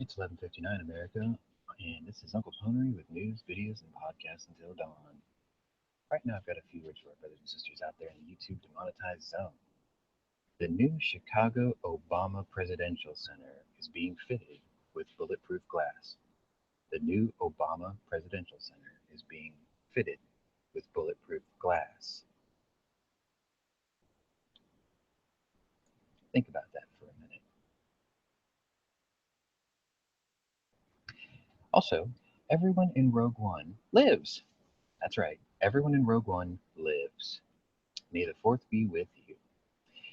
It's 11:59 America, and this is Uncle Ponery with news, videos, and podcasts until dawn. Right now, I've got a few words for our brothers and sisters out there in the YouTube demonetized zone. The new Chicago Obama Presidential Center is being fitted with bulletproof glass. The new Obama Presidential Center is being fitted with bulletproof glass. Think about that for a minute. Also, everyone in Rogue One lives. That's right, everyone in Rogue One lives. May the fourth be with you.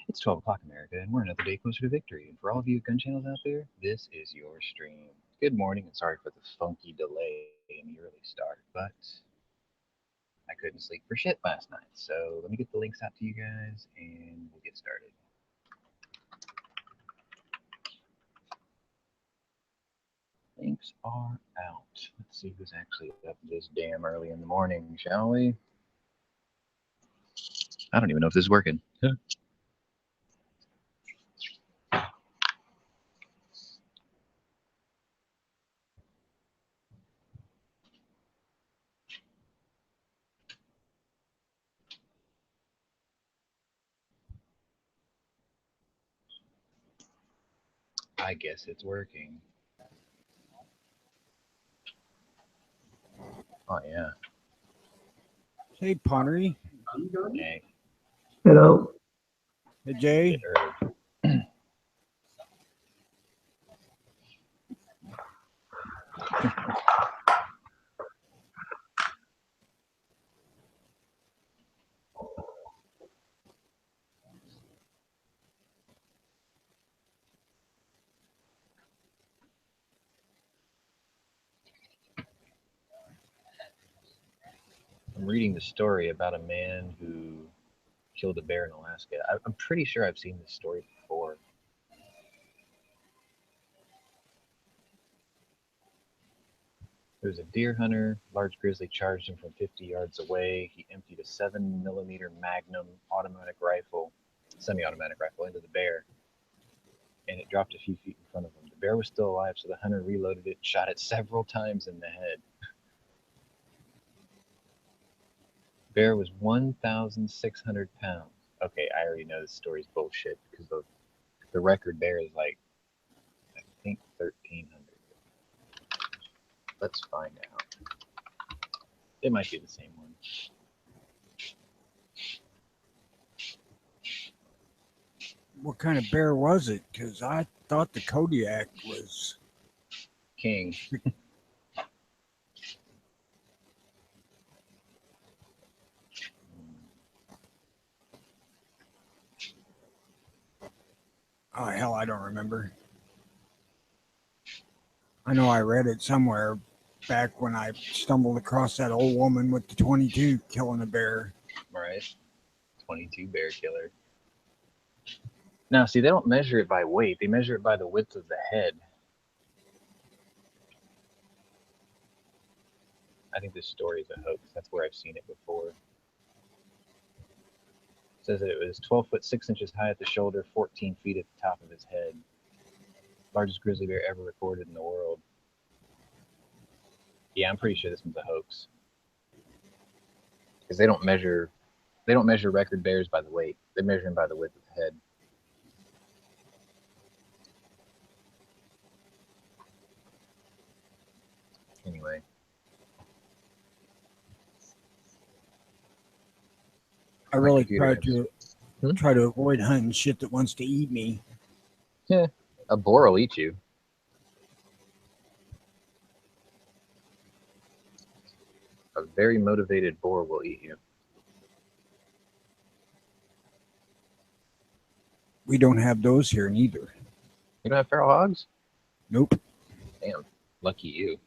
It's 12 o'clock America, and we're another day closer to victory. And for all of you Gunchannels out there, this is your stream. Good morning, and sorry for the funky delay in the early start, but I couldn't sleep for shit last night. So let me get the links out to you guys, and we'll get started. Links are out. Let's see who's actually up this damn early in the morning, shall we? I don't even know if this is working. I guess it's working. Oh, yeah. Hey, Ponery. Hey. Hello. Hey, Jay. I'm reading the story about a man who killed a bear in Alaska. I'm pretty sure I've seen this story before. There was a deer hunter. Large grizzly charged him from 50 yards away. He emptied a 7mm Magnum automatic rifle, semi-automatic rifle, into the bear, and it dropped a few feet in front of him. The bear was still alive, so the hunter reloaded it, shot it several times in the head. Bear was 1,600 pounds. Okay, I already know this story's bullshit because the record bear is like, I think 1,300. Let's find out. It might be the same one. What kind of bear was it? Because I thought the Kodiak was King. Oh, hell, I don't remember. I know I read it somewhere back when I stumbled across that old woman with the 22 killing a bear. Right. 22 bear killer. Now, see, they don't measure it by weight. They measure it by the width of the head. I think this story is a hoax. That's where I've seen it before. It says that it was 12 foot 6 inches high at the shoulder, 14 feet at the top of his head. Largest grizzly bear ever recorded in the world. Yeah, I'm pretty sure this one's a hoax. Because they don't measure record bears by the weight. They measure them by the width of the head. Anyway. I really try to avoid hunting shit that wants to eat me. Yeah, a boar will eat you. A very motivated boar will eat you. We don't have those here neither. You don't have feral hogs? Nope. Damn, lucky you.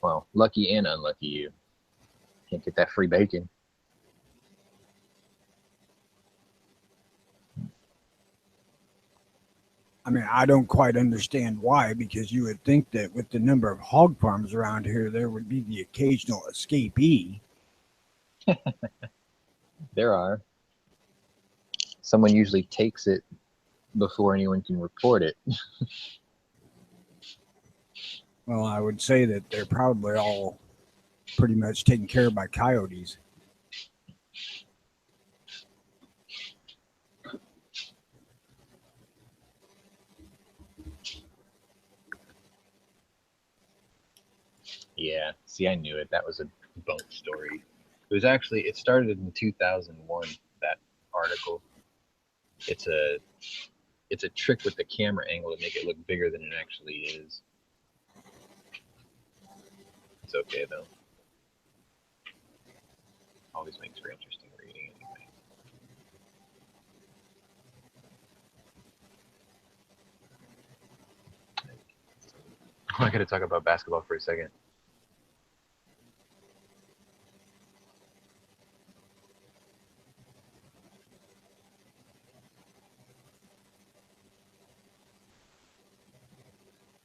Well, lucky and unlucky you. Can't get that free bacon. I mean, I don't quite understand why, because you would think that with the number of hog farms around here, there would be the occasional escapee. There are. Someone usually takes it before anyone can report it. Well, I would say that they're probably all pretty much taken care of by coyotes. Yeah, see, I knew it. That was a bunk story. It started in 2001, that article. It's a it's a trick with the camera angle to make it look bigger than it actually is. It's okay though. Always makes for interesting reading anyway. I got to talk about basketball for a second.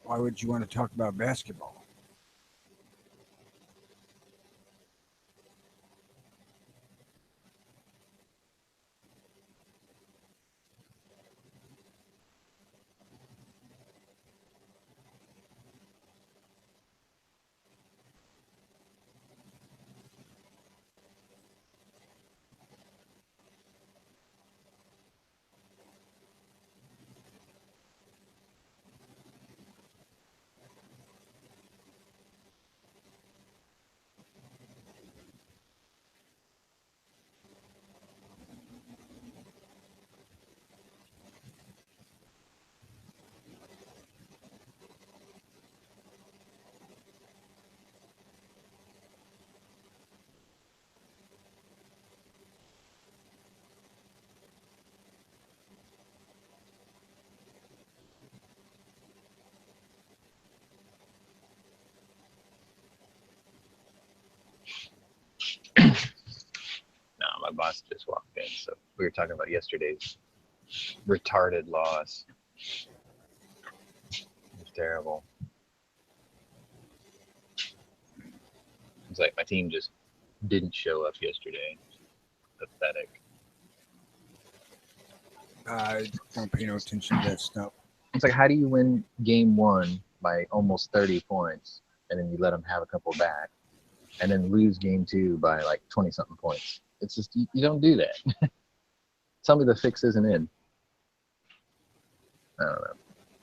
Why would you want to talk about basketball? No, my boss just walked in, so we were talking about yesterday's retarded loss. It was terrible. It's like my team just didn't show up yesterday. Pathetic. I don't pay no attention to that stuff. It's like, how do you win game one by almost 30 points, and then you let them have a couple back, and then lose game two by like 20 something points? It's just, you don't do that. Tell me the fix isn't in. I don't know.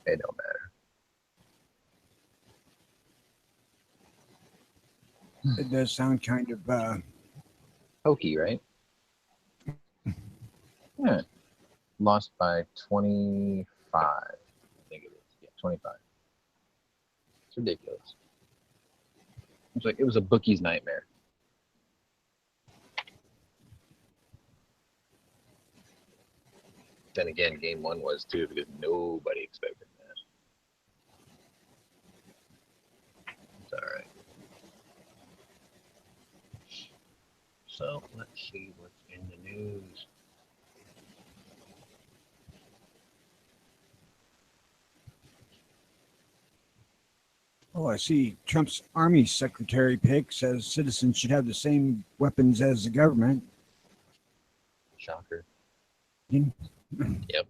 It don't matter. It does sound kind of Hokey, right? Yeah. Lost by 25. I think it is. Yeah, 25. It's ridiculous. It's like it was a bookie's nightmare. Then again, game one was too, because nobody expected that. It's all right. So let's see what's in the news. Oh, I see. Trump's army secretary pick says citizens should have the same weapons as the government. Shocker. Mm. Yep.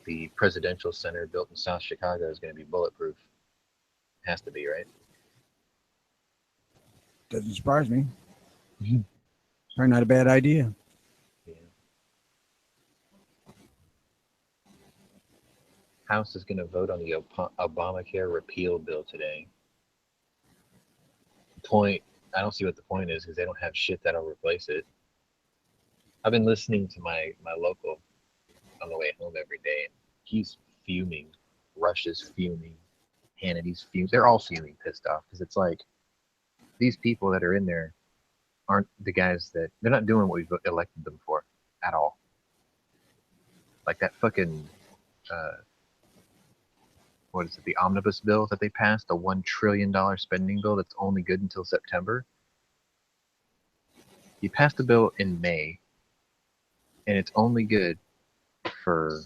The presidential center built in South Chicago is going to be bulletproof. Has to be, right? Doesn't surprise me. Probably not a bad idea. Yeah. House is going to vote on the Obamacare repeal bill today. Point. I don't see what the point is, because they don't have shit that'll replace it. I've been listening to my local on the way home every day, and he's fuming. Rush is fuming. Hannity's fuming. They're all fuming, pissed off, because it's like these people that are in there aren't the guys that they're not doing what we've elected them for at all. Like that fucking what is it, the omnibus bill that they passed, the $1 trillion spending bill that's only good until September. You passed the bill in May, and it's only good for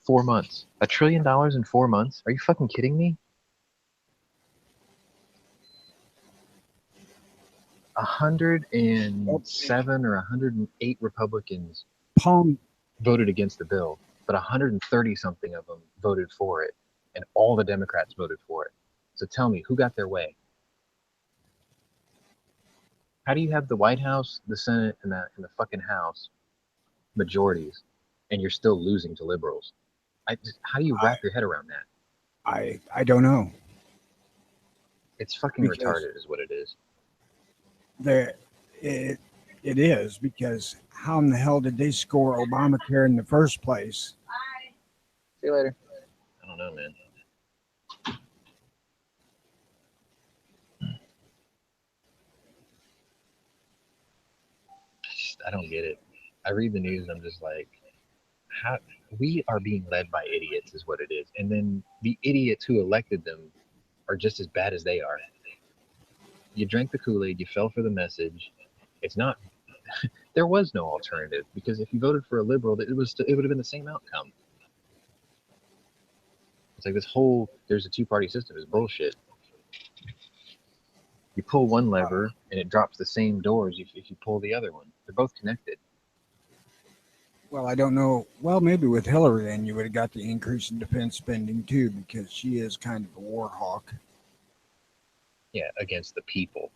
4 months. $1 trillion in 4 months? Are you fucking kidding me? 107 or 108 Republicans Palm voted against the bill. but 130 something of them voted for it, and all the Democrats voted for it. So tell me, who got their way? How do you have the White House, the Senate, and the fucking House majorities, and you're still losing to liberals? How do you wrap your head around that? I don't know. It's fucking retarded, is what it is. It is, because how in the hell did they score Obamacare in the first place? See you later. I don't know, man. I don't get it. I read the news and I'm just like, how we are being led by idiots is what it is. And then the idiots who elected them are just as bad as they are. You drank the Kool-Aid, you fell for the message. It's not there was no alternative, because if you voted for a liberal, it would have been the same outcome. It's like this whole there's a two-party system is bullshit. You pull one lever and it drops the same doors if you pull the other one. They're both connected. Well, I don't know. Well, maybe with Hillary, then you would have got the increase in defense spending too, because she is kind of a war hawk. Yeah, against the people.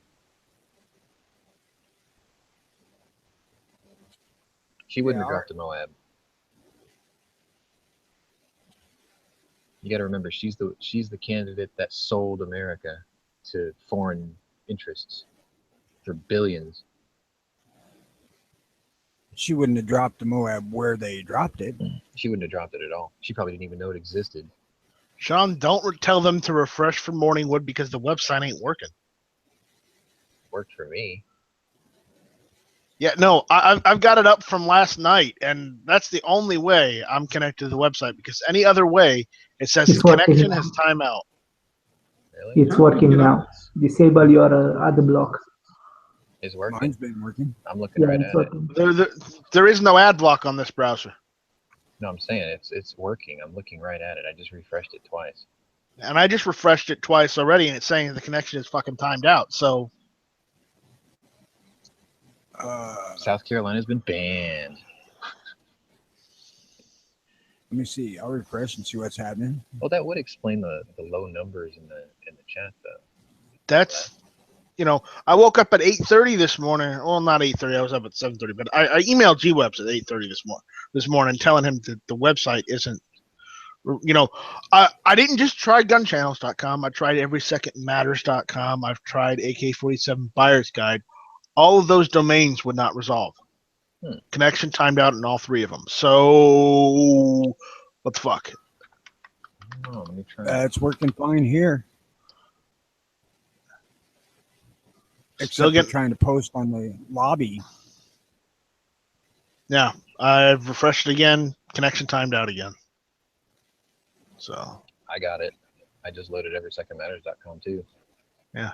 She wouldn't have dropped to Moab. You got to remember, she's the candidate that sold America to foreign interests for billions. She wouldn't have dropped the Moab where they dropped it. She wouldn't have dropped it at all. She probably didn't even know it existed. Sean, don't tell them to refresh for Morningwood because the website ain't working. Worked for me. Yeah, no, I've got it up from last night, and that's the only way I'm connected to the website, because any other way, it says the connection has timeout. Really? It's working now. Disable your other block. It's working. Mine's been working. I'm looking right at it. There is no ad block on this browser. No, I'm saying it's working. I'm looking right at it. I just refreshed it twice. And I just refreshed it twice already, and it's saying the connection is fucking timed out. So South Carolina's been banned. Let me see. I'll refresh and see what's happening. Well, that would explain the low numbers in the chat, though. That's, I woke up at 8:30 this morning. Well, not 8:30. I was up at 7:30. But I emailed G-Webs at 8:30 this morning, telling him that the website isn't. I didn't just try Gunchannels.com. I tried EverySecondMatters.com. I've tried AK-47 Buyer's Guide. All of those domains would not resolve. Connection timed out in all three of them. So, what the fuck? Oh, let me try. It's working fine here. Still Except trying to post on the lobby. Yeah, I've refreshed it again. Connection timed out again. So I got it. I just loaded EverySecondMatters.com too. Yeah.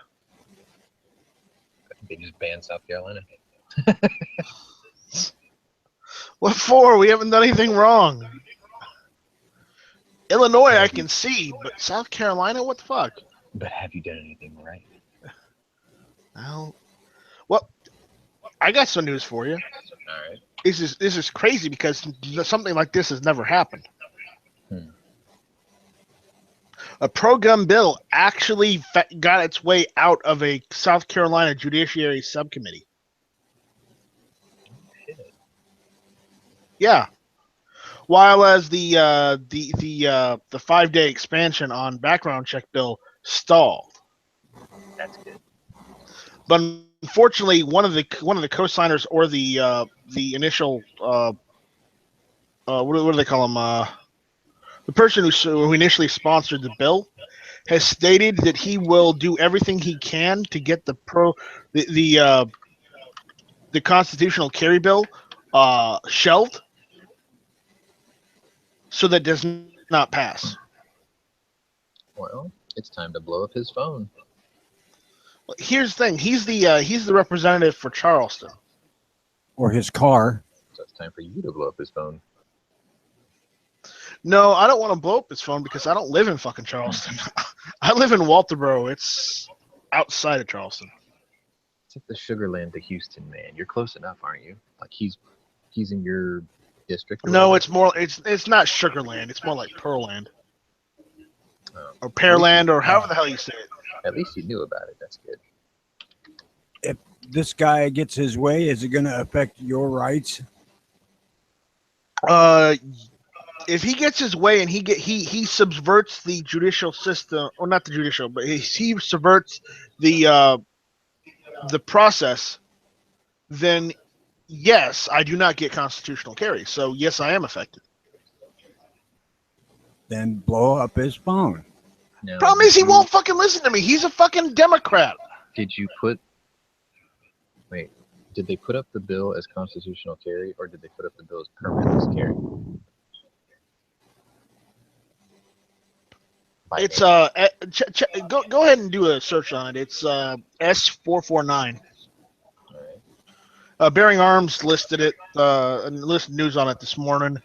They just banned South Carolina. What for? We haven't done anything wrong. Illinois, I can see, but South Carolina, what the fuck? But have you done anything right? Well, I got some news for you. All right. This is crazy because something like this has never happened. A pro-gun bill actually got its way out of a South Carolina Judiciary subcommittee. Yeah. While as the 5-day expansion on background check bill stalled. That's good. But unfortunately, one of the co-signers, or the initial what do they call them? The person who initially sponsored the bill has stated that he will do everything he can to get the constitutional carry bill shelved, so that does not pass. Well, it's time to blow up his phone. Well, here's the thing: he's the representative for Charleston, or his car. So it's time for you to blow up his phone. No, I don't want to blow up his phone because I don't live in fucking Charleston. I live in Walterboro. It's outside of Charleston. It's like the Sugar Land to Houston, man. You're close enough, aren't you? Like he's in your district? No, it's more. It's not Sugarland. It's more like Pearland or Pearland or however the hell you say it. At least you knew about it. That's good. If this guy gets his way, is it going to affect your rights? If he gets his way and he subverts the judicial system, or not the judicial, but he subverts the process, then yes, I do not get constitutional carry. So yes, I am affected. Then blow up his phone. Now, Problem is, he won't fucking listen to me. He's a fucking Democrat. Did you put? Wait, did they put up the bill as constitutional carry, or did they put up the bill as permitless carry? It's go ahead and do a search on it. It's S449. All right. Bearing Arms listed it and listed news on it this morning.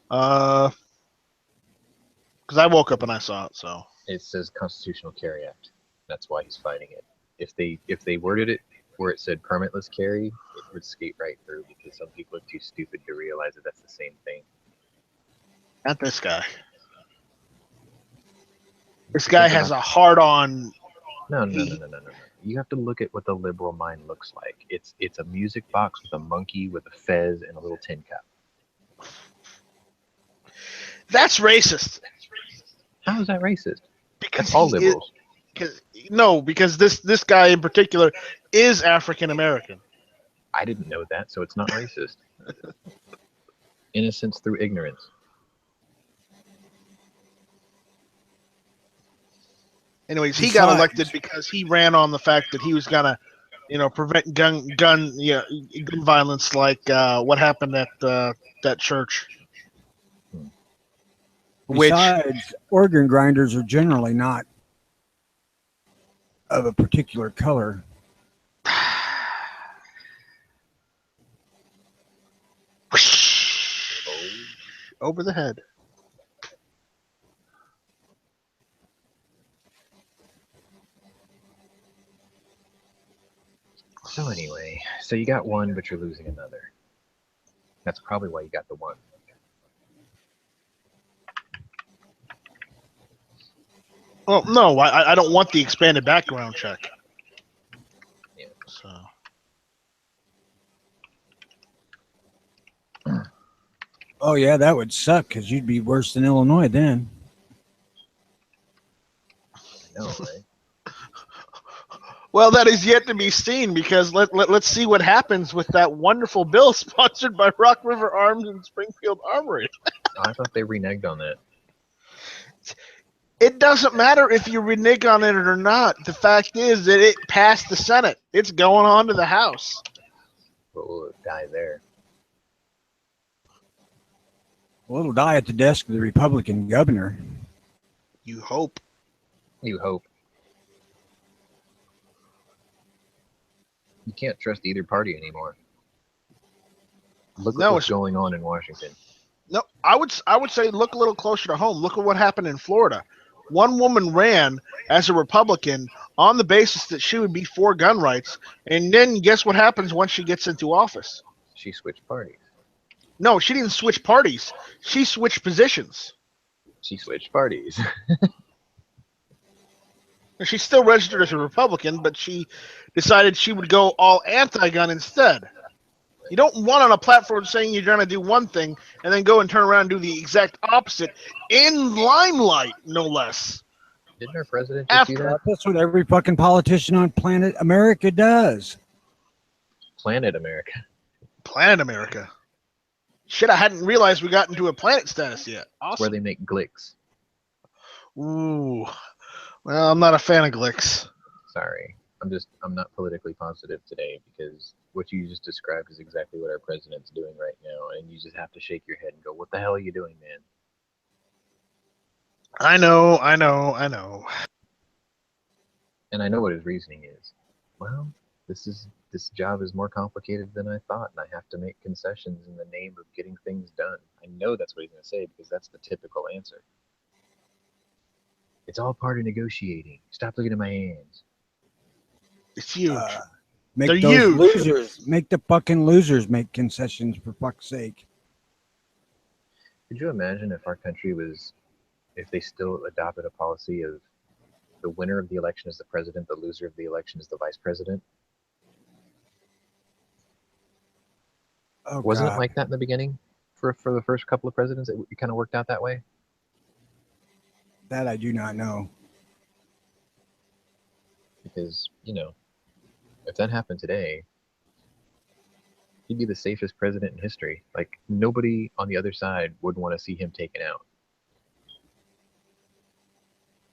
Because I woke up and I saw it. So It says Constitutional Carry Act. That's why he's fighting it. If they worded it where it said permitless carry, it would skate right through because some people are too stupid to realize that that's the same thing. not this guy. This guy has a hard-on. No. You have to look at what the liberal mind looks like. It's a music box with a monkey with a fez and a little tin cup. That's racist. How is that racist? Because That's all liberals. Because this guy in particular is African American. I didn't know that, so it's not racist. Innocence through ignorance. Anyways, he got elected because he ran on the fact that he was gonna, prevent gun violence, like what happened at that church. Besides, organ grinders are generally not of a particular color. Over the head. So anyway, so you got one, but you're losing another. That's probably why you got the one. Well, no, I don't want the expanded background check. Yeah. So. Oh yeah, that would suck because you'd be worse than Illinois then. I know, right? Well, that is yet to be seen because let's see what happens with that wonderful bill sponsored by Rock River Arms and Springfield Armory. Oh, I thought they reneged on that. It doesn't matter if you renege on it or not. The fact is that it passed the Senate. It's going on to the House. But will it die there? Well, it'll die at the desk of the Republican governor. You hope. You hope. You can't trust either party anymore. Look at what's going on in Washington. No, I would say look a little closer to home. Look at what happened in Florida. One woman ran as a Republican on the basis that she would be for gun rights, and then guess what happens once she gets into office? She switched parties. No, she didn't switch parties. She switched positions. She switched parties. She's still registered as a Republican, but she decided she would go all anti-gun instead. You don't want on a platform saying you're going to do one thing and then go and turn around and do the exact opposite in limelight, no less. Didn't our president just do that? That's what every fucking politician on planet America does. Planet America. Planet America. Shit, I hadn't realized we got into a planet status yet. Awesome. That's where they make glicks. Ooh. Well, I'm not a fan of glicks. Sorry. I'm not politically positive today because what you just described is exactly what our president's doing right now, and you just have to shake your head and go, what the hell are you doing, man? I know. And I know what his reasoning is. Well, this job is more complicated than I thought, and I have to make concessions in the name of getting things done. I know that's what he's going to say because that's the typical answer. It's all part of negotiating. Stop looking at my hands. It's huge. Make They're those huge. losers, make the fucking losers make concessions for fuck's sake. Could you imagine if our country was, if they still adopted a policy of the winner of the election is the president, the loser of the election is the vice president? Oh, Wasn't it God. like that in the beginning for the first couple of presidents? It kind of worked out that way. That I do not know. Because, if that happened today, he'd be the safest president in history. Like, nobody on the other side would want to see him taken out.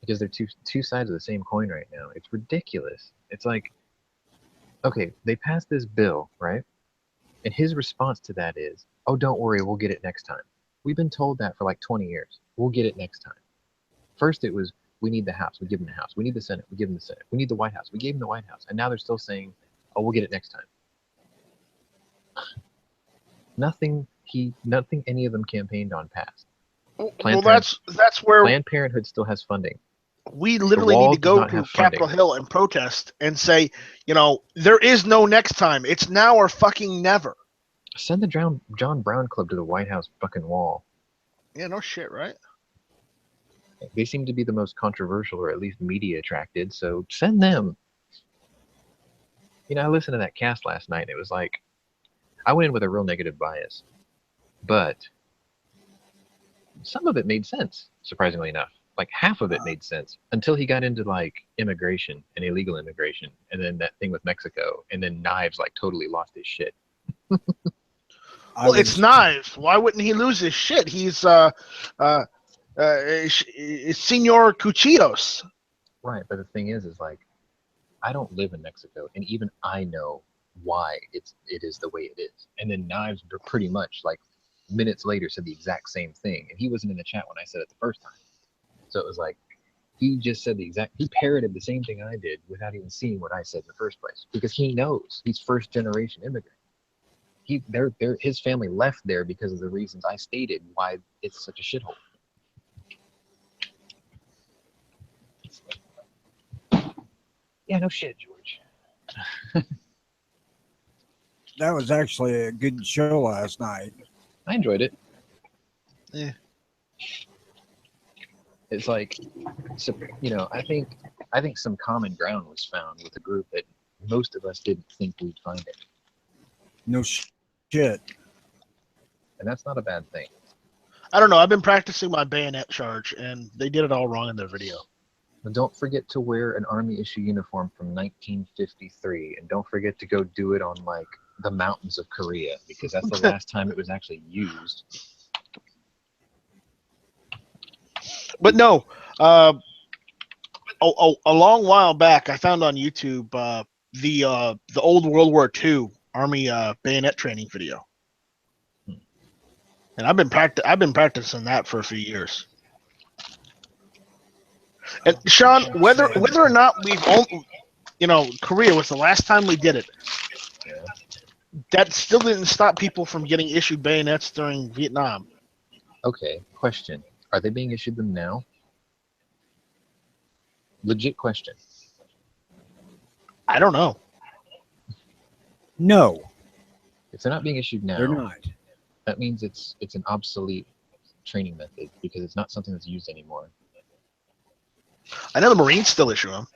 Because they're two sides of the same coin right now. It's ridiculous. It's like, okay, they passed this bill, right? And his response to that is, oh, don't worry, we'll get it next time. We've been told that for like 20 years. We'll get it next time. First, it was, we need the House. We give them the House. We need the Senate. We give them the Senate. We need the White House. We gave them the White House. And now they're still saying, oh, we'll get it next time. Nothing any of them campaigned on passed. Well, that's where Planned Parenthood still has funding. We literally need to go to Capitol Hill and protest and say, there is no next time. It's now or fucking never. Send the John Brown Club to the White House fucking wall. Yeah, no shit, right? They seem to be the most controversial, or at least media attracted, so send them. I listened to that cast last night, and it was like, I went in with a real negative bias, but some of it made sense, surprisingly enough. Like half of it made sense until he got into like immigration and illegal immigration, and then that thing with Mexico, and then Knives like totally lost his shit. Well, it's Knives. Why wouldn't he lose his shit? He's Senor Cuchillos. Right, but the thing is like, I don't live in Mexico, and even I know why it is the way it is. And then Knives pretty much like minutes later said the exact same thing, and he wasn't in the chat when I said it the first time. So it was like, he just said he parroted the same thing I did without even seeing what I said in the first place, because he knows he's first generation immigrant. His family left there because of the reasons I stated why it's such a shithole. Yeah, no shit, George. That was actually a good show last night. I enjoyed it. Yeah. It's like, I think some common ground was found with a group that most of us didn't think we'd find it. No shit. And that's not a bad thing. I don't know. I've been practicing my bayonet charge, and they did it all wrong in their video. But don't forget to wear an Army issue uniform from 1953, and don't forget to go do it on like the mountains of Korea, because that's the last time it was actually used. But no, a long while back, I found on YouTube the old World War II Army bayonet training video, and I've been practicing that for a few years. And Sean, whether or not Korea was the last time we did it, that still didn't stop people from getting issued bayonets during Vietnam. Okay, question. Are they being issued them now? Legit question. I don't know. No. If they're not being issued now, they're not. That means it's an obsolete training method, because it's not something that's used anymore. I know the Marines still issue them.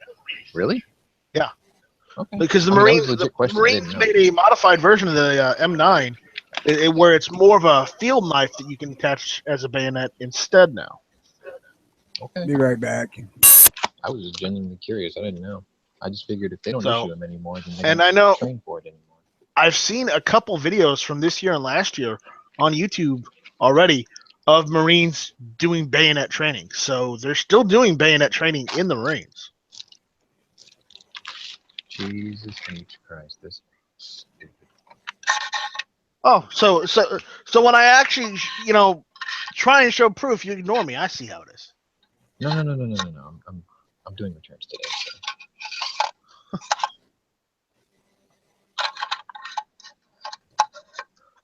Really? Yeah. Okay. Because the Marines made a modified version of the M9 where it's more of a field knife that you can attach as a bayonet instead now. Okay. Be right back. I was just genuinely curious. I didn't know. I just figured if they don't issue them anymore, then they don't train for it anymore. I've seen a couple videos from this year and last year on YouTube already of Marines doing bayonet training. So they're still doing bayonet training in the Marines. Jesus H. Christ, this is stupid. Oh, so when I actually, try and show proof, you ignore me. I see how it is. No. I'm doing returns today. So.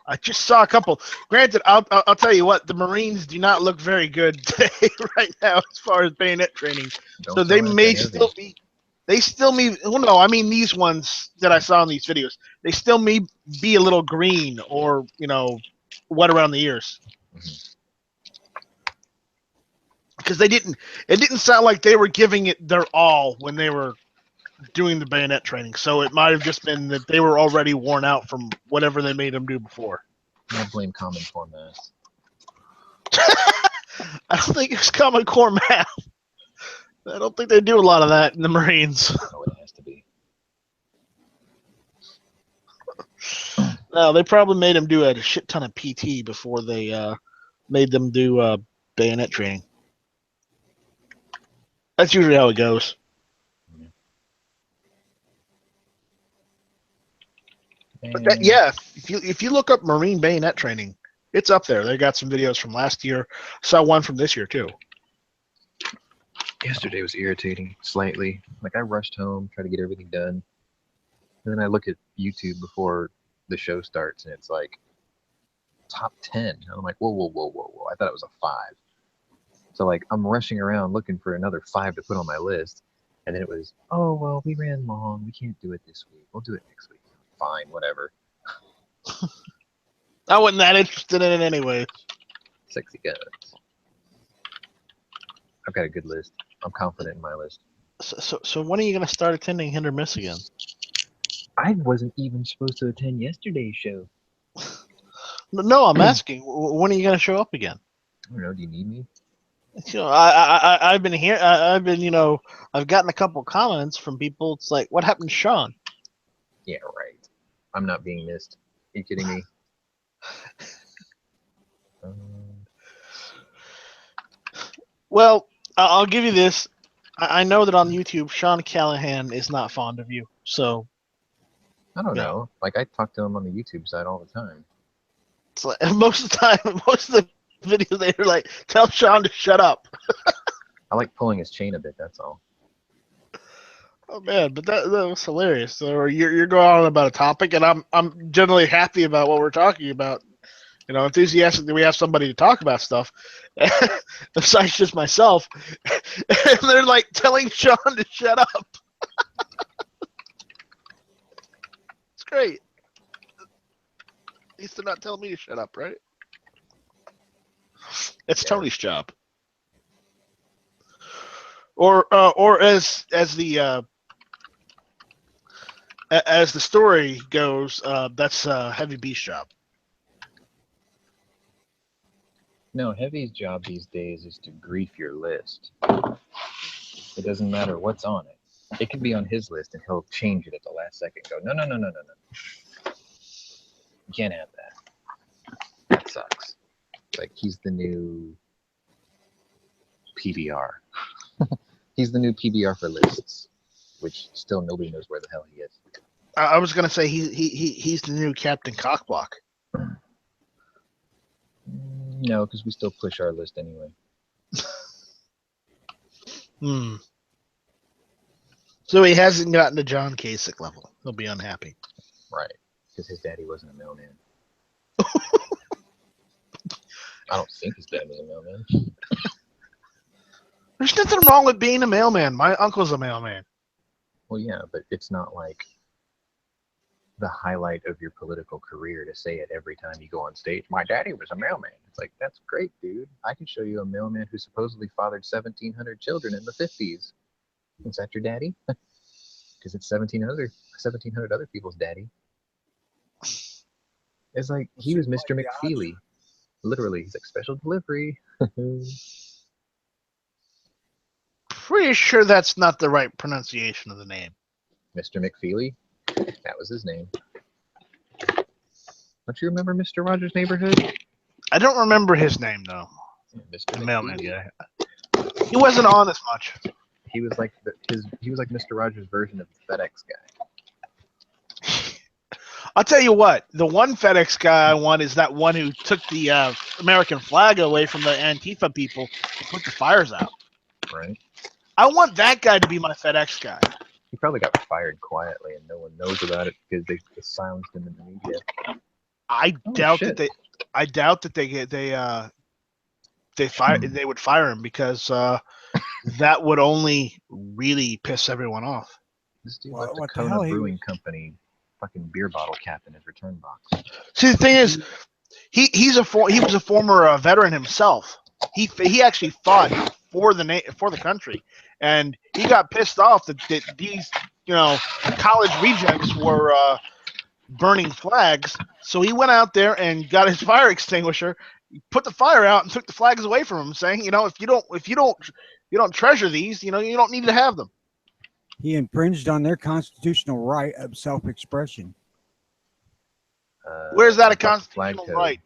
I just saw a couple. Granted, I'll tell you what, the Marines do not look very good today right now as far as bayonet training. So they may still be. They still may. Well, no, I mean these ones that I saw in these videos. They still may be a little green or wet around the ears. Mm-hmm. because it didn't sound like they were giving it their all when they were doing the bayonet training. So it might have just been that they were already worn out from whatever they made them do before. I blame Common Core math. I don't think it's Common Core math. I don't think they do a lot of that in the Marines. Oh, it has to be. No, they probably made them do a shit ton of PT before they made them do bayonet training. That's usually how it goes. But yeah, if you look up Marine bayonet training, it's up there. They got some videos from last year. Saw one from this year too. Yesterday was irritating slightly. Like I rushed home, tried to get everything done, and then I look at YouTube before the show starts, and it's like top 10. And I'm like, whoa. I thought it was a 5. So like I'm rushing around looking for another 5 to put on my list, and then it was, oh well, we ran long, we can't do it this week. We'll do it next week. Fine, whatever. I wasn't that interested in it anyway. Sexy guns. I've got a good list. I'm confident in my list. So when are you gonna start attending Hit or Miss again? I wasn't even supposed to attend yesterday's show. No, I'm asking. When are you gonna show up again? I don't know. Do you need me? You know, I've been here. I've been, I've gotten a couple comments from people. It's like, what happened to Sean? Yeah, right. I'm not being missed. Are you kidding me? Well, I'll give you this. I know that on YouTube, Sean Callahan is not fond of you. So I don't know. Like I talk to him on the YouTube side all the time. it's like, most of the time, most of the videos they're like, tell Sean to shut up. I like pulling his chain a bit. That's all. Oh man, but that was hilarious. So you're going on about a topic, and I'm generally happy about what we're talking about. Enthusiastic that we have somebody to talk about stuff, besides just myself. And they're like telling Sean to shut up. It's great. At least they're not telling me to shut up, right? It's Tony's job. Or as the story goes, that's Heavy Beast's job. No, Heavy's job these days is to grief your list. It doesn't matter what's on it. It can be on his list, and he'll change it at the last second. Go, no. You can't have that. That sucks. Like he's the new PBR. He's the new PBR for lists, which still nobody knows where the hell he is. I was gonna say he's the new Captain Cockblock. No, because we still push our list anyway. So he hasn't gotten to John Kasich level. He'll be unhappy. Right, because his daddy wasn't a mailman. I don't think his dad was a mailman. There's nothing wrong with being a mailman. My uncle's a mailman. Well, yeah, but it's not like the highlight of your political career to say it every time you go on stage. My daddy was a mailman. It's like, that's great, dude. I can show you a mailman who supposedly fathered 1,700 children in the 50s. Is that your daddy? Because it's 1,700 other people's daddy. It's like, he was Mr. McFeely. Literally, he's like, special delivery. Pretty sure that's not the right pronunciation of the name. Mr. McFeely? That was his name. Don't you remember Mr. Rogers' Neighborhood? I don't remember his name though. Yeah, Mr. The mailman guy. He wasn't on as much. He was like he was like Mr. Rogers' version of the FedEx guy. I'll tell you what. The one FedEx guy I want is that one who took the American flag away from the Antifa people and put the fires out. Right. I want that guy to be my FedEx guy. He probably got fired quietly, and no one knows about it because they silenced him in the media. I doubt that they would fire him because that would only really piss everyone off. This dude left a Kona Brewing Company fucking beer bottle cap in his return box. See, the thing is, he was a former veteran himself. He actually fought for the country, and he got pissed off that these college rejects were burning flags. So he went out there and got his fire extinguisher, put the fire out, and took the flags away from him, saying, if you don't treasure these, you don't need to have them. He infringed on their constitutional right of self-expression. Where's that a about the flag constitutional code. right?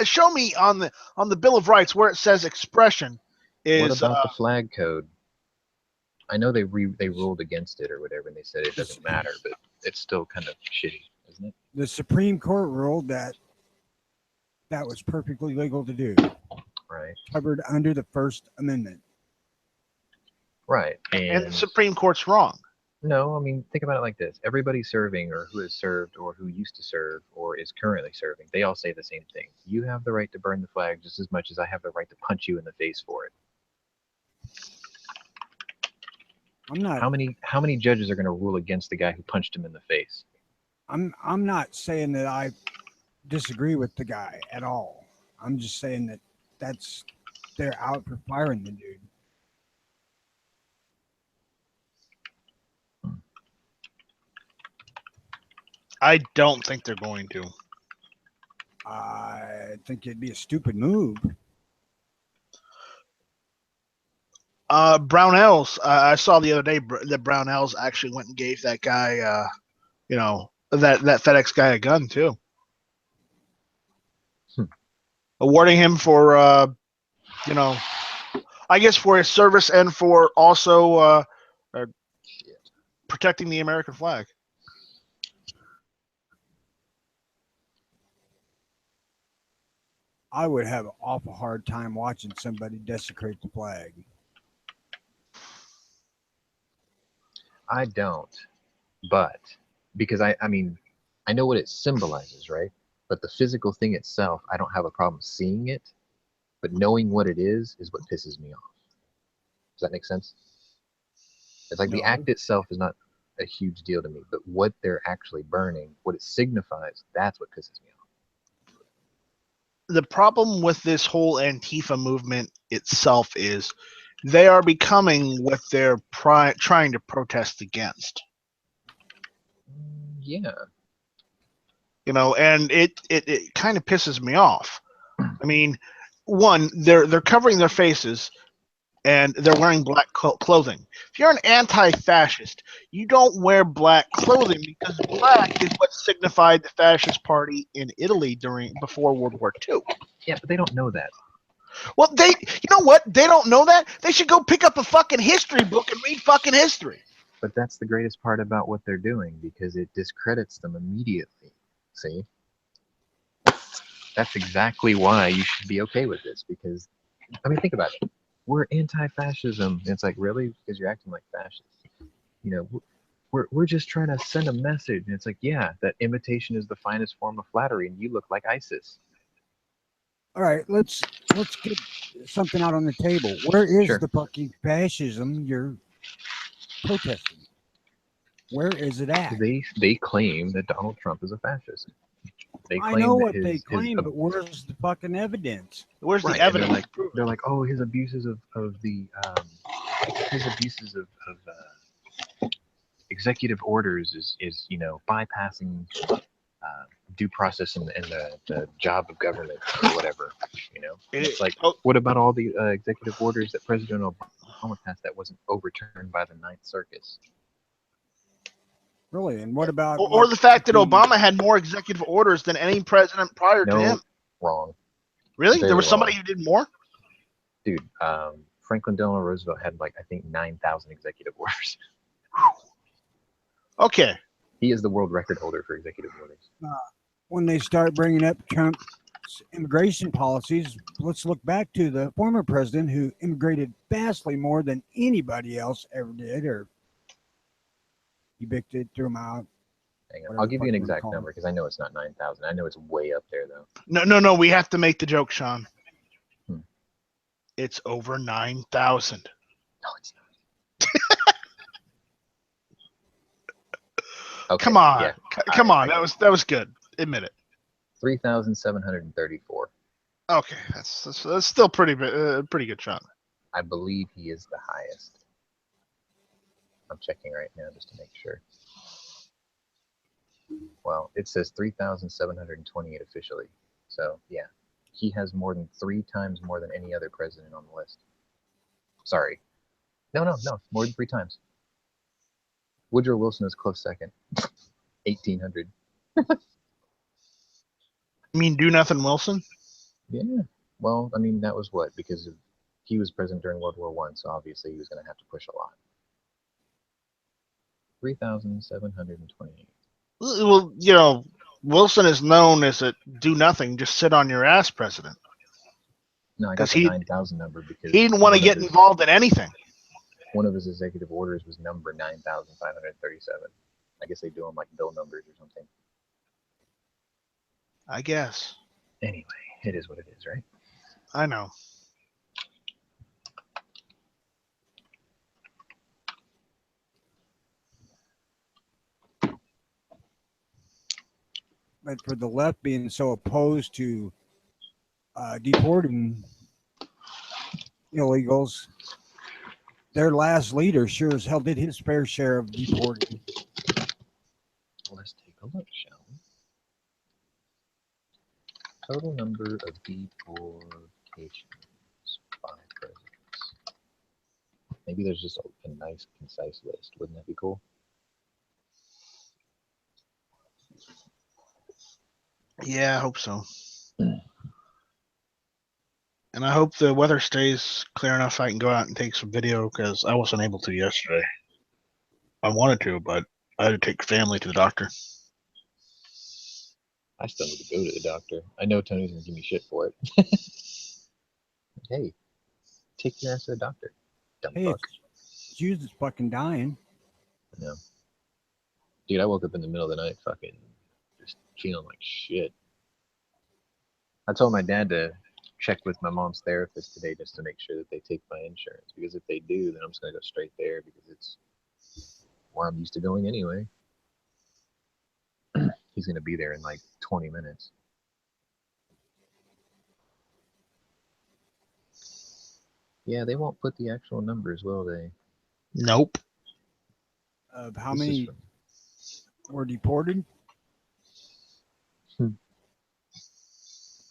Show me on the Bill of Rights where it says expression is. What about the flag code? I know they ruled against it or whatever, and they said it doesn't matter, but it's still kind of shitty, isn't it? The Supreme Court ruled that was perfectly legal to do. Right. Covered under the First Amendment. Right. And the Supreme Court's wrong. No, I mean, think about it like this. Everybody serving or who has served or who used to serve or is currently serving, they all say the same thing. You have the right to burn the flag just as much as I have the right to punch you in the face for it. I'm not. How many judges are going to rule against the guy who punched him in the face? I'm not saying that I disagree with the guy at all. I'm just saying that they're out for firing the dude. I don't think they're going to. I think it'd be a stupid move. Brownells. I saw the other day that Brownells actually went and gave that guy, that FedEx guy a gun too, awarding him for, I guess for his service and for also protecting the American flag. I would have an awful hard time watching somebody desecrate the flag. I don't, but because I mean, I know what it symbolizes, right? But the physical thing itself, I don't have a problem seeing it, but knowing what it is what pisses me off. Does that make sense? It's like the act itself is not a huge deal to me, but what they're actually burning, what it signifies, that's what pisses me off. The problem with this whole Antifa movement itself is they are becoming what they're trying to protest against. Yeah. And it kind of pisses me off. I mean, one, they're covering their faces and they're wearing black clothing. If you're an anti-fascist, you don't wear black clothing because black is what signified the fascist party in Italy before World War II. Yeah, but they don't know that. Well, you know what? They don't know that. They should go pick up a fucking history book and read fucking history. But that's the greatest part about what they're doing because it discredits them immediately. See? That's exactly why you should be okay with this because, I mean, think about it. We're anti-fascism. It's like, really? Because you're acting like fascists. We're just trying to send a message. And it's like, yeah, that imitation is the finest form of flattery, and you look like ISIS. All right, let's get something out on the table. Where is Sure. the fucking fascism you're protesting? Where is it at? They claim that Donald Trump is a fascist. I know what they claim, but where's the fucking evidence? Where's right, the evidence? They're like, oh, his abuses of executive orders is bypassing due process and the job of government or whatever. It's like, what about all the executive orders that President Obama passed that wasn't overturned by the Ninth Circus? Really? And what about or the fact that Obama had more executive orders than any president prior to him? Wrong. Really? Very There was somebody wrong. who did more? Dude, Franklin Delano Roosevelt had I think 9,000 executive orders. Okay. He is the world record holder for executive orders. When they start bringing up Trump's immigration policies, let's look back to the former president who immigrated vastly more than anybody else ever did, or evicted, threw them out. Hang on. I'll give you an exact number because I know it's not 9,000. I know it's way up there though. No. We have to make the joke, Sean. Hmm. It's over 9,000. No, it's not. Okay, Come on. yeah. Come on. That was good. Admit it. 3,734. Okay, that's still pretty good, Sean. I believe he is the highest. I'm checking right now just to make sure. Well, it says 3,728 officially. So, yeah. He has more than 3 times more than any other president on the list. Sorry. No, more than 3 times. Woodrow Wilson is close second. 1,800. You mean Do Nothing Wilson? Yeah. Well, I mean, that was what? Because he was president during World War I, so obviously he was going to have to push a lot. 3,728. Well, you know, Wilson is known as a do nothing, just sit on your ass president. No, I got the 9,000 number because he didn't want to get involved in anything. One of his executive orders was number 9,537. I guess they do them like bill numbers or something. I guess. Anyway, it is what it is, right? I know. But for the left being so opposed to deporting illegals, their last leader sure as hell did his fair share of deporting. Let's take a look, shall we? Total number of deportations by presidents. Maybe there's just a nice, concise list. Wouldn't that be cool? Yeah, I hope so. And I hope the weather stays clear enough I can go out and take some video because I wasn't able to yesterday. I wanted to, but I had to take family to the doctor. I still need to go to the doctor. I know Tony's gonna give me shit for it. Hey, take your ass to the doctor. Dumb Hey, fuck. Jews is fucking dying. No. Dude, I woke up in the middle of the night fucking just feeling like shit. I told my dad to check with my mom's therapist today just to make sure that they take my insurance, because if they do, then I'm just gonna go straight there because it's where I'm used to going anyway. He's gonna be there in like 20 minutes. Yeah, they won't put the actual numbers, will they? Nope. Of how many were deported?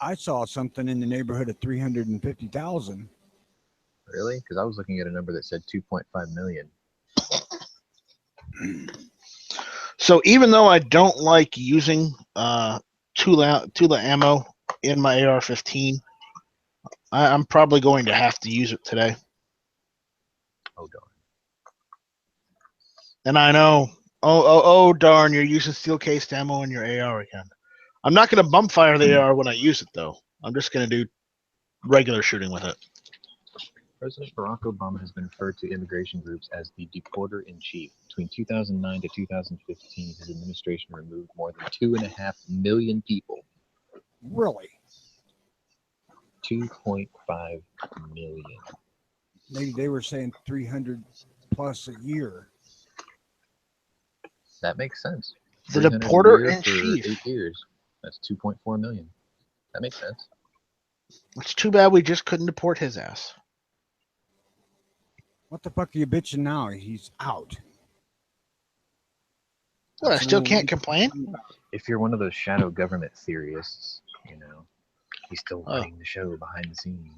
I saw something in the neighborhood of 350,000. Really? Because I was looking at a number that said 2.5 million. So even though I don't like using Tula ammo in my AR-15, I'm probably going to have to use it today. Oh darn. And I know, oh darn, you're using steel-cased ammo in your AR again. I'm not going to bump fire the AR when I use it, though. I'm just going to do regular shooting with it. President Barack Obama has been referred to immigration groups as the deporter-in-chief. Between 2009 to 2015, his administration removed more than 2.5 million people. Really? 2.5 million. Maybe they were saying 300 plus a year. That makes sense. The deporter-in-chief. 8 years. That's 2.4 million. That makes sense. It's too bad we just couldn't deport his ass. What the fuck are you bitching now? He's out. Well, I still can't complain. If you're one of those shadow government theorists, you know, he's still running the show behind the scenes.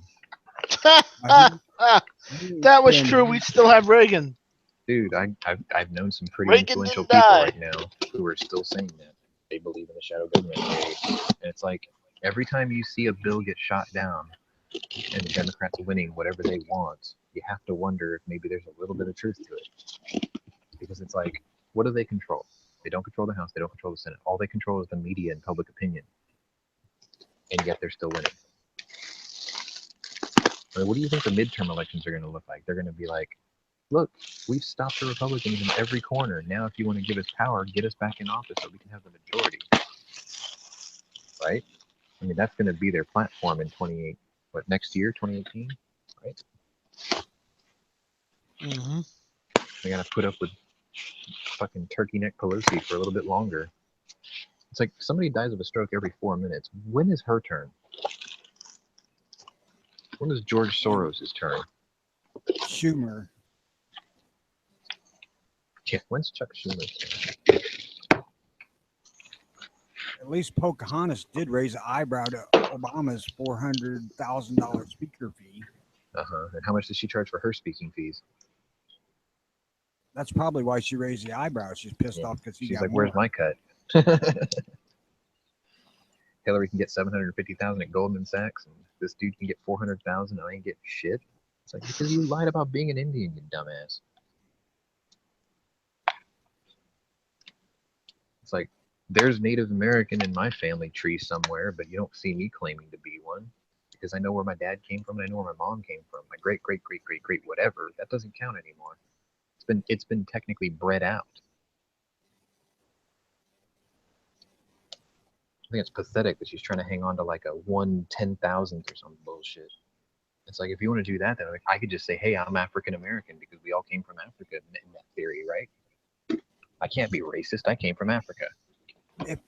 That was true. We still have Reagan. Dude, I've known some pretty Reagan influential didn't people die. right now who are still saying that they believe in the shadow government theory. And it's like every time you see a bill get shot down and the Democrats winning whatever they want, you have to wonder if maybe there's a little bit of truth to it. Because it's like, what do they control? They don't control the House. They don't control the Senate. All they control is the media and public opinion. And yet they're still winning. I mean, what do you think the midterm elections are going to look like? They're going to be like, look, we've stopped the Republicans in every corner. Now, if you want to give us power, get us back in office so we can have the majority. Right? I mean, that's going to be their platform in next year, 2018? Right? Mm-hmm. They got to put up with fucking turkey neck Pelosi for a little bit longer. It's like somebody dies of a stroke every 4 minutes. When is her turn? When is George Soros' turn? Schumer. Yeah, when's Chuck Schumer? At least Pocahontas did raise an eyebrow to Obama's $400,000 speaker fee. And how much does she charge for her speaking fees? That's probably why she raised the eyebrow. She's pissed off because he She's got like, more. "Where's my cut?" Hillary can get 750,000 at Goldman Sachs, and this dude can get 400,000, and I ain't getting shit. It's like, because you lied about being an Indian, you dumbass. It's like, there's Native American in my family tree somewhere, but you don't see me claiming to be one because I know where my dad came from and I know where my mom came from. My great, great, great, great, great, whatever. That doesn't count anymore. It's been technically bred out. I think it's pathetic that she's trying to hang on to like a 1/10,000th or some bullshit. It's like, if you want to do that, then I could just say, hey, I'm African American because we all came from Africa in that theory, right? I can't be racist. I came from Africa. If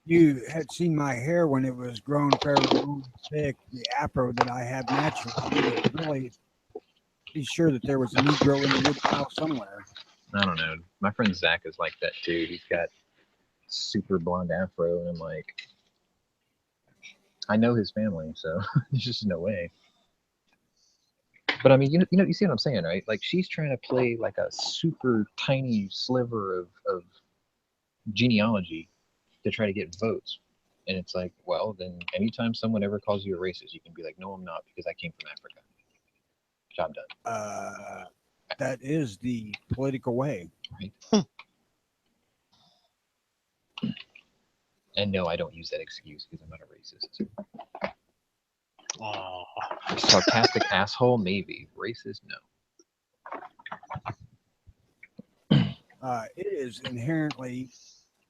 you had seen my hair when it was grown fairly long, thick, the afro that I have naturally, you would really be sure that there was a Negro in the woodpile somewhere. I don't know. My friend Zach is like that too. He's got super blonde afro, and I'm like, I know his family, so there's just no way. But I mean, you see what I'm saying, right? Like, she's trying to play like a super tiny sliver of genealogy to try to get votes. And it's like, well, then anytime someone ever calls you a racist, you can be like, no, I'm not, because I came from Africa. Job done. That is the political way. Right. And no, I don't use that excuse because I'm not a racist. Oh. Sarcastic asshole, maybe. Racist, no. It is inherently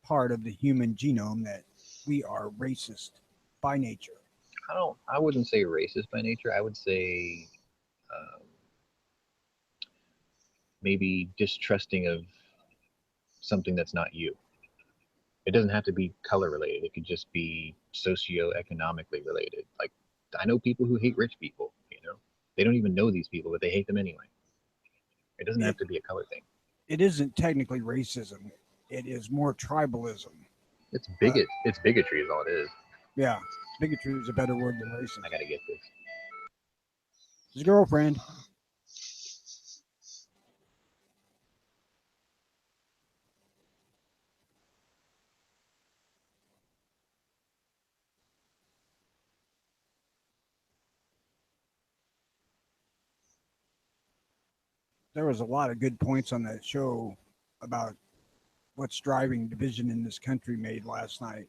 part of the human genome that we are racist by nature. I wouldn't say racist by nature. I would say maybe distrusting of something that's not you. It doesn't have to be color related. It could just be socioeconomically related. Like, I know people who hate rich people, they don't even know these people, but they hate them anyway. It doesn't have to be a color thing. It isn't technically racism. It is more tribalism. It's bigotry is all it is. Yeah, bigotry is a better word than racism. I gotta get this. His girlfriend. There was a lot of good points on that show about what's driving division in this country made last night.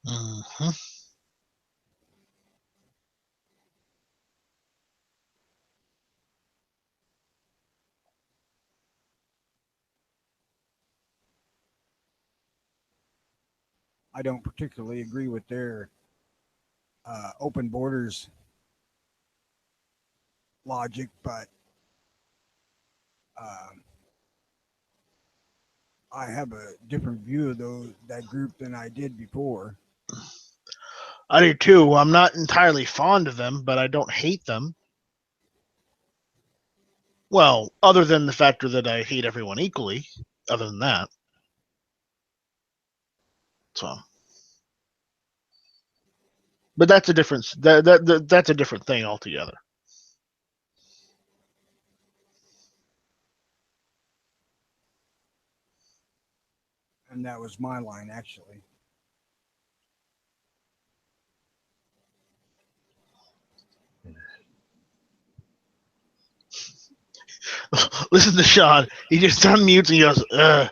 Mm-hmm. I don't particularly agree with their open borders logic, but I have a different view of that group than I did before. I do too. I'm not entirely fond of them, but I don't hate them. Well, other than the factor that I hate everyone equally. Other than that, so. But that's a difference. That's a different thing altogether. And that was my line, actually. Listen to Sean. He just unmutes and he goes, ugh.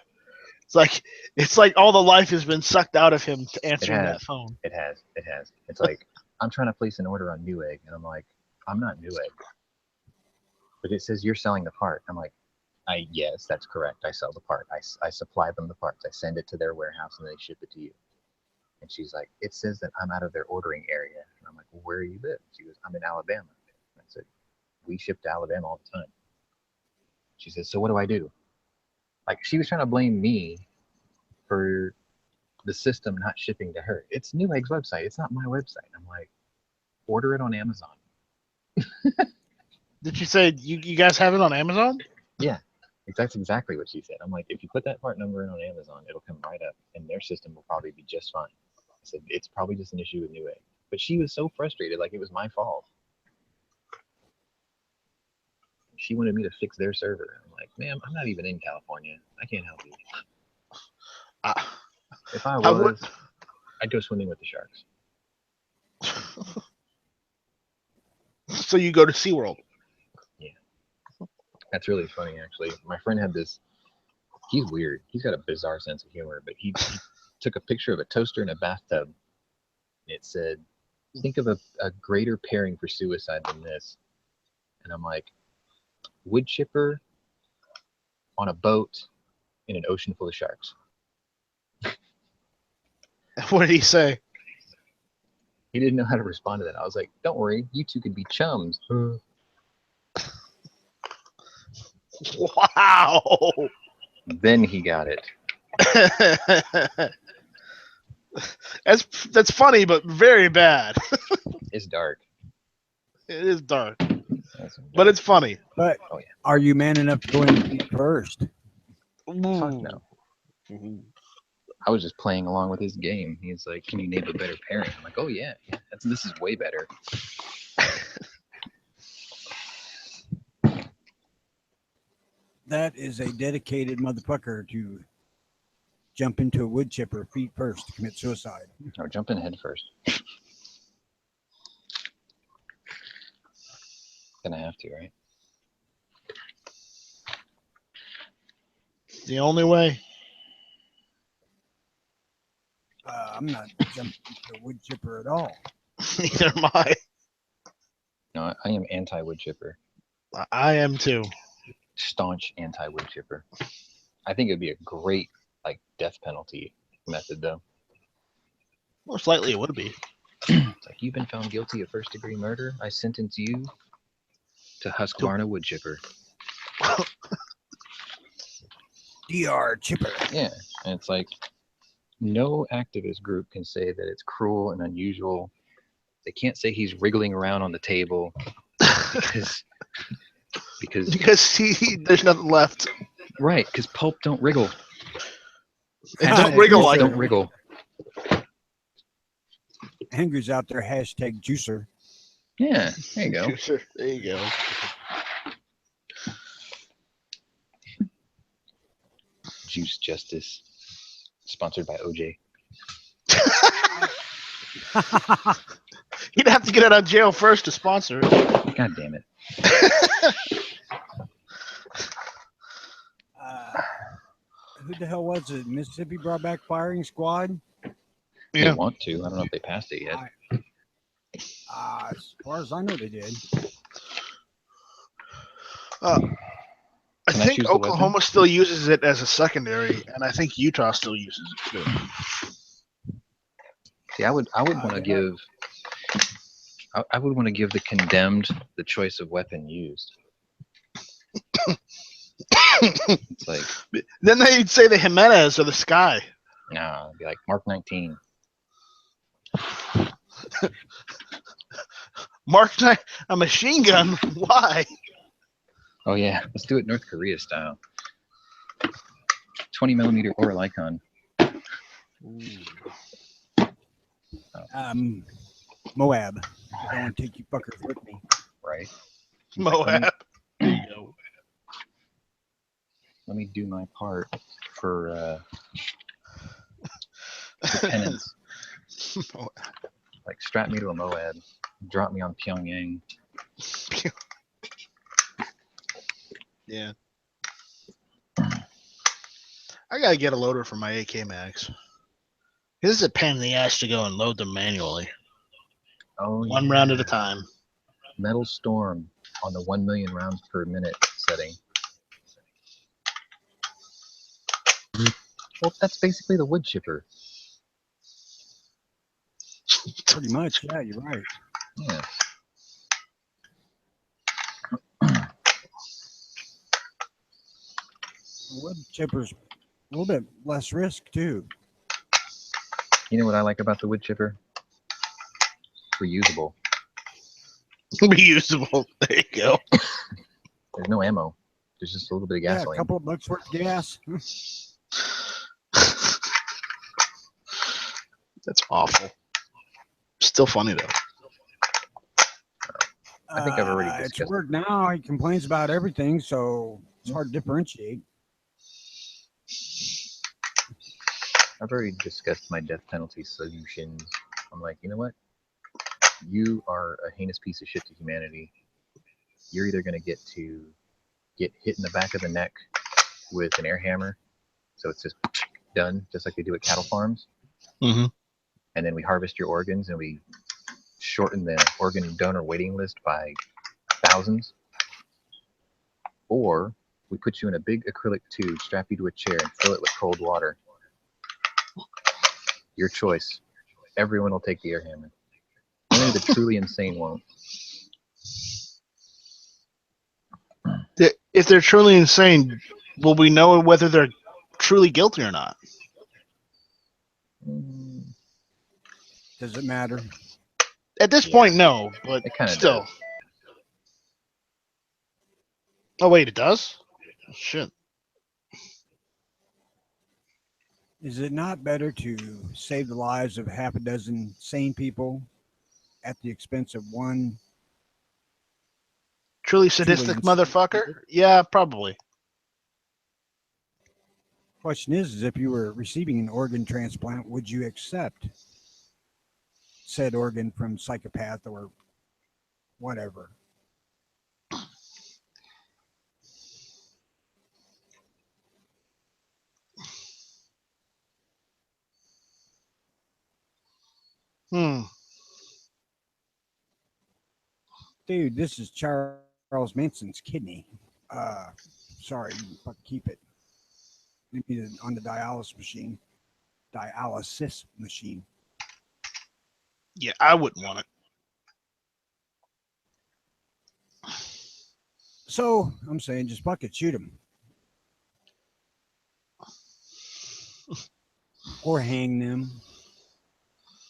It's like all the life has been sucked out of him to answering that phone. It has. It's like, I'm trying to place an order on Newegg, and I'm like, I'm not Newegg. But it says you're selling the part. I'm like, Yes, that's correct. I sell the part. I supply them the parts. I send it to their warehouse and they ship it to you. And she's like, it says that I'm out of their ordering area. And I'm like, well, where do you live? She goes, I'm in Alabama. And I said, we ship to Alabama all the time. She says, so what do I do? Like, she was trying to blame me for the system not shipping to her. It's Newegg's website. It's not my website. I'm like, order it on Amazon. Did she say you guys have it on Amazon? Yeah, that's exactly what she said. I'm like, if you put that part number in on Amazon, it'll come right up, and their system will probably be just fine. I said, it's probably just an issue with Newegg. But she was so frustrated, like it was my fault. She wanted me to fix their server. I'm like, ma'am, I'm not even in California. I can't help you. If I was, I'd go swimming with the sharks. So you go to SeaWorld? Yeah. That's really funny, actually. My friend had this, he's weird. He's got a bizarre sense of humor, but he took a picture of a toaster in a bathtub. And it said, think of a greater pairing for suicide than this. And I'm like, wood chipper on a boat in an ocean full of sharks. What did he say? He didn't know how to respond to that. I was like, don't worry, you two could be chums. Wow. Then he got it. That's funny, but very bad. It's dark. It is dark, That's but it's funny. But Oh, yeah. are you man enough to go in feet first? Fuck no. I was just playing along with his game. He's like, can you name a better pairing? I'm like, oh yeah, this is way better. That is a dedicated motherfucker to jump into a wood chipper feet first to commit suicide. No, jump in head first. Gonna have to, right? The only way. I'm not jumping into a wood chipper at all. Neither am I. No, I am anti-wood chipper. I am too. Staunch anti-wood chipper. I think it'd be a great death penalty method, though. Most likely it would be. It's like, you've been found guilty of first-degree murder. I sentence you to Husqvarna wood chipper. DR chipper. Yeah, and it's like, no activist group can say that it's cruel and unusual. They can't say he's wriggling around on the table because there's nothing left. Right, because pulp don't wriggle. Don't wriggle like don't wriggle. Angry's out there, hashtag juicer. Yeah, there you go. There you go. Juice Justice, sponsored by OJ. He'd have to get out of jail first to sponsor it. God damn it. Who the hell was it? Mississippi brought back firing squad? They want to. I don't know if they passed it yet. As far as I know, they did. I think Oklahoma still uses it as a secondary, and I think Utah still uses it too. See, I would want to give. I would want to give the condemned the choice of weapon used. It's like, then they'd say the Jimenez or the Sky. nah, it'd be like Mark 19. Mark 9, a machine gun. Why? Oh yeah, let's do it North Korea style. 20mm Oral Icon. Moab. I don't want to take you fuckers with me. Right. Moab. There you go. Let me do my part for penance. Like, strap me to a Moab, drop me on Pyongyang. Yeah. I gotta get a loader for my AK Max. This is a pain in the ass to go and load them manually. Oh, One round at a time. Metal Storm on the 1 million rounds per minute setting. Well, that's basically the wood chipper. Pretty much, yeah, you're right. Yeah. Wood chipper's a little bit less risk too. You know what I like about the wood chipper? Reusable. Reusable. There you go. There's no ammo. There's just a little bit of Yeah, gasoline. a couple of bucks worth of gas. That's awful. Still funny though. I think I've already It's discussed work now. He complains about everything, so it's hard to differentiate. I've already discussed my death penalty solutions. I'm like, you know what? You are a heinous piece of shit to humanity. You're either going to get hit in the back of the neck with an air hammer, so it's just done, just like they do at cattle farms. Mm-hmm. And then we harvest your organs and we shorten the organ donor waiting list by thousands. Or we put you in a big acrylic tube, strap you to a chair, and fill it with cold water. Your choice. Everyone will take the air hammer. Only the truly insane won't. If they're truly insane, will we know whether they're truly guilty or not? Does it matter? At this point, no, but It kinda still. does. Oh, wait, it does? Shit. Is it not better to save the lives of half a dozen sane people at the expense of one? Truly sadistic insane motherfucker? people? Yeah, probably. Question is if you were receiving an organ transplant, would you accept said organ from psychopath or whatever? Hmm. Dude, this is Charles Manson's kidney. Sorry, you can fucking keep it. Leave me on the dialysis machine. Dialysis machine. Yeah, I wouldn't want it. So I'm saying just fuck it, shoot him. Or hang them.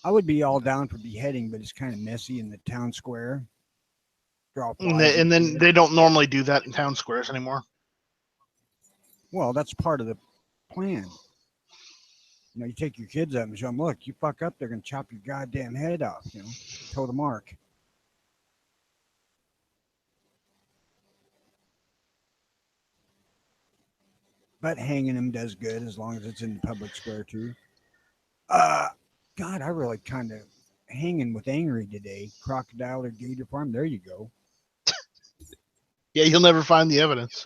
I would be all down for beheading, but it's kind of messy in the town square. Draw flies And then shit. they don't normally do that in town squares anymore. Well, that's part of the plan. You know, you take your kids up and show them, look, you fuck up, they're going to chop your goddamn head off, you know, toe the mark. But hanging them does good as long as it's in the public square, too. God, I really kind of hanging with angry today. Crocodile or gator farm, there you go. Yeah, you'll never find the evidence.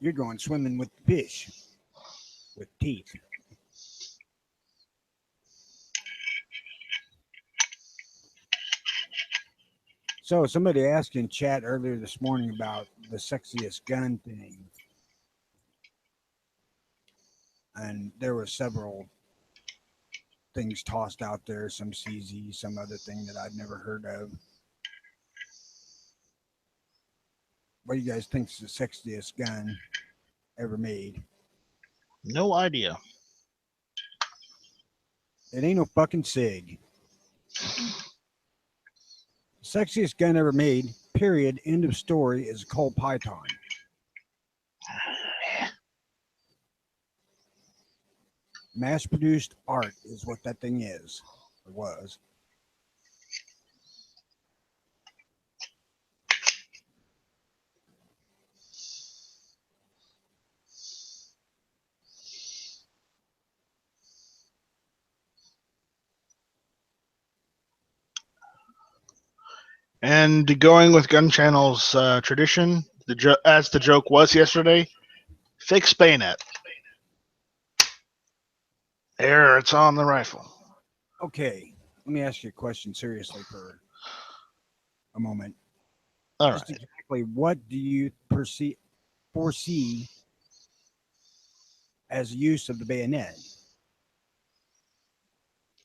You're going swimming with the fish with teeth. So somebody asked in chat earlier this morning about the sexiest gun thing. And there were several things tossed out there, some CZ, some other thing that I'd never heard of. What do you guys think is the sexiest gun ever made? No idea. It ain't no fucking SIG. Sexiest gun ever made, period, end of story, is a Colt Python. Mass-produced art is what that thing is, or was. And going with Gunchannels tradition, as the joke was yesterday, fix bayonet. There, it's on the rifle. Okay, let me ask you a question seriously for a moment. All Just right. exactly what do you perceive? foresee as use of the bayonet?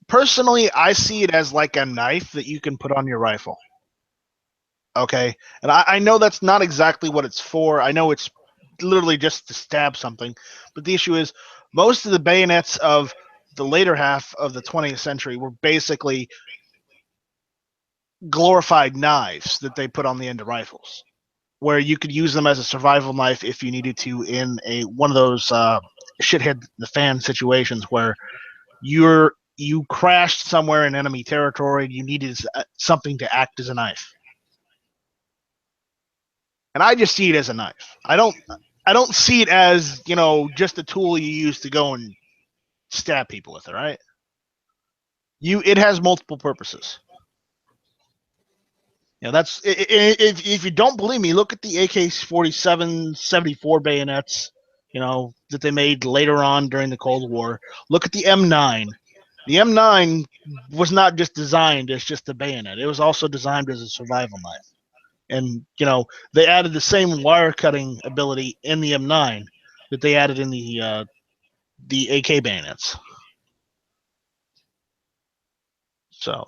Personally, I see it as like a knife that you can put on your rifle. Okay, and I know that's not exactly what it's for. I know it's literally just to stab something, but the issue is most of the bayonets of the later half of the 20th century were basically glorified knives that they put on the end of rifles, where you could use them as a survival knife if you needed to in one of those shithead the fan situations where you crashed somewhere in enemy territory. You needed something to act as a knife. And I just see it as a knife. I don't see it as, just a tool you use to go and stab people with it, right? It has multiple purposes. That's if you don't believe me, look at the AK-47 74 bayonets, that they made later on during the Cold War. Look at the M9. The M9 was not just designed as just a bayonet. It was also designed as a survival knife. And they added the same wire cutting ability in the M9 that they added in the AK bayonets. So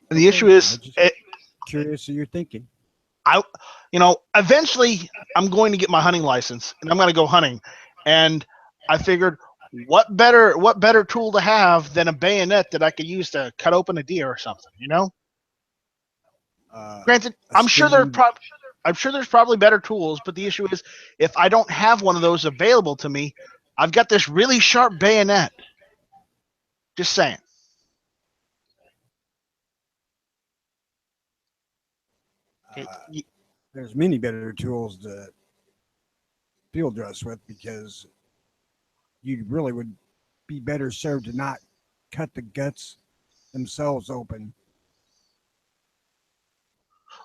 the issue is, Curious of your thinking. Eventually I'm going to get my hunting license and I'm going to go hunting, and I figured, what better tool to have than a bayonet that I could use to cut open a deer or something, Granted, I'm sure there's probably better tools, but the issue is, if I don't have one of those available to me, I've got this really sharp bayonet. Just saying. There's many better tools to field dress with, because you really would be better served to not cut the guts themselves open.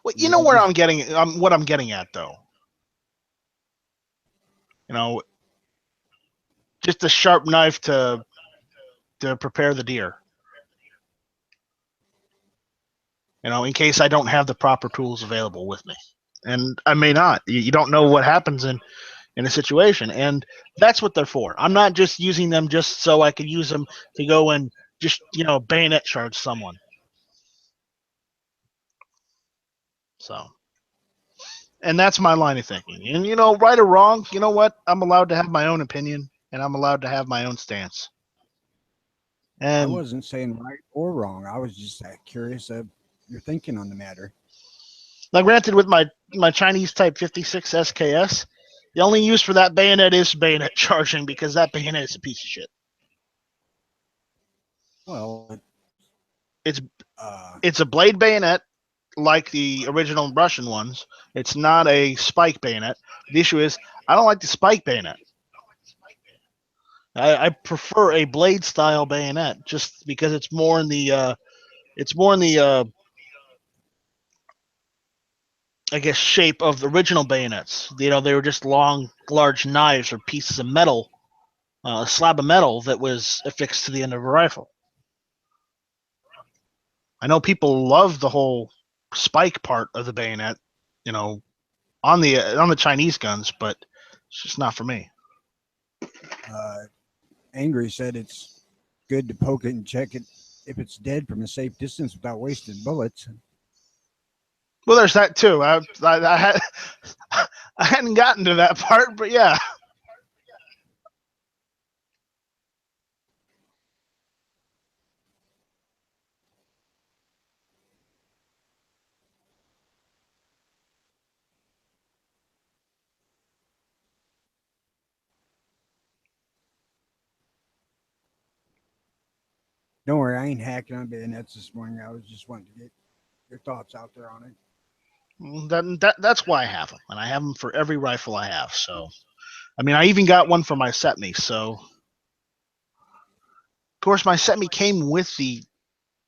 Well, you know where I'm getting what I'm getting at, though. Just a sharp knife to prepare the deer. In case I don't have the proper tools available with me, and I may not. You don't know what happens in a situation, and that's what they're for. I'm not just using them just so I could use them to go and just bayonet charge someone. So, and that's my line of thinking. And right or wrong, you know what? I'm allowed to have my own opinion, and I'm allowed to have my own stance. And I wasn't saying right or wrong. I was just curious of your thinking on the matter. Now, granted, with my Chinese Type 56 SKS, the only use for that bayonet is bayonet charging, because that bayonet is a piece of shit. Well, it's a blade bayonet like the original Russian ones. It's not a spike bayonet. The issue is, I don't like the spike bayonet. I prefer a blade style bayonet, just because it's more in the I guess shape of the original bayonets. They were just long, large knives or pieces of metal, a slab of metal that was affixed to the end of a rifle. I know people love the whole spike part of the bayonet, on the Chinese guns, but it's just not for me. Angry said it's good to poke it and check it if it's dead from a safe distance without wasting bullets. Well, there's that too. I hadn't gotten to that part, but yeah. Don't worry, I ain't hacking on bayonets this morning. I was just wanting to get your thoughts out there on it. That's why I have them, and I have them for every rifle I have. So, I mean, I even got one for my SETME. So, of course, my SETME came with the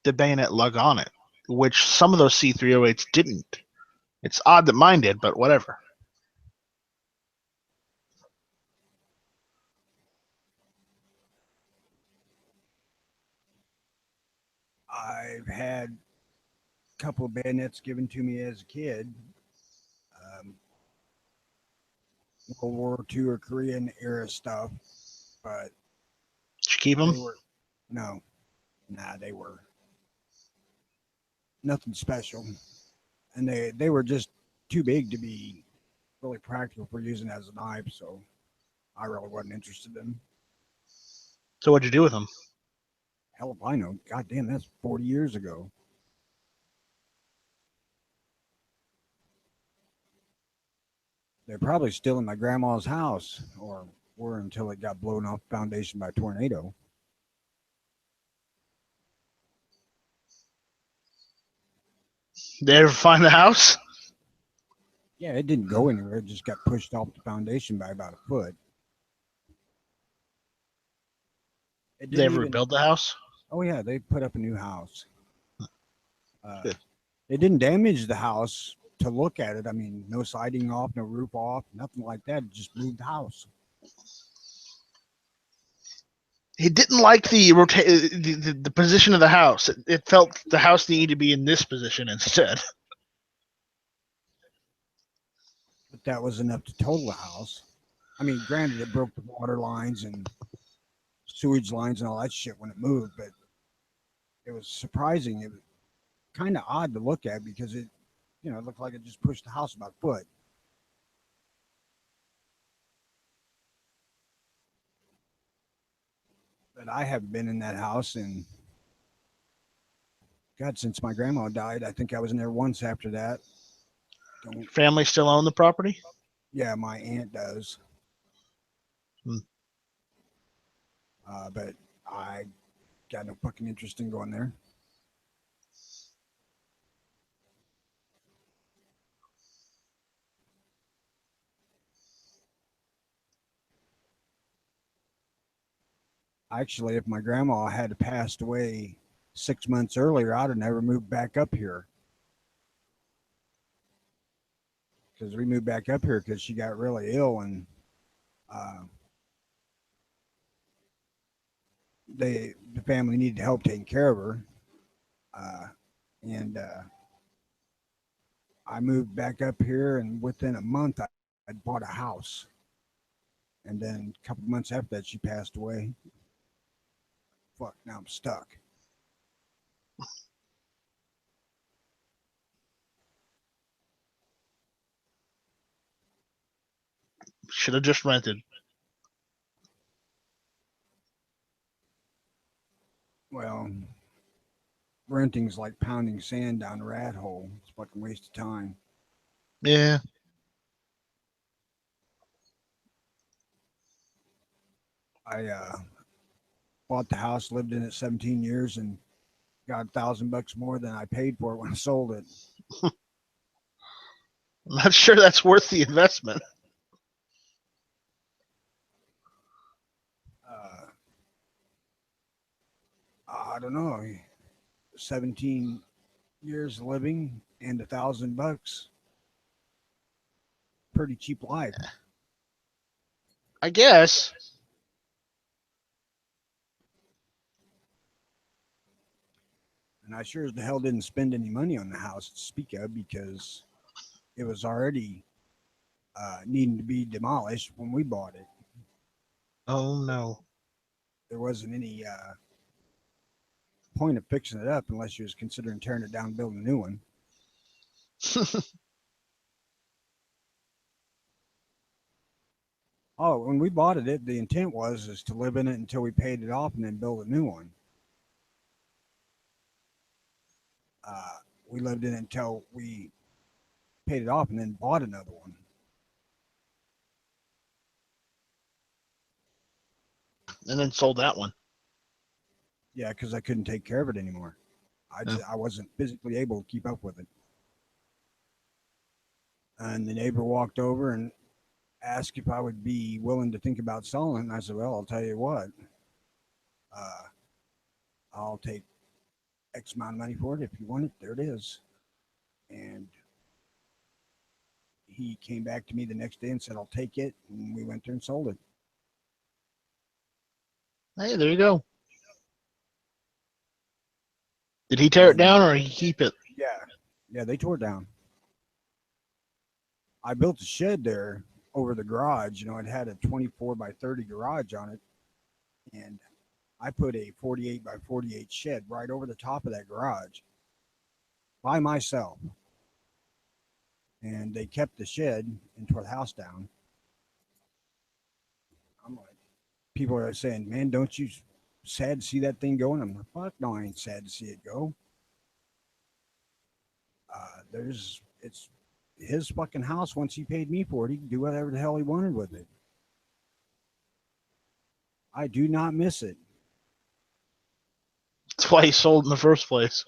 bayonet lug on it, which some of those C308s didn't. It's odd that mine did, but whatever. I've had a couple of bayonets given to me as a kid. World War II or Korean era stuff, but Did you keep them? they were they were nothing special, and they were just too big to be really practical for using as a knife. So I really wasn't interested in them. So what'd you do with them? Hell if I know. God damn, that's 40 years ago. They're probably still in my grandma's house, or were until it got blown off the foundation by a tornado. Did they ever find the house? Yeah, it didn't go anywhere. It just got pushed off the foundation by about a foot. It Did they didn't ever even. rebuild the house? Oh yeah, they put up a new house. Good. It didn't damage the house to look at it. I mean, no siding off, no roof off, nothing like that. It just moved the house. He didn't like the position of the house. It felt the house needed to be in this position instead. But that was enough to total the house. I mean, granted, it broke the water lines and sewage lines and all that shit when it moved, but it was surprising. It was kind of odd to look at because it looked like it just pushed the house about a foot. But I haven't been in that house and God, since my grandma died, I think I was in there once after that. Don't. Family still own the property? Yeah, my aunt does. Hmm. But I got no fucking interest in going there. Actually, if my grandma had passed away 6 months earlier, I'd have never moved back up here. Because we moved back up here because she got really ill and uh, the family needed help taking care of her. And I moved back up here, and within a month, I'd bought a house. And then a couple months after that, she passed away. Fuck, now I'm stuck. Should have just rented. Well, renting's like pounding sand down a rat hole. It's a fucking waste of time. Yeah. I bought the house, lived in it 17 years, and got $1,000 more than I paid for it when I sold it. I'm not sure that's worth the investment. I don't know. 17 years living and $1,000. Pretty cheap life. I guess. And I sure as the hell didn't spend any money on the house to speak of because it was already needing to be demolished when we bought it. Oh no. There wasn't any point of fixing it up unless you was considering tearing it down and building a new one. Oh, when we bought it, the intent was to live in it until we paid it off and then build a new one. We lived in it until we paid it off and then bought another one. And then sold that one. Yeah, because I couldn't take care of it anymore. I wasn't physically able to keep up with it. And the neighbor walked over and asked if I would be willing to think about selling it. And I said, well, I'll tell you what. I'll take X amount of money for it. If you want it, there it is. And he came back to me the next day and said, I'll take it. And we went there and sold it. Hey, there you go. Did he tear it down or he keep it? Yeah. Yeah, they tore it down. I built a shed there over the garage. You know, it had a 24 by 30 garage on it, and I put a 48 by 48 shed right over the top of that garage by myself. And they kept the shed and tore the house down. I'm like, people are saying, "Man, don't you sad to see that thing go?" And I'm like, "Fuck no, I ain't sad to see it go." It's his fucking house. Once he paid me for it, he can do whatever the hell he wanted with it. I do not miss it. That's why he sold in the first place.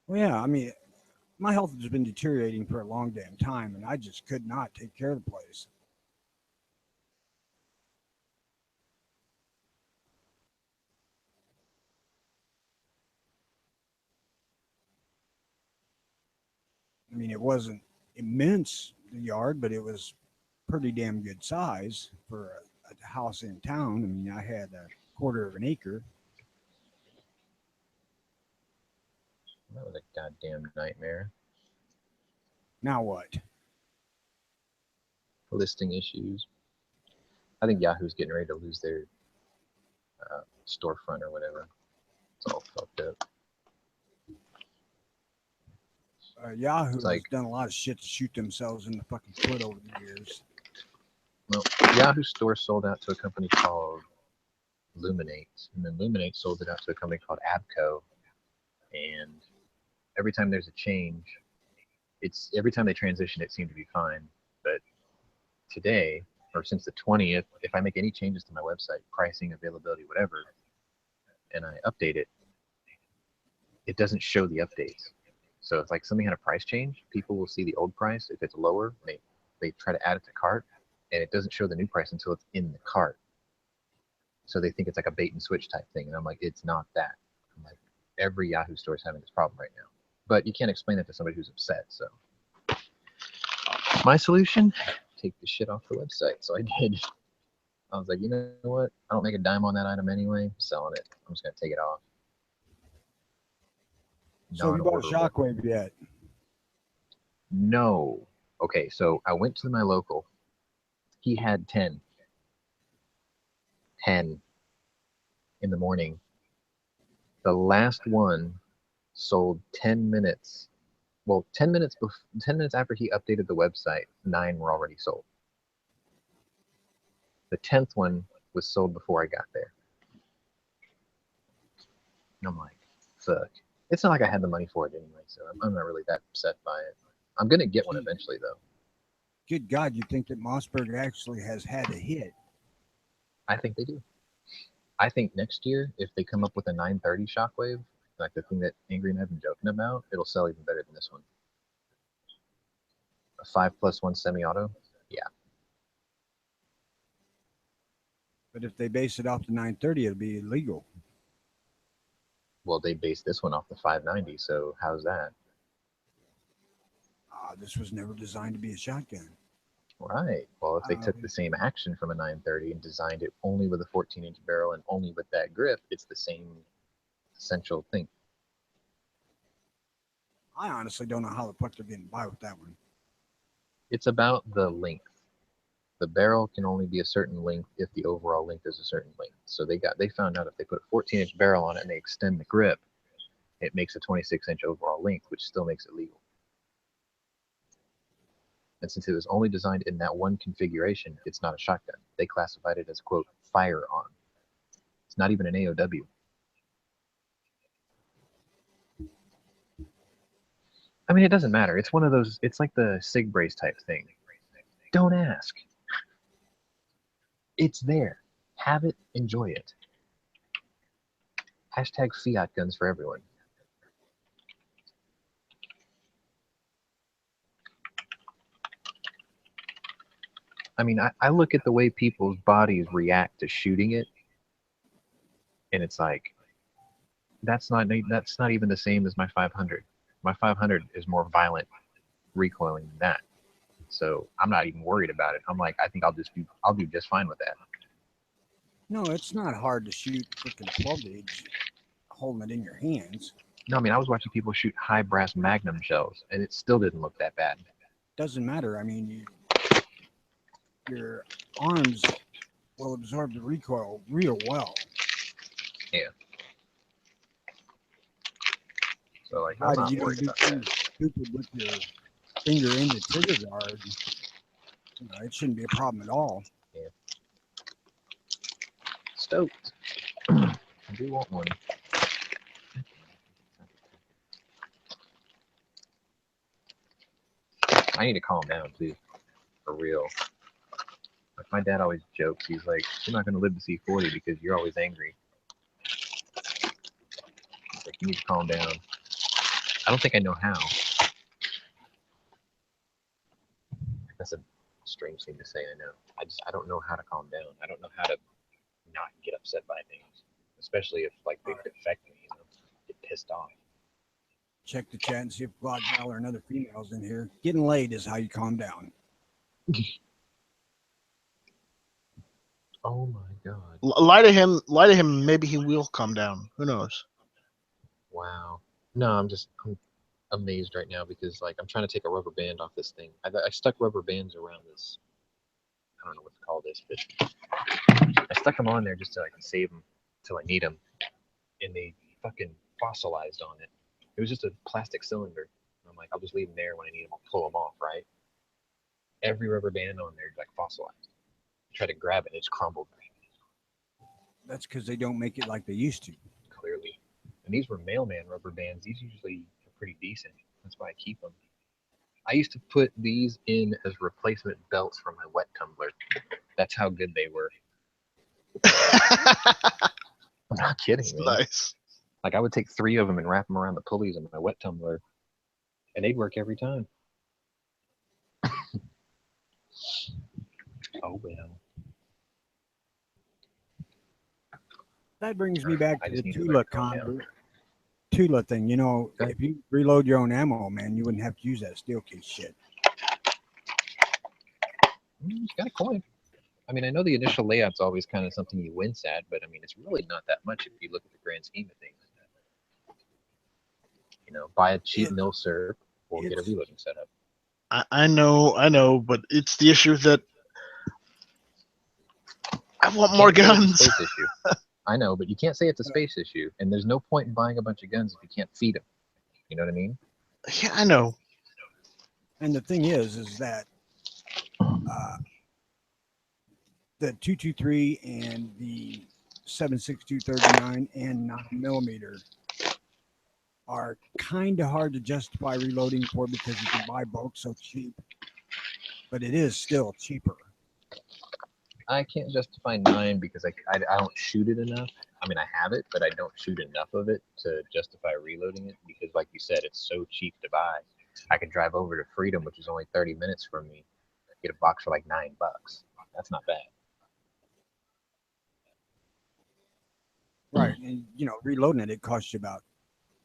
Well, yeah, I mean, my health has been deteriorating for a long damn time, and I just could not take care of the place. I mean, it wasn't immense, the yard, but it was pretty damn good size for a house in town. I mean, I had a quarter of an acre. That was a goddamn nightmare. Now what? Listing issues. I think Yahoo's getting ready to lose their storefront or whatever. It's all fucked up. Yahoo It's like- has done a lot of shit to shoot themselves in the fucking foot over the years. Well, Yahoo store sold out to a company called Luminate, and then Luminate sold it out to a company called Abco. And every time there's a change, every time they transition, it seemed to be fine. But today, or since the 20th, if I make any changes to my website, pricing, availability, whatever, and I update it, it doesn't show the updates. So it's like something had a price change. People will see the old price. If it's lower, they try to add it to cart, and it doesn't show the new price until it's in the cart. So they think it's like a bait and switch type thing. And I'm like, it's not that. I'm like, every Yahoo store is having this problem right now. But you can't explain that to somebody who's upset. So my solution, take the shit off the website. So I did. I was like, you know what? I don't make a dime on that item anyway. I'm selling it. I'm just going to take it off. So have you bought a Shockwave yet? No. Okay, so I went to my local. He had 10 in the morning. The last one sold 10 minutes. Well, 10 minutes after he updated the website, 9 were already sold. The 10th one was sold before I got there. And I'm like, fuck. It's not like I had the money for it anyway, so I'm not really that upset by it. I'm going to get one eventually, though. Good God, you'd think that Mossberg actually has had a hit. I think they do. I think next year, if they come up with a 930 Shockwave, like the thing that Angry and I've been joking about, it'll sell even better than this one. A 5+1 semi-auto? Yeah. But if they base it off the 930, it'll be illegal. Well, they based this one off the 590, so how's that? This was never designed to be a shotgun. Right. Well, if they took the same action from a 930 and designed it only with a 14-inch barrel and only with that grip, it's the same essential thing. I honestly don't know how the fuck they're getting by with that one. It's about the length. The barrel can only be a certain length if the overall length is a certain length. So they found out if they put a 14-inch barrel on it and they extend the grip, it makes a 26-inch overall length, which still makes it legal. And since it was only designed in that one configuration, it's not a shotgun. They classified it as, quote, firearm. It's not even an AOW. I mean, it doesn't matter. It's one of those, it's like the SIG brace type thing. Don't ask. It's there. Have it, enjoy it. Hashtag Fiat guns for everyone. I mean, I look at the way people's bodies react to shooting it, and it's like, that's not even the same as my 500. My 500 is more violent recoiling than that. So I'm not even worried about it. I'm like, I think I'll do just fine with that. No, it's not hard to shoot freaking 12 gauge holding it in your hands. No, I mean, I was watching people shoot high brass magnum shells, and it still didn't look that bad. Doesn't matter. I mean, your arms will absorb the recoil real well. Yeah. So like, I'm Provided not you don't worried do about that. things stupid with your finger in the trigger guard. It shouldn't be a problem at all. Yeah. Stoked. I do want one. I need to calm down too, for real. Like my dad always jokes, he's like, "You're not gonna live to see 40 because you're always angry." He's like, "You need to calm down." I don't think I know how. That's a strange thing to say, I know. I don't know how to calm down. I don't know how to not get upset by things, especially if like they affect me. Get pissed off. Check the chat and see if Gal or another female's in here. Getting laid is how you calm down. Oh my god! Lie to him. Lie to him. Maybe he will calm down. Who knows? Wow. No, I'm amazed right now because like I'm trying to take a rubber band off this thing. I stuck rubber bands around this. I don't know what to call this, but I stuck them on there just to like save them till I need them, and they fucking fossilized on it. It was just a plastic cylinder. And I'm like, I'll just leave them there when I need them. I'll pull them off, right? Every rubber band on there like fossilized. I tried to grab it, and it's crumbled. That's because they don't make it like they used to. Clearly, and these were mailman rubber bands. These usually are pretty decent. That's why I keep them. I used to put these in as replacement belts for my wet tumbler. That's how good they were. I'm not kidding, man. Nice. Like I would take 3 of them and wrap them around the pulleys of my wet tumbler, and they'd work every time. Oh well. That brings me back I to just the need to learn to calm down. Tula thing. Okay. If you reload your own ammo, man, you wouldn't have to use that steel case shit. You got a coin. I mean, I know the initial layout's always kind of something you wince at, but I mean, it's really not that much if you look at the grand scheme of things. Buy a cheap mill syrup or get a reloading setup. I know, but it's the issue that I want more guns. Space issue. I know, but you can't say it's a space issue, and there's no point in buying a bunch of guns if you can't feed them. You know what I mean? Yeah, I know. And the thing is that the 223 and the 7.62 and 9mm are kind of hard to justify reloading for because you can buy bulk so cheap, but it is still cheaper. I can't justify 9 because I don't shoot it enough. I mean, I have it, but I don't shoot enough of it to justify reloading it because, like you said, it's so cheap to buy. I can drive over to Freedom, which is only 30 minutes from me, get a box for like $9. That's not bad. Right. And, reloading it costs you about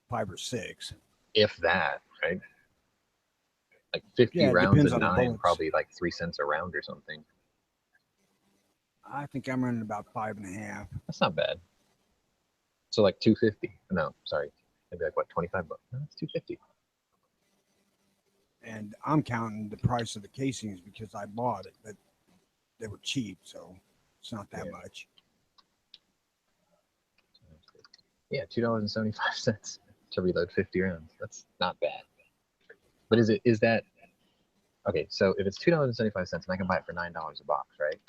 5 or 6. If that, right? Like 50 rounds of 9, probably like 3 cents a round or something. I think I'm running about 5.5. That's not bad. So like $250. No, sorry. Maybe like what, $25? No, it's $250. And I'm counting the price of the casings because I bought it, but they were cheap, so it's not that much. Yeah, $2.75 to reload 50 rounds. That's not bad. But is that okay? So if it's $2.75 and I can buy it for $9 a box, right?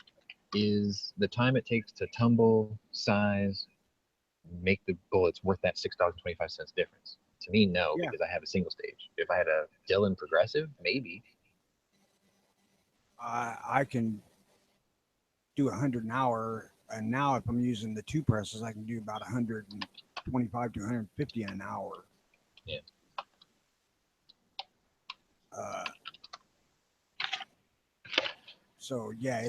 Is the time it takes to tumble, size, make the bullets worth that $6.25 difference? To me, no, because I have a single stage. If I had a Dillon progressive, maybe. I can do 100 an hour, and now if I'm using the 2 presses, I can do about 125 to 150 in an hour. Yeah. So yeah,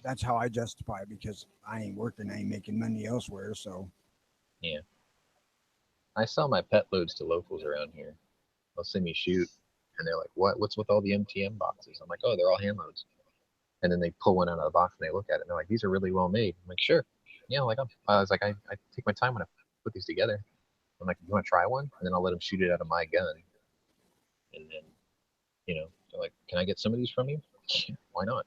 that's how I justify it because I ain't working, I ain't making money elsewhere. So yeah, I sell my pet loads to locals around here. They'll see me shoot, and they're like, "What's with all the MTM boxes?" I'm like, "Oh, they're all hand loads." And then they pull one out of the box and they look at it and they're like, "These are really well made." I'm like, "Sure." Yeah, like I was like, I take my time when I put these together. I'm like, "You want to try one?" And then I'll let them shoot it out of my gun. And then, they're like, "Can I get some of these from you?" Why not?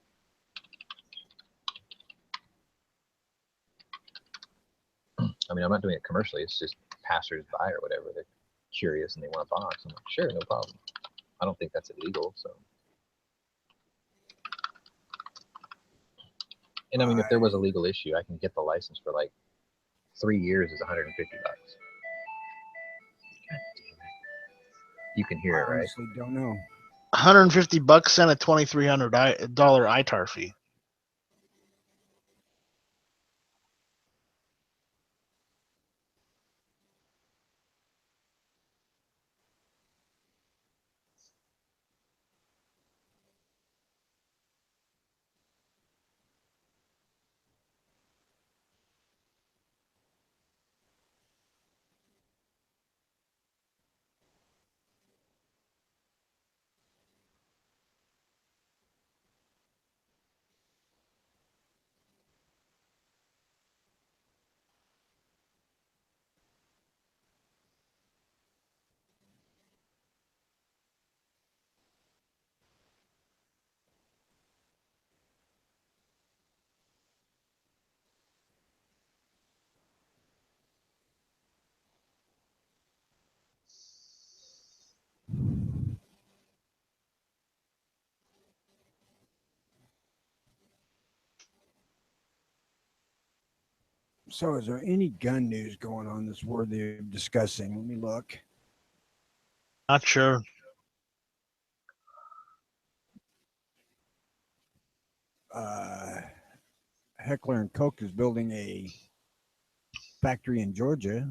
I mean, I'm not doing it commercially. It's just passers-by or whatever. They're curious and they want a box. I'm like, sure, no problem. I don't think that's illegal. So, and I mean, if there was a legal issue, I can get the license for like 3 years is $150. God damn it. You can hear it, I right? honestly don't know. $150 and a $2,300 ITAR fee. So, is there any gun news going on that's worthy of discussing? Let me look. Not sure. Heckler and Koch is building a factory in Georgia.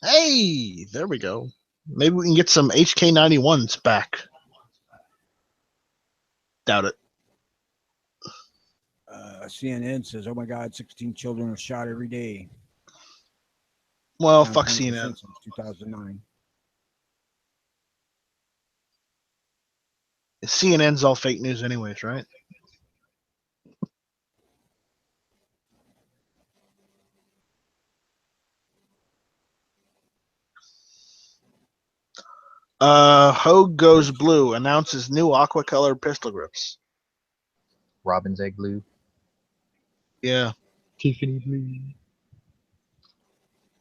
Hey, there we go. Maybe we can get some HK91s back. Doubt it. CNN says, "Oh my God, 16 children are shot every day." Well, Down fuck 20% CNN. since 2009. CNN's all fake news anyways, right? Hogue Goes Blue announces new aqua colored pistol grips. Robin's egg blue. Yeah. Tiffany blue.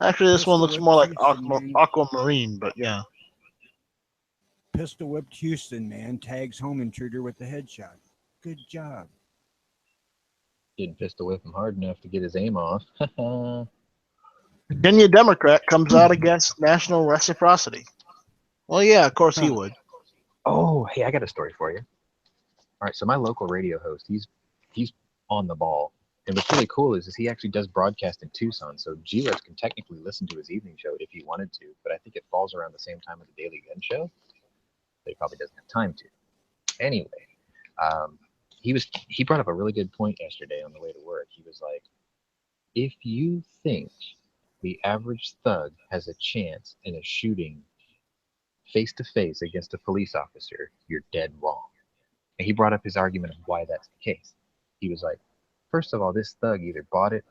Actually, this one Pistol looks whipped more like Houston man. aquamarine, but yeah. Pistol whipped Houston man tags home intruder with the headshot. Good job. Didn't pistol whip him hard enough to get his aim off. Virginia Democrat comes out against national reciprocity. Well, yeah, of course he would. Oh, hey, I got a story for you. All right, so my local radio host, he's on the ball. And what's really cool is he actually does broadcast in Tucson, so G-Rex can technically listen to his evening show if he wanted to, but I think it falls around the same time as the Daily Gun Show. But he probably doesn't have time to. Anyway, he brought up a really good point yesterday on the way to work. He was like, if you think the average thug has a chance in a shooting face to face against a police officer, you're dead wrong. And he brought up his argument of why that's the case. He was like, first of all, this thug either bought it,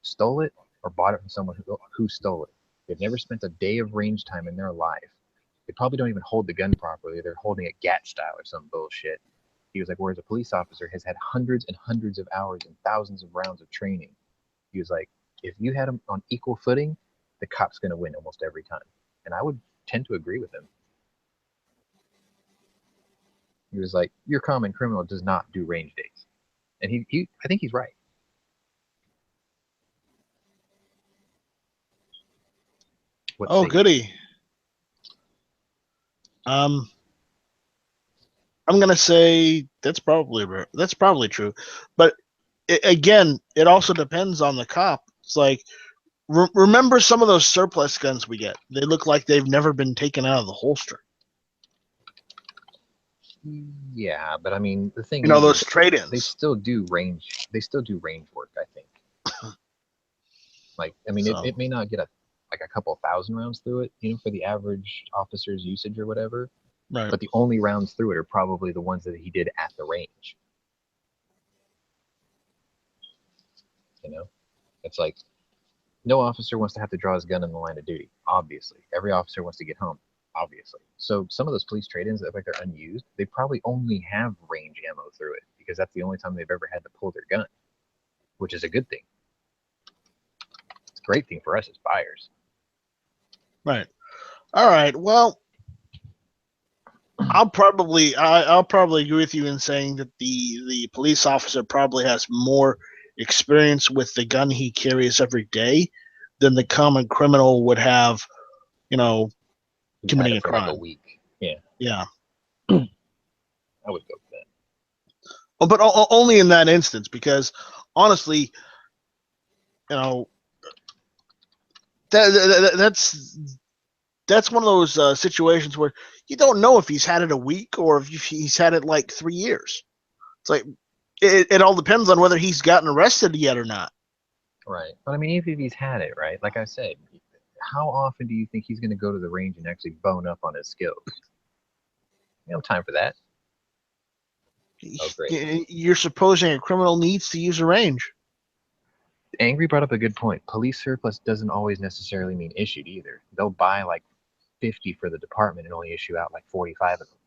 stole it, or bought it from someone who stole it. They've never spent a day of range time in their life. They probably don't even hold the gun properly. They're holding it GAT style or some bullshit. He was like, whereas a police officer has had hundreds and hundreds of hours and thousands of rounds of training. He was like, if you had them on equal footing, the cop's going to win almost every time. And I would tend to agree with him. He was like, your common criminal does not do range days. And I think he's right. Oh, goody. I'm gonna say that's probably true, but again, it also depends on the cop. It's like remember some of those surplus guns we get; they look like they've never been taken out of the holster. Yeah, but I mean, the thing is, those trade-ins. They still do range. They still do range work. I think. Like, I mean, it may not get a couple thousand rounds through it, for the average officer's usage or whatever. Right. But the only rounds through it are probably the ones that he did at the range. It's like no officer wants to have to draw his gun in the line of duty. Obviously, every officer wants to get home. Obviously, so some of those police trade-ins that look like they're unused, they probably only have range ammo through it because that's the only time they've ever had to pull their gun, which is a good thing. a great thing for us as buyers. Right. All right. Well, I'll probably agree with you in saying that the police officer probably has more experience with the gun he carries every day than the common criminal would have, We've had committing it a for like crime. a week. Yeah, Yeah. I would go with that. Oh, but only in that instance, because honestly, that that's one of those situations where you don't know if he's had it a week or if he's had it like 3 years. It's like it all depends on whether he's gotten arrested yet or not. Right. But I mean, even if he's had it, right? Like I said, how often do you think he's going to go to the range and actually bone up on his skills? You have time for that. Oh, great. You're supposing a criminal needs to use a range. Angry brought up a good point. Police surplus doesn't always necessarily mean issued either. They'll buy like 50 for the department and only issue out like 45 of them.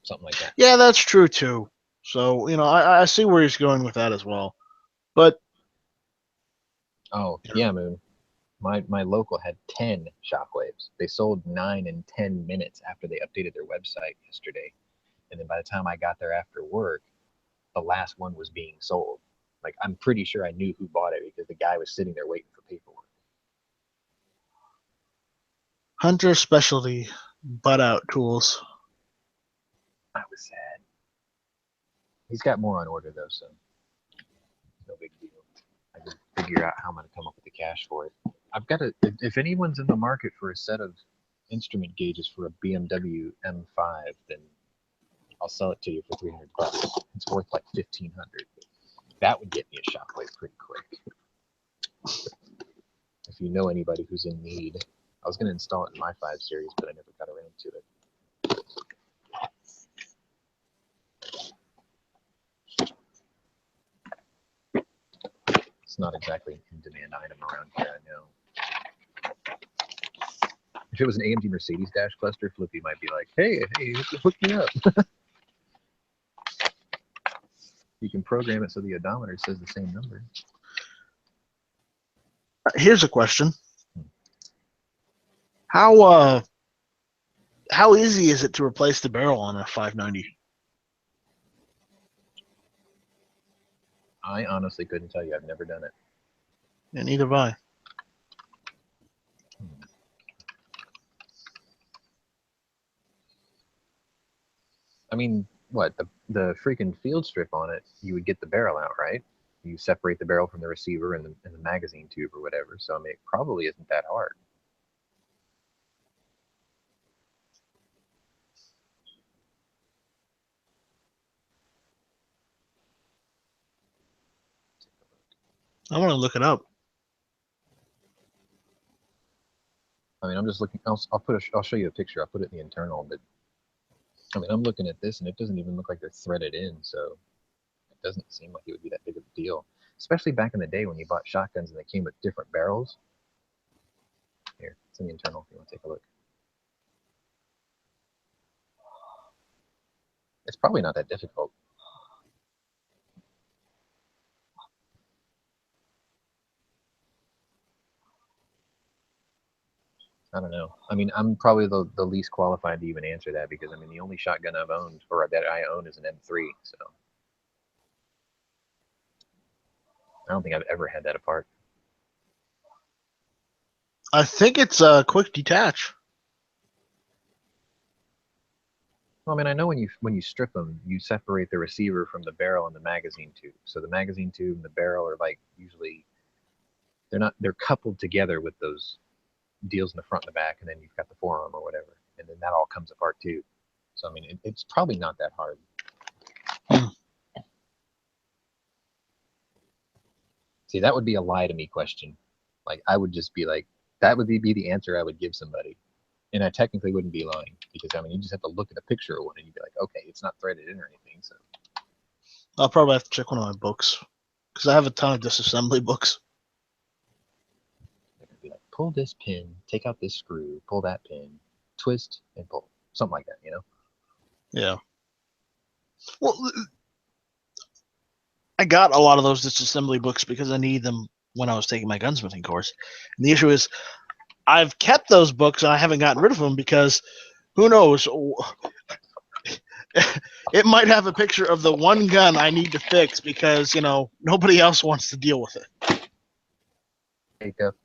Something like that. Yeah, that's true too. So, I see where he's going with that as well. But Oh, yeah, Moon. My local had 10 shockwaves. They sold 9 in 10 minutes after they updated their website yesterday. And then by the time I got there after work, the last one was being sold. Like, I'm pretty sure I knew who bought it because the guy was sitting there waiting for paperwork. Hunter Specialty butt out tools. I was sad. He's got more on order though, so no big deal. I can figure out how I'm going to come up with the cash for it. I've got to, if anyone's in the market for a set of instrument gauges for a BMW M5, then I'll sell it to you for $300. It's worth like $1,500. That would get me a shockwave pretty quick. If you know anybody who's in need. I was going to install it in my 5 Series, but I never got around to it. It's not exactly an in-demand item around here, I know. If it was an AMG Mercedes dash cluster, Flippy might be like, hey, hook me up. You can program it so the odometer says the same number. Here's a question. How easy is it to replace the barrel on a 590? I honestly couldn't tell you. I've never done it. And neither have I. I mean, what, the freaking field strip on it, you would get the barrel out, right? You separate the barrel from the receiver and the magazine tube or whatever. So, I mean, it probably isn't that hard. I want to look it up. I mean, I'm just looking. I'll show you a picture. I'll put it in the internal. But I mean, I'm looking at this, and it doesn't even look like they're threaded in. So it doesn't seem like it would be that big of a deal. Especially back in the day when you bought shotguns and they came with different barrels. Here, it's in the internal. If you want to take a look. It's probably not that difficult. I don't know. I mean, I'm probably the least qualified to even answer that because, I mean, the only shotgun I've owned, or that I own, is an M3. So I don't think I've ever had that apart. I think it's a quick detach. Well, I mean, I know when you strip them, you separate the receiver from the barrel and the magazine tube. So the magazine tube and the barrel are like usually they're coupled together with those deals in the front and the back, and then you've got the forearm or whatever, and then that all comes apart too. So I mean, it's probably not that hard. See, that would be a lie to me question. Like, I would just be like, that would be the answer I would give somebody, and I technically wouldn't be lying because I mean, you just have to look at a picture of one and you'd be like, okay, it's not threaded in or anything. So I'll probably have to check one of my books because I have a ton of disassembly books. be like, pull this pin, take out this screw, pull that pin, twist and pull, something like that, you know? Yeah. Well, I got a lot of those disassembly books because I need them when I was taking my gunsmithing course. And the issue is, I've kept those books and I haven't gotten rid of them because who knows? It might have a picture of the one gun I need to fix because nobody else wants to deal with it. Take up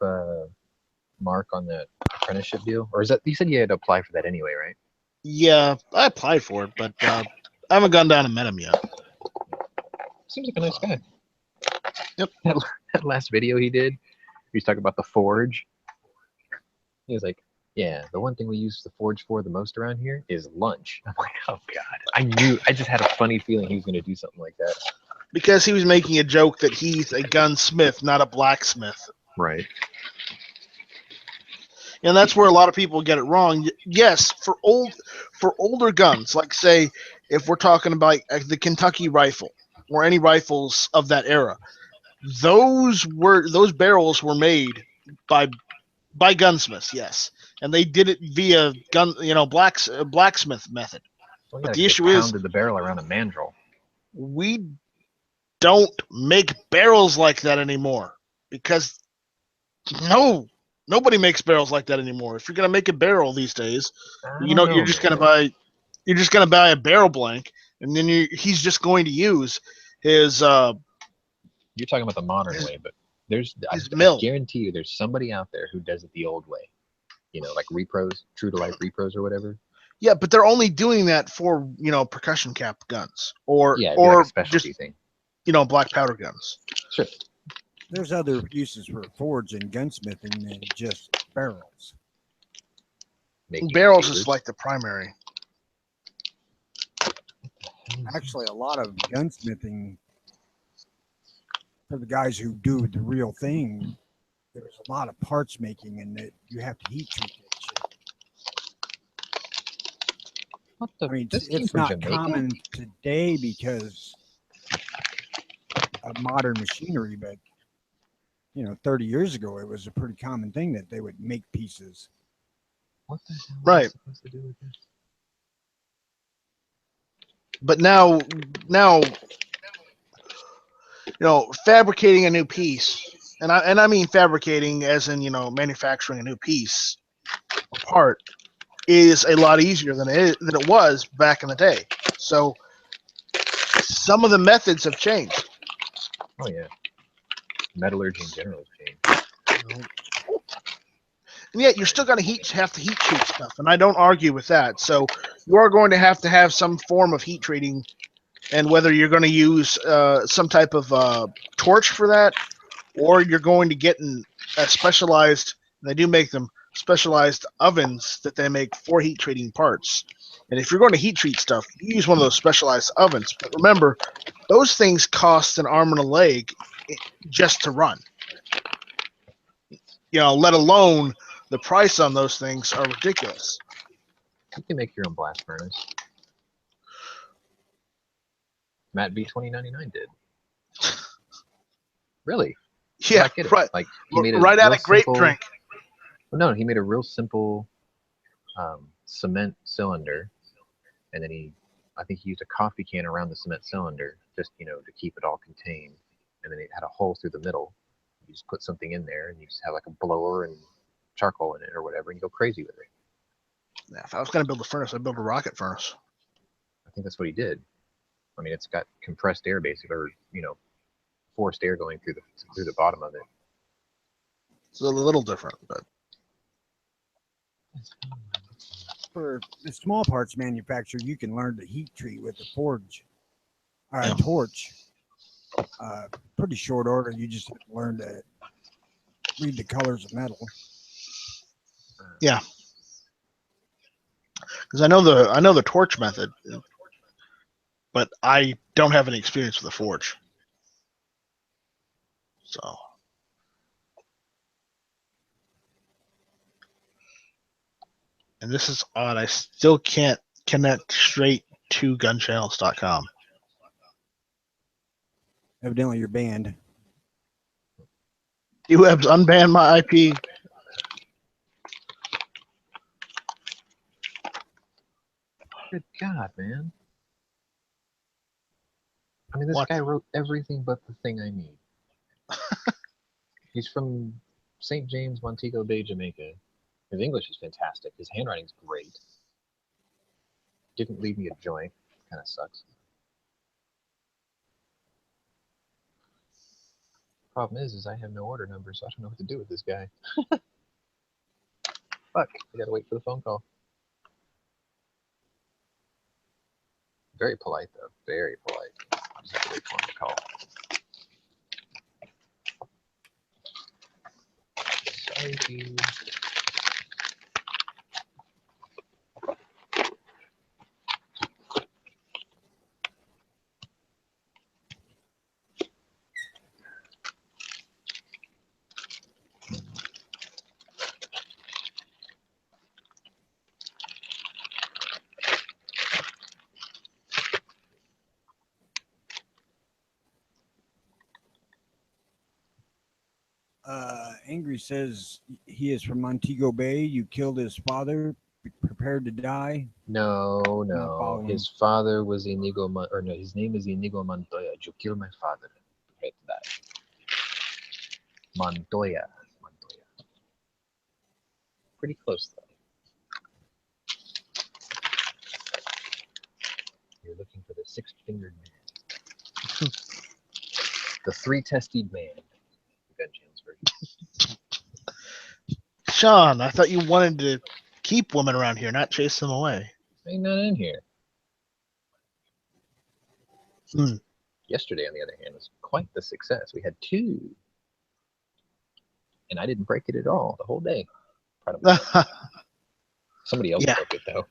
Mark on that apprenticeship deal, or is that you said you had to apply for that anyway, right? Yeah, I applied for it, but I haven't gone down and met him yet. Seems like a nice guy. Yep. That last video he did, he was talking about the forge. He was like, "Yeah, the one thing we use the forge for the most around here is lunch." I'm like, "Oh God!" I just had a funny feeling he was going to do something like that. Because he was making a joke that he's a gunsmith, not a blacksmith. Right. And that's where a lot of people get it wrong. Yes, for older guns, like say if we're talking about the Kentucky rifle or any rifles of that era, those barrels were made by gunsmiths, yes, and they did it via blacksmith method. Well, But yeah, the 'cause issue they is pounded the barrel around a mandrel. we don't make barrels like that anymore because nobody makes barrels like that anymore. If you're gonna make a barrel these days, you're just gonna buy a barrel blank, and then he's just going to use his You're talking about the modern way, but I mill. guarantee you there's somebody out there who does it the old way. Like repros, true to life repros or whatever. Yeah, but they're only doing that for percussion cap guns or Yeah, it'd be like a specialty just thing. Black powder guns. Sure. There's other uses for forge and gunsmithing than just barrels. Making Barrels sabers. is like the primary. Actually, a lot of gunsmithing for the guys who do the real thing. There's a lot of parts making, and that you have to heat treat that shit. What the? I mean, This came it's from not Jamaica? common today because of modern machinery, but 30 years ago, it was a pretty common thing that they would make pieces. What the hell am I Right. supposed to do with this? But now fabricating a new piece, and I mean fabricating as in manufacturing a new piece or part is a lot easier than it was back in the day. So some of the methods have changed. Oh yeah. Metallurgy in general has changed. And yet you're still going to have to heat treat stuff, and I don't argue with that. So you are going to have some form of heat treating, and whether you're going to use some type of torch for that, or you're going to get a specialized, they do make them, specialized ovens that they make for heat treating parts. And if you're going to heat treat stuff, you use one of those specialized ovens. But remember, those things cost an arm and a leg just to run. Let alone the price on those things are ridiculous. You can make your own blast furnace. Matt V2099 did. Really? Yeah, right. Like he made right out of grape drink. No, he made a real simple cement cylinder, and then I think he used a coffee can around the cement cylinder just to keep it all contained, and then it had a hole through the middle. You just put something in there, and you just have like a blower and charcoal in it or whatever, and you go crazy with it. Yeah, if I was going to build a furnace, I'd build a rocket furnace. I think that's what he did. I mean, it's got compressed air basically, or forced air going through the bottom of it. It's a little different, but For the small parts manufacturer, you can learn to heat treat with a forge, Yeah. torch. Pretty short order. You just have to learn to read the colors of metal. Yeah, because I know the torch method, but I don't have any experience with the forge. So, and this is odd. I still can't connect straight to gunchannels.com. Evidently, you're banned. D-Web's unbanned my IP. Good God, man. I mean, this What? guy wrote everything but the thing I need. He's from St. James, Montego Bay, Jamaica. His English is fantastic. His handwriting's great. Didn't leave me a joint. Kind of sucks. Problem is I have no order number, so I don't know what to do with this guy. Fuck, I gotta wait for the phone call. Very polite, though. Very polite. I'll just have to wait for him to call. Sorry, dude. Angry says he is from Montego Bay. You killed his father, prepared to die. No. His father was Inigo or no, his name is Inigo Montoya. You killed my father. Prepared to die. Montoya. Pretty close, though. You're looking for the six-fingered man. The three-tested man. Gunchannels version. Sean, I thought you wanted to keep women around here, not chase them away. Ain't none in here. Hmm. Yesterday, on the other hand, was quite the success. We had 2. And I didn't break it at all the whole day. Proud of myself. Somebody else broke it, though.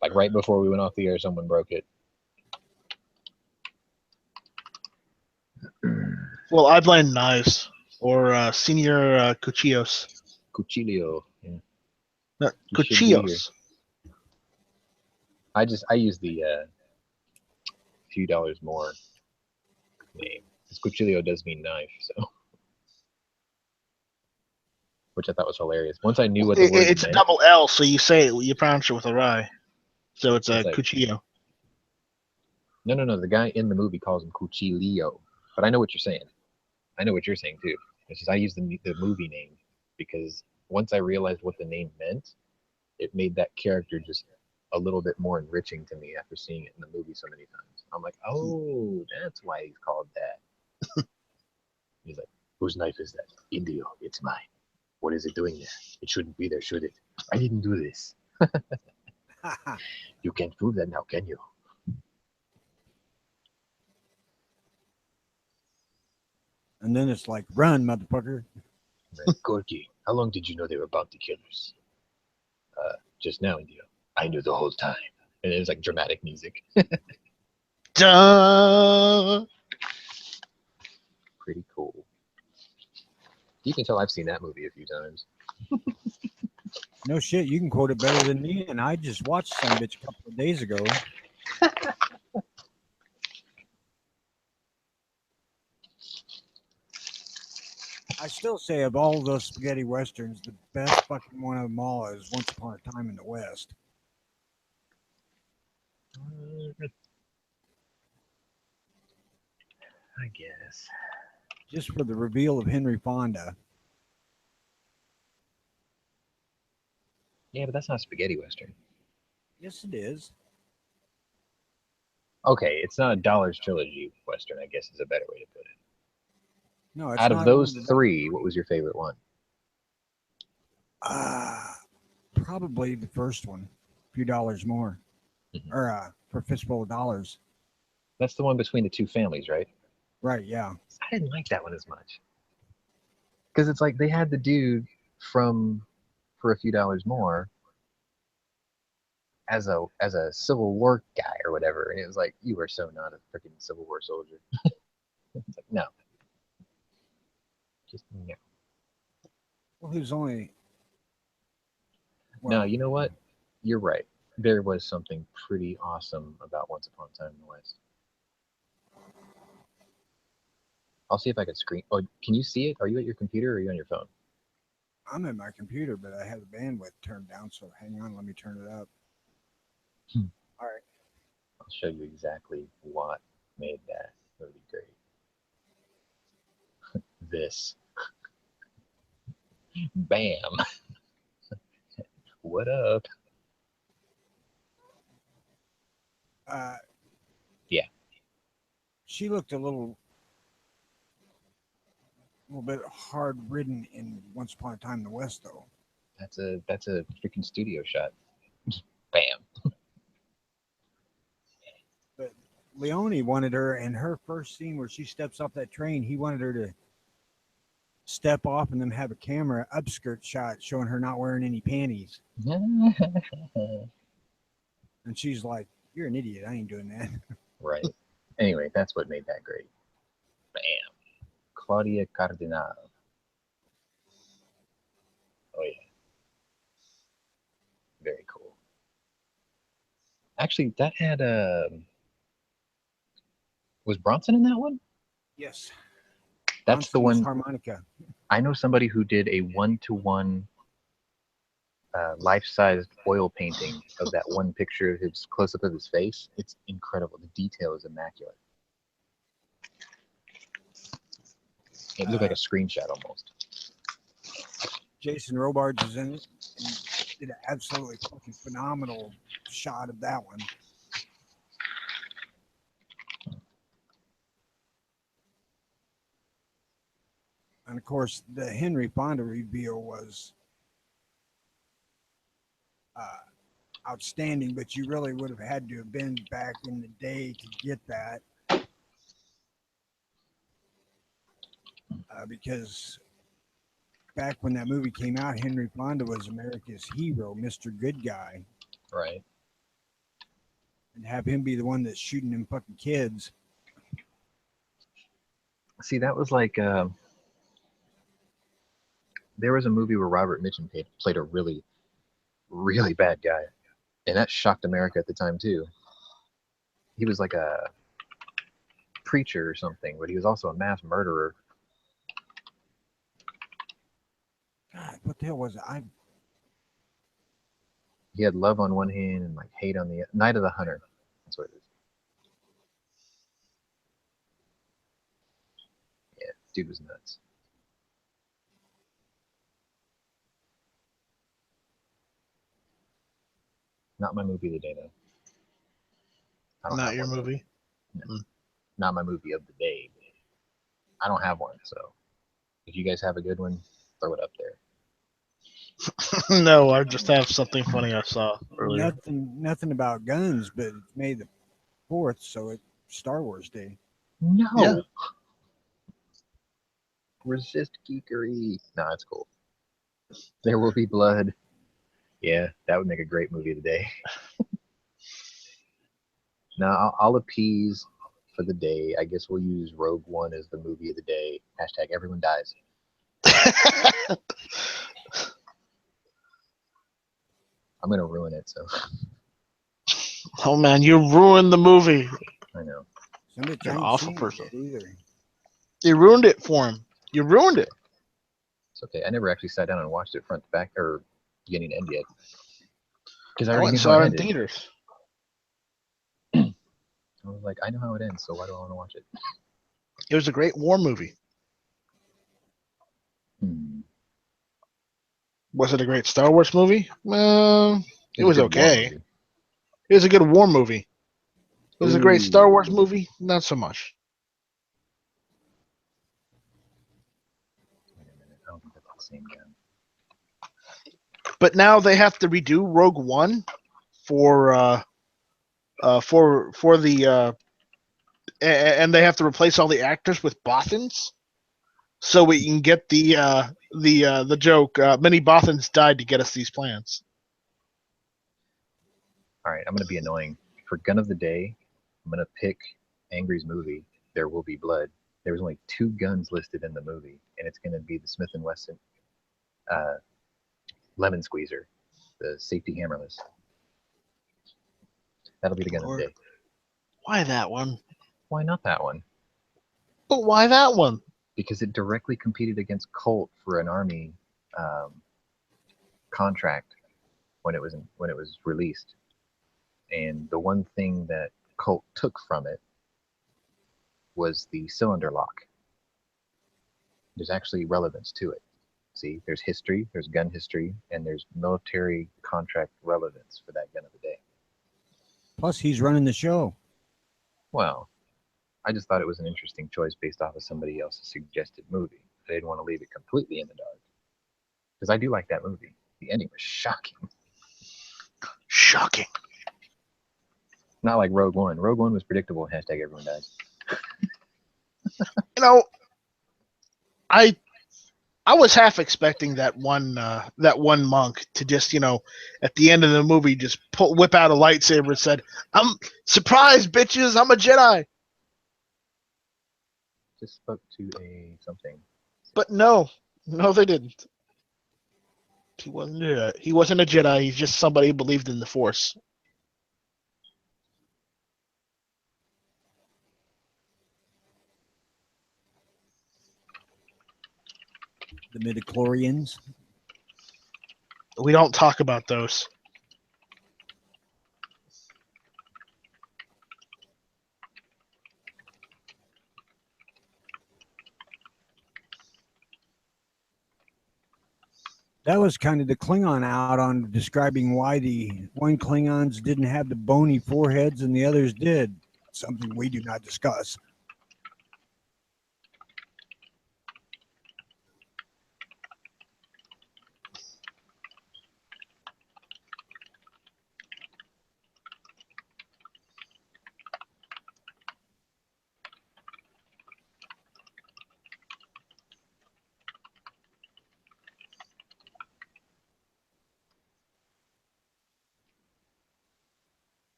Like right before we went off the air, someone broke it. Well, I blame knives or Senior Cuchillos. Cuchillo, yeah. No, Cuchillos. I use the few dollars more name. Because Cuchillo does mean knife, so. Which I thought was hilarious. Once I knew what the word It's meant, a double L, so you say it, you pronounce it with a Y. So it's a like, Cuchillo. No. The guy in the movie calls him Cuchillo. But I know what you're saying. I know what you're saying, too. It's just I used the movie name because once I realized what the name meant, it made that character just a little bit more enriching to me after seeing it in the movie so many times. I'm like, oh, that's why he's called that. He's like, whose knife is that? Indio, it's mine. What is it doing there? It shouldn't be there, should it? I didn't do this. You can't prove that now, can you? And then it's like, run, motherfucker. Gorky, how long did you know they were bounty killers? Just now, Indio. I knew the whole time. And it was like dramatic music. Duh! Pretty cool. You can tell I've seen that movie a few times. No shit, you can quote it better than me, and I just watched some bitch a couple of days ago. I still say of all those spaghetti westerns, the best fucking one of them all is Once Upon a Time in the West. I guess. Just for the reveal of Henry Fonda. Yeah, but that's not spaghetti western. Yes, it is. Okay, it's not a Dollars Trilogy western, I guess is a better way to put it. No, it's Out not of those 3, what was your favorite one? Probably the first one. A few dollars more. Mm-hmm. Or for a fistful of dollars. That's the one between the 2 families, right? Right, yeah. I didn't like that one as much. Because it's like they had the dude from For a Few Dollars More as a Civil War guy or whatever, and it was like, you are so not a freaking Civil War soldier. It's like, no. Just no. Well, who's only... No, you know what? You're right. There was something pretty awesome about Once Upon a Time in the West. I'll see if I can screen. Oh, can you see it? Are you at your computer or are you on your phone? I'm at my computer, but I have the bandwidth turned down, so hang on, let me turn it up. All right. I'll show you exactly what made that movie great. This. Bam. What up? Uh, Yeah. She looked a little bit hard ridden in Once Upon a Time in the West, though. That's a freaking studio shot. Bam. But Leone wanted her in her first scene where she steps off that train. He wanted her to step off and then have a camera upskirt shot showing her not wearing any panties. And she's like, "You're an idiot. I ain't doing that." Right. Anyway, that's what made that great. Bam. Claudia Cardinal. Oh yeah. Very cool. Actually, that had was Bronson in that one? Yes. That's the Bronson was one. harmonica. I know somebody who did a 1-to-1 life-sized oil painting of that one picture of his close-up of his face. It's incredible. The detail is immaculate. It looked like a screenshot almost. Jason Robards is in it and did an absolutely fucking phenomenal shot of that one. And of course, the Henry Fonda reveal was outstanding, but you really would have had to have been back in the day to get that. Because back when that movie came out, Henry Fonda was America's hero, Mr. Good Guy. Right. And have him be the one that's shooting them fucking kids. See, that was like there was a movie where Robert Mitchum played a really, really bad guy, and that shocked America at the time too. He was like a preacher or something, but he was also a mass murderer. God, what the hell was it? He had love on one hand and like hate on the Night of the Hunter. That's what it is. Yeah, dude was nuts. Not my movie of the day though. I don't Not have your one. movie. No. Not my movie of the day. I don't have one, so if you guys have a good one, throw it up there. No, I just have something funny I saw earlier. Nothing about guns, but it's May the 4th, so it's Star Wars Day. No. Yeah. Resist geekery. No, it's cool. There will be blood. Yeah, that would make a great movie of the day. No, I'll appease for the day. I guess we'll use Rogue One as the movie of the day. Hashtag everyone dies. I'm gonna ruin it, so Oh man, you ruined the movie. I know. Some of You're an ain't awful seen it person. yet either. You ruined it for him. You ruined it. It's okay. I never actually sat down and watched it front to back or beginning to end yet. Because I I already went knew and how saw it it in ended. theaters. I was like, I know how it ends, so why do I want to watch it? It was a great war movie. Was it a great Star Wars movie? It was a good war okay. movie. It was a good war movie. Was it a great Star Wars Ooh. movie? Not so much. Wait a minute. I don't think that's the same gun. But now they have to redo Rogue One for the and they have to replace all the actors with Bothans, so we can get the joke. Many Bothans died to get us these plans. All right, I'm gonna be annoying. For gun of the day, I'm gonna pick Angry's movie. There Will Be Blood. There was only 2 guns listed in the movie, and it's gonna be the Smith and Wesson lemon squeezer, the safety hammerless. That'll be the gun of the day. Why that one? Why not that one? But why that one? Because it directly competed against Colt for an Army contract when it was released. And the one thing that Colt took from it was the cylinder lock. There's actually relevance to it. See, there's history, there's gun history, and there's military contract relevance for that gun of the day. Plus, he's running the show. Well, I just thought it was an interesting choice based off of somebody else's suggested movie. I didn't want to leave it completely in the dark. Because I do like that movie. The ending was shocking. Shocking. Not like Rogue One. Rogue One was predictable. Hashtag everyone dies. You know, I was half expecting that one monk to just, at the end of the movie, just whip out a lightsaber and said, "I'm surprised, bitches! I'm a Jedi." Just spoke to a something. But no, they didn't. He wasn't a Jedi. He's just somebody who believed in the Force. The midichlorians. We don't talk about those. That was kind of the Klingon out on describing why the one Klingons didn't have the bony foreheads and the others did. Something we do not discuss.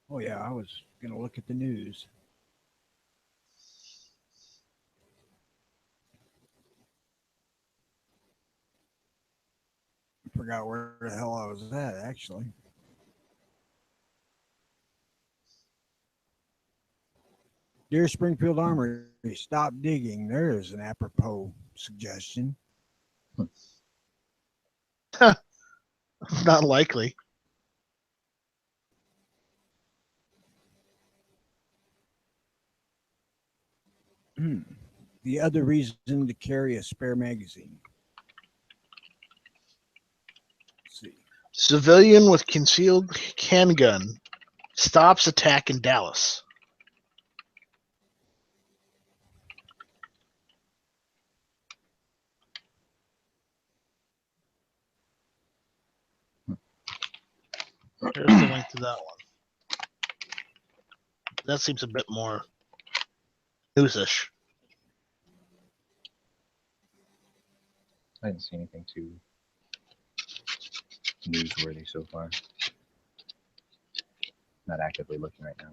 Oh yeah, I was gonna look at the news. I forgot where the hell I was at actually. Dear Springfield Armory, stop digging. There is an apropos suggestion. Not likely. The other reason to carry a spare magazine. Let's see. Civilian with concealed handgun stops attack in Dallas. Here's the link to that one. That seems a bit more newsish. I didn't see anything too newsworthy so far. Not actively looking right now,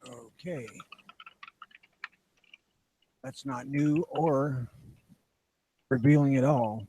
though. Okay. That's not new or revealing at all.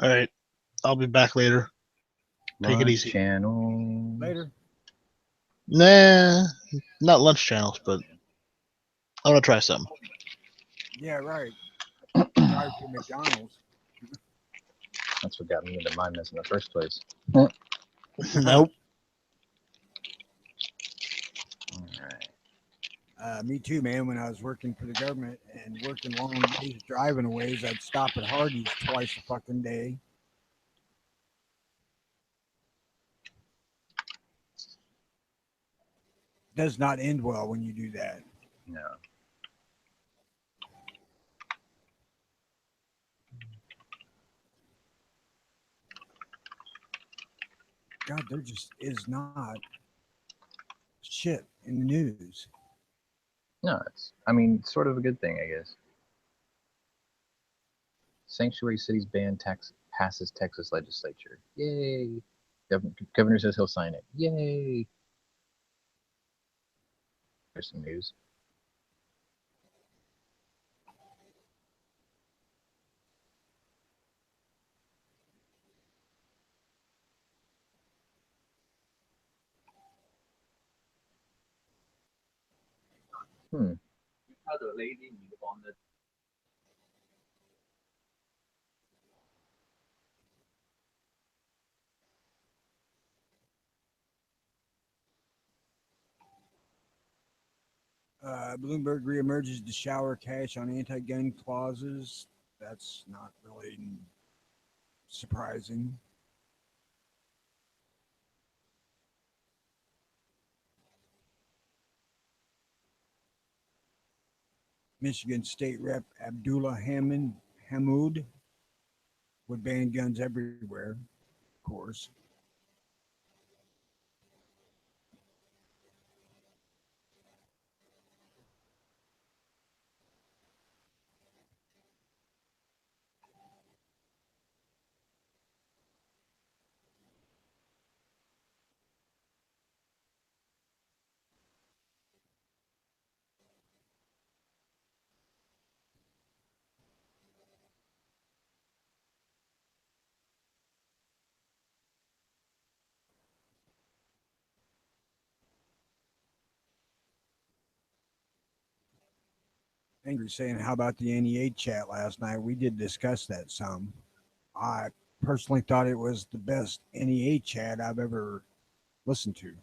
All right. I'll be back later. Take it easy. Channel. Later. Nah, not lunch channels, but I'm gonna try some. Yeah, right. Drive to McDonald's. That's what got me into my mess in the first place. Nope. All right. Me too, man. When I was working for the government and working long days, driving a ways, I'd stop at Hardee's twice a fucking day. Does not end well when you do that. No. God, there just is not shit in the news. No, it's, I mean, sort of a good thing, I guess. Sanctuary cities ban tax passes Texas legislature. Yay. Governor says he'll sign it. Yay. There's some news. Hmm. Bloomberg reemerges to shower cash on anti-gun clauses. That's not really surprising. Michigan State Rep Abdullah Hamoud would ban guns everywhere, of course. Angry saying, "How about the NEA chat last night? We did discuss that some. I personally thought it was the best NEA chat I've ever listened to."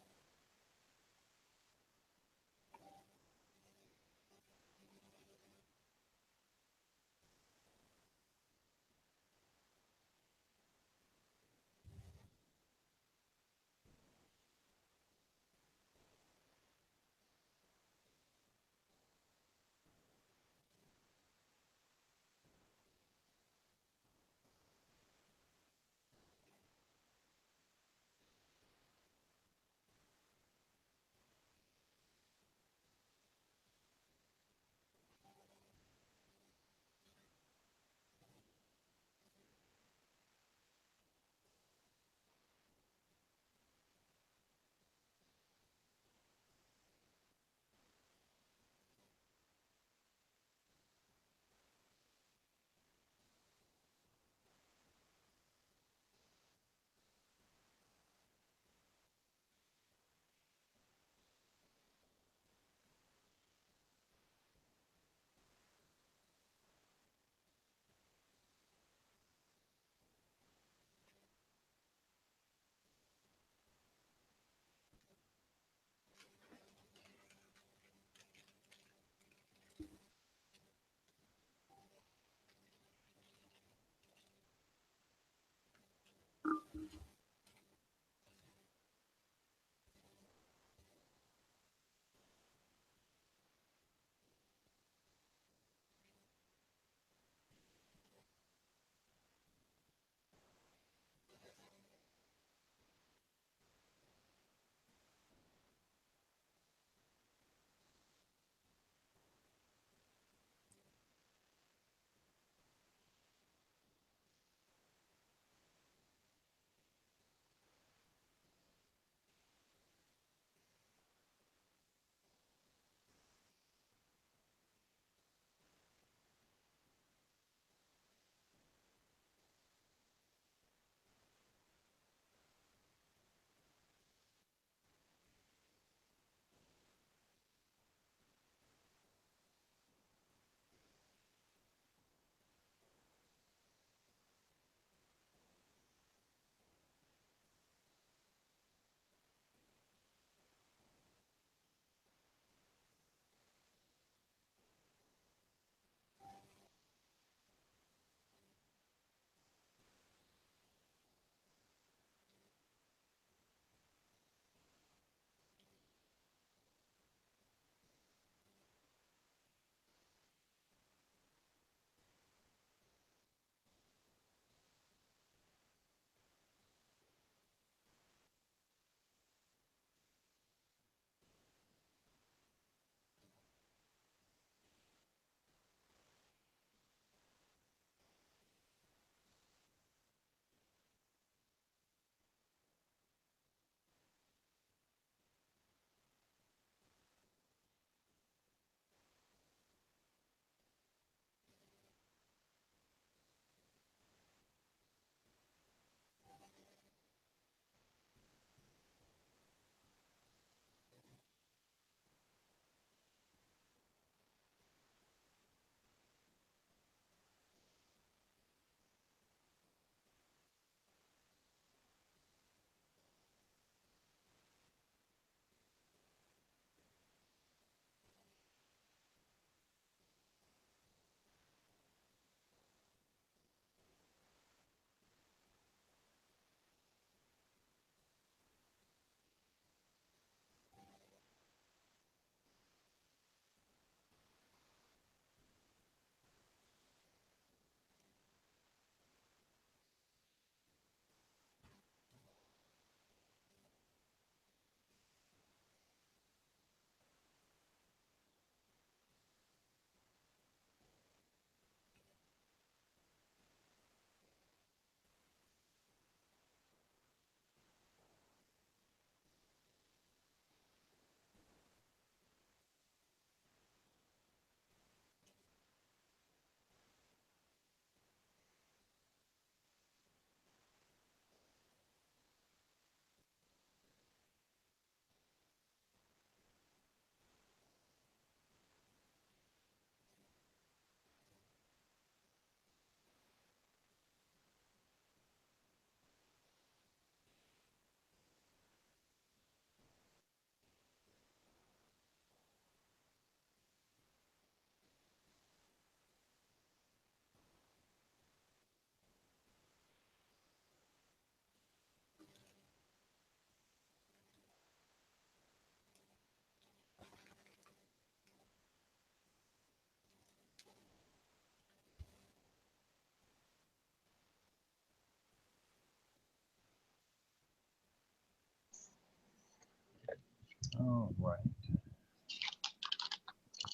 All right.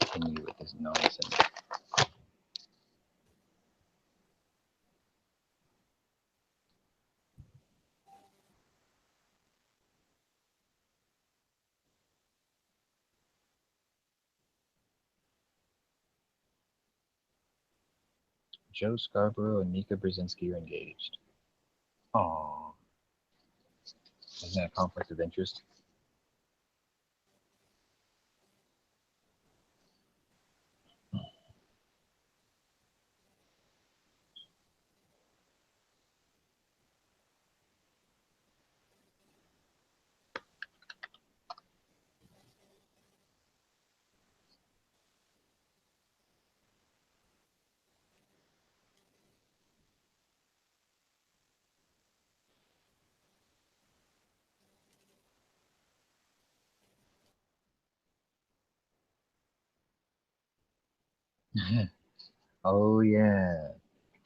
Continue with this nonsense. Joe Scarborough and Mika Brzezinski are engaged. Aww. Isn't that a conflict of interest? Oh, yeah.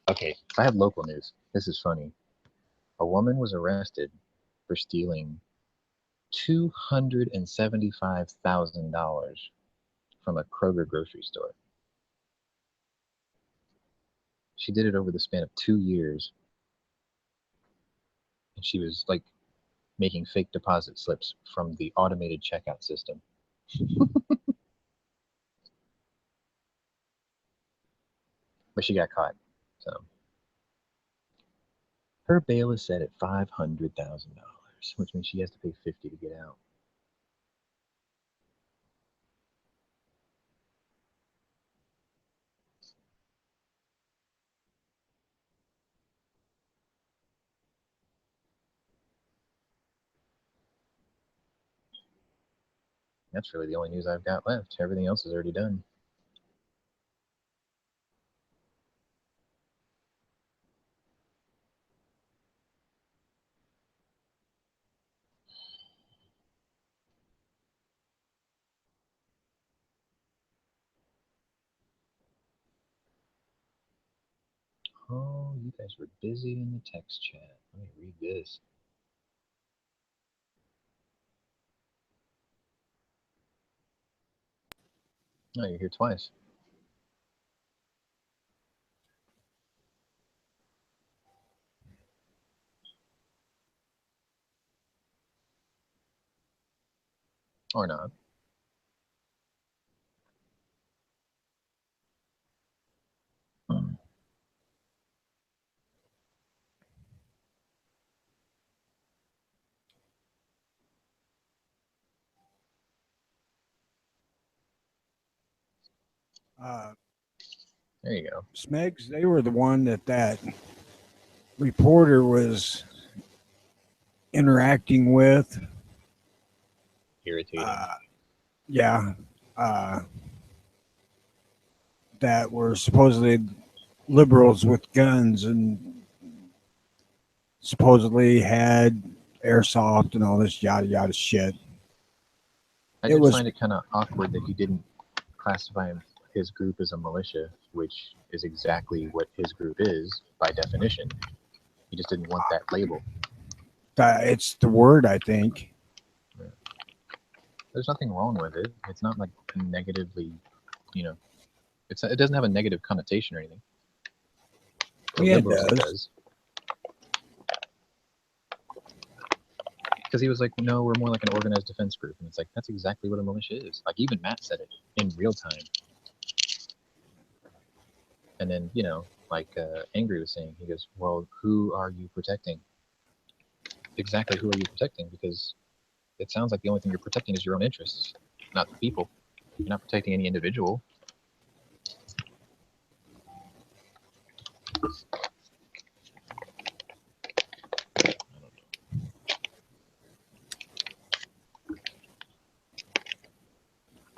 Okay, I have local news. This is funny. A woman was arrested for stealing $275,000 from a Kroger grocery store. She did it over the span of 2 years. And she was like making fake deposit slips from the automated checkout system. But she got caught. So her bail is set at $500,000, which means she has to pay $50 to get out. That's really the only news I've got left. Everything else is already done. Oh, you guys were busy in the text chat. Let me read this. Oh, you're here twice. Or not. There you go. Smegs, they were the one that reporter was interacting with. Irritating. Yeah. That were supposedly liberals with guns and supposedly had airsoft and all this yada yada shit. I did find it kind of awkward that he didn't classify his group as a militia, which is exactly what his group is by definition. He just didn't want that label. It's the word, I think. There's nothing wrong with it. It's not like negatively, it doesn't have a negative connotation or anything. Yeah, it does. Because he was like, no, we're more like an organized defense group. And it's like, that's exactly what a militia is. Like, even Matt said it in real time. And then, like Angry was saying, he goes, well, who are you protecting? Exactly who are you protecting? Because it sounds like the only thing you're protecting is your own interests, not the people. You're not protecting any individual.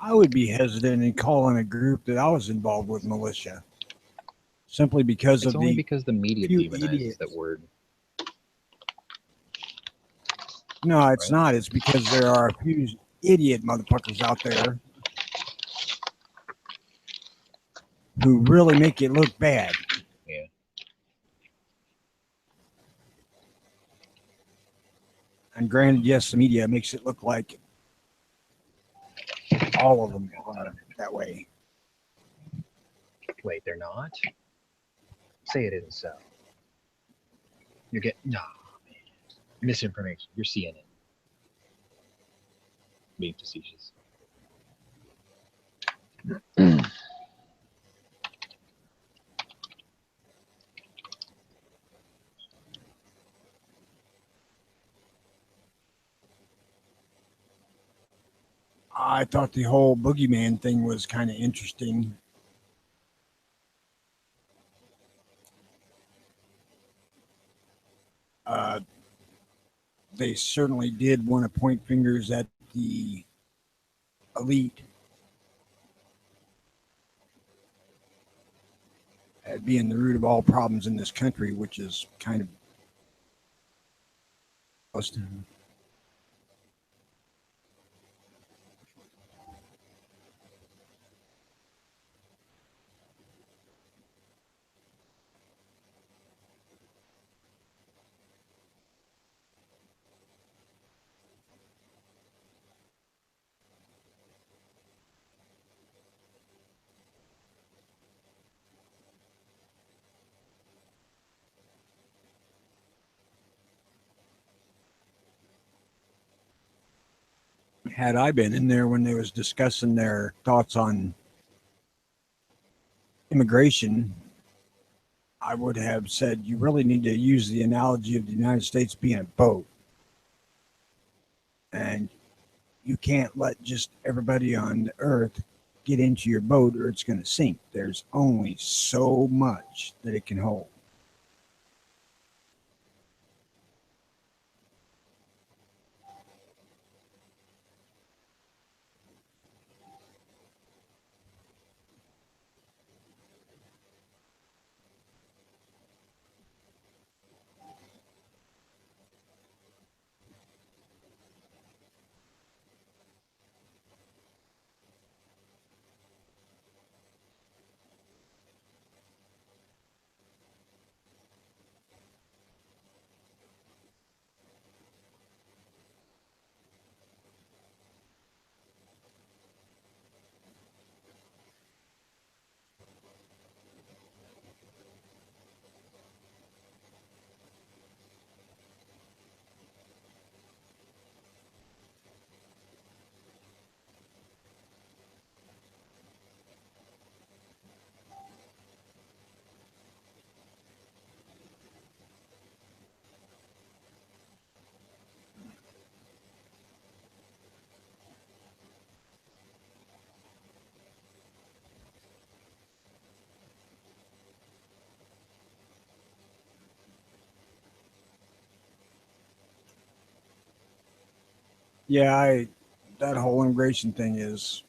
I would be hesitant in calling a group that I was involved with militia, simply because it's only because the media demonizes that word. No, it's not. It's because there are a few idiot motherfuckers out there who really make it look bad. Yeah. And granted, yes, the media makes it look like all of them are that way. Wait, they're not? Say it isn't so. You're getting no man. Misinformation. You're seeing it. Being facetious. I thought the whole boogeyman thing was kind of interesting. They certainly did want to point fingers at the elite at being the root of all problems in this country, which is kind of had I been in there when they was discussing their thoughts on immigration, I would have said you really need to use the analogy of the United States being a boat. And you can't let just everybody on the earth get into your boat or it's going to sink. There's only so much that it can hold. Yeah, that whole immigration thing is,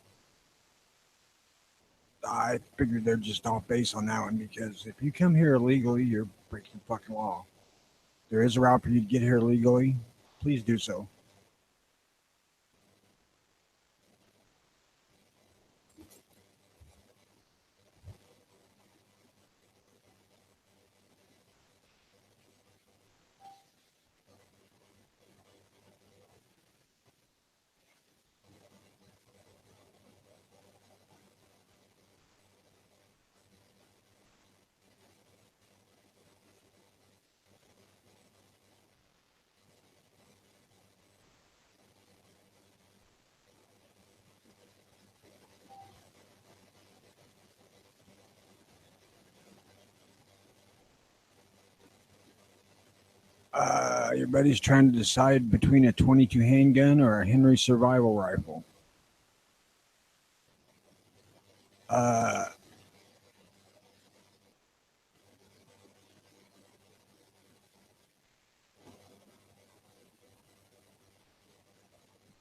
I figured they're just off base on that one because if you come here illegally, you're breaking fucking law. There is a route for you to get here legally. Please do so. Your buddy's trying to decide between a 22 handgun or a Henry survival rifle. Uh,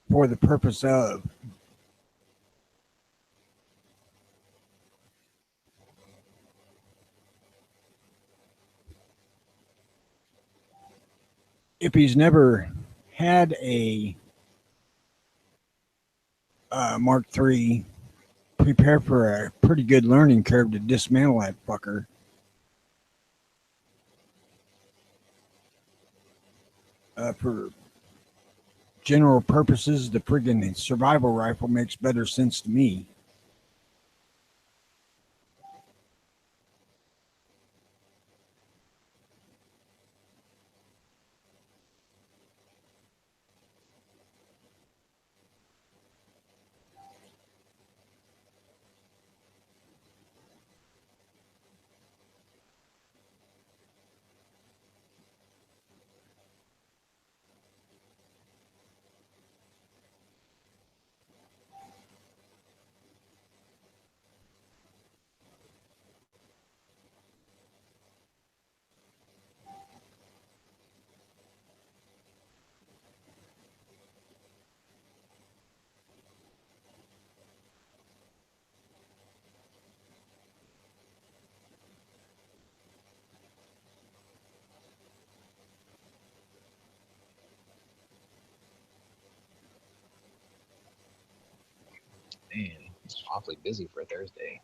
for the purpose of if he's never had a Mark III, prepare for a pretty good learning curve to dismantle that fucker. For general purposes, the friggin' survival rifle makes better sense to me. Man, it's awfully busy for a Thursday.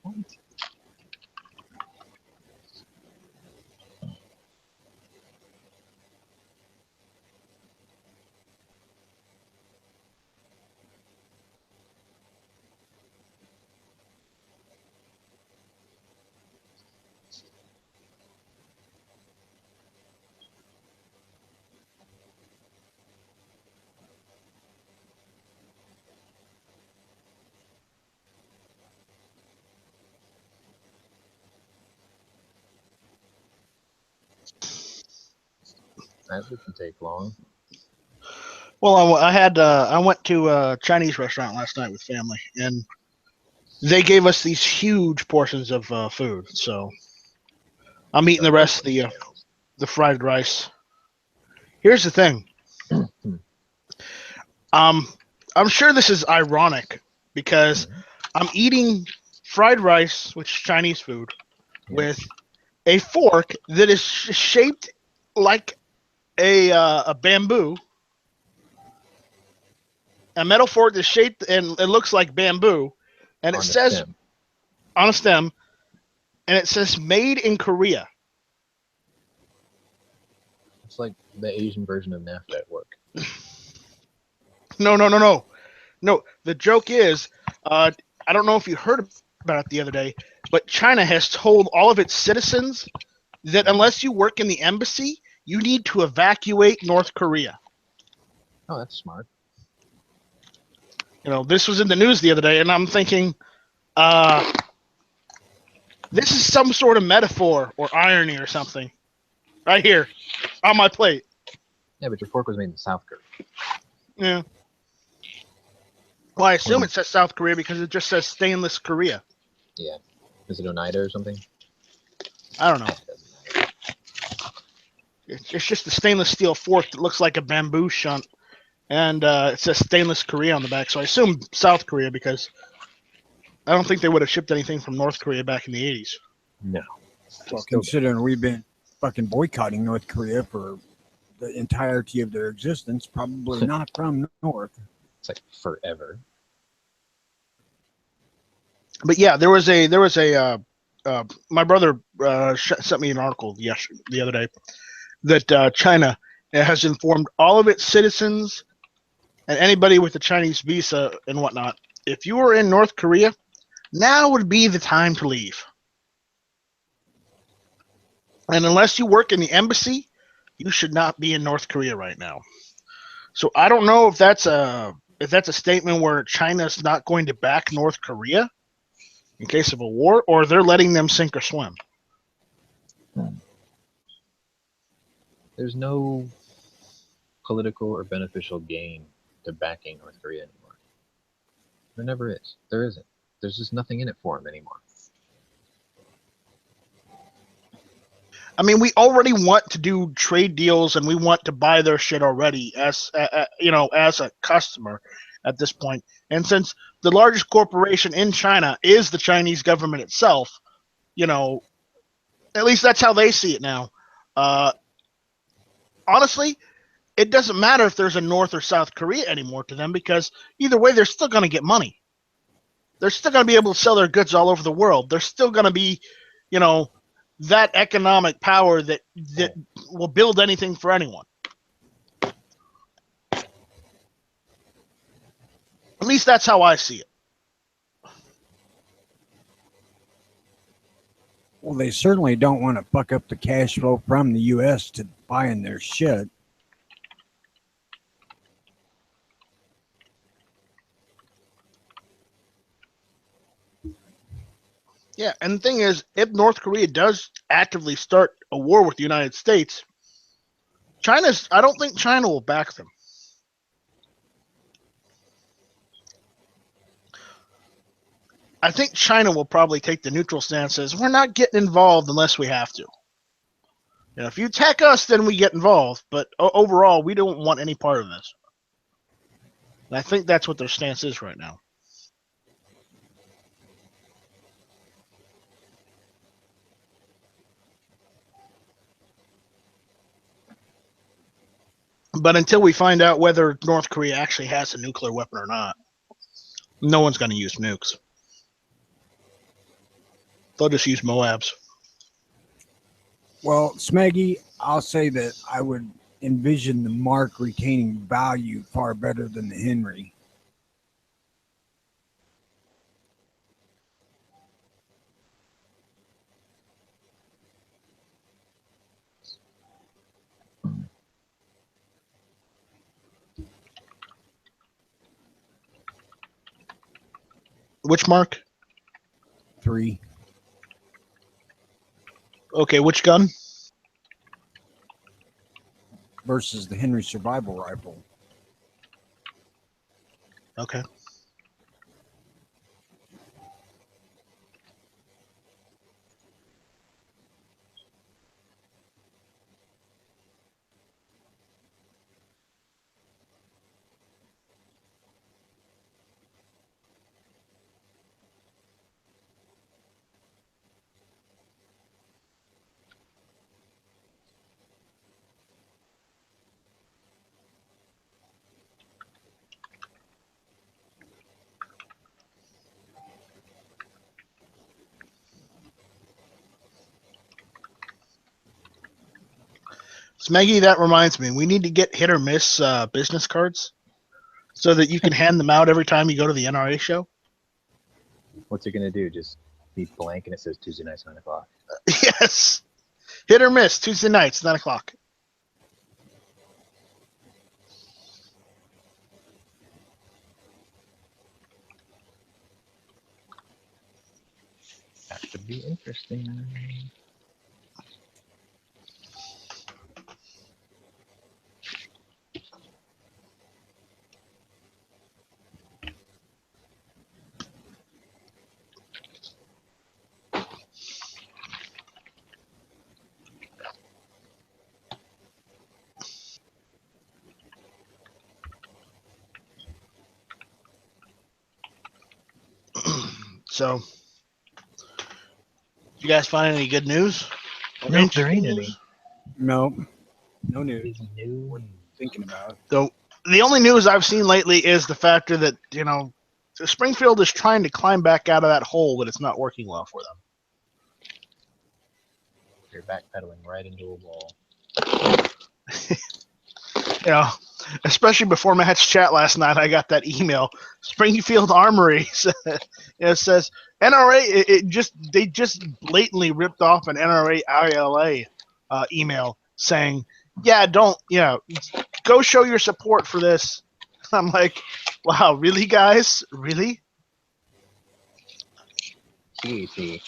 What? That didn't take long. Well, I went to a Chinese restaurant last night with family, and they gave us these huge portions of food. So I'm eating the rest of the fried rice. Here's the thing. I'm sure this is ironic because I'm eating fried rice, which is Chinese food, with a fork that is shaped like a bamboo, a metal fork that's shaped and it looks like bamboo, and it says on a stem, and it says "Made in Korea." It's like the Asian version of NAFTA at work. No. The joke is, I don't know if you heard about it the other day, but China has told all of its citizens that unless you work in the embassy, you need to evacuate North Korea. Oh, that's smart. You know, this was in the news the other day, and I'm thinking, this is some sort of metaphor or irony or something. Right here, on my plate. Yeah, but your fork was made in South Korea. Yeah. Well, I assume it says South Korea because it just says stainless Korea. Yeah. Is it Oneida or something? I don't know. It's just a stainless steel fork that looks like a bamboo shunt, and it says stainless Korea on the back. So I assume South Korea because I don't think they would have shipped anything from North Korea back in the 80s. No. Well, considering we've been fucking boycotting North Korea for the entirety of their existence, probably not from North. It's like forever. But yeah, there was a my brother sent me an article the other day that China has informed all of its citizens and anybody with a Chinese visa and whatnot, if you are in North Korea, now would be the time to leave. And unless you work in the embassy, you should not be in North Korea right now. So I don't know if that's a statement where China's not going to back North Korea in case of a war, or they're letting them sink or swim. There's no political or beneficial gain to backing North Korea anymore. There never is. There isn't. There's just nothing in it for them anymore. I mean, we already want to do trade deals and we want to buy their shit already as as a customer at this point. And since the largest corporation in China is the Chinese government itself, at least that's how they see it now. Honestly, it doesn't matter if there's a North or South Korea anymore to them because either way, they're still going to get money. They're still going to be able to sell their goods all over the world. They're still going to be, that economic power that will build anything for anyone. At least that's how I see it. Well, they certainly don't want to fuck up the cash flow from the U.S. to buying their shit. Yeah, and the thing is, if North Korea does actively start a war with the United States, I don't think China will back them. I think China will probably take the neutral stance, says we're not getting involved unless we have to. If you attack us, then we get involved. But overall, we don't want any part of this. And I think that's what their stance is right now. But until we find out whether North Korea actually has a nuclear weapon or not, no one's going to use nukes. They'll just use MOABs. Well, Smeggy, I'll say that I would envision the mark retaining value far better than the Henry. Which mark? 3. Okay, which gun? Versus the Henry survival rifle. Okay. Smeggy, that reminds me, we need to get hit or miss business cards so that you can hand them out every time you go to the NRA show. What's it gonna do? Just be blank and it says Tuesday nights 9 o'clock. Yes. Hit or miss, Tuesday nights, 9 o'clock. That could be interesting. So, you guys find any good news? No, there ain't any. Nope. No news. No. Thinking about. So, the only news I've seen lately is the factor that, Springfield is trying to climb back out of that hole, but it's not working well for them. You're backpedaling right into a wall. Especially before Matt's chat last night, I got that email. Springfield Armory it says NRA. They just blatantly ripped off an NRA ILA email saying, go show your support for this. I'm like, wow, really, guys, really? CAT.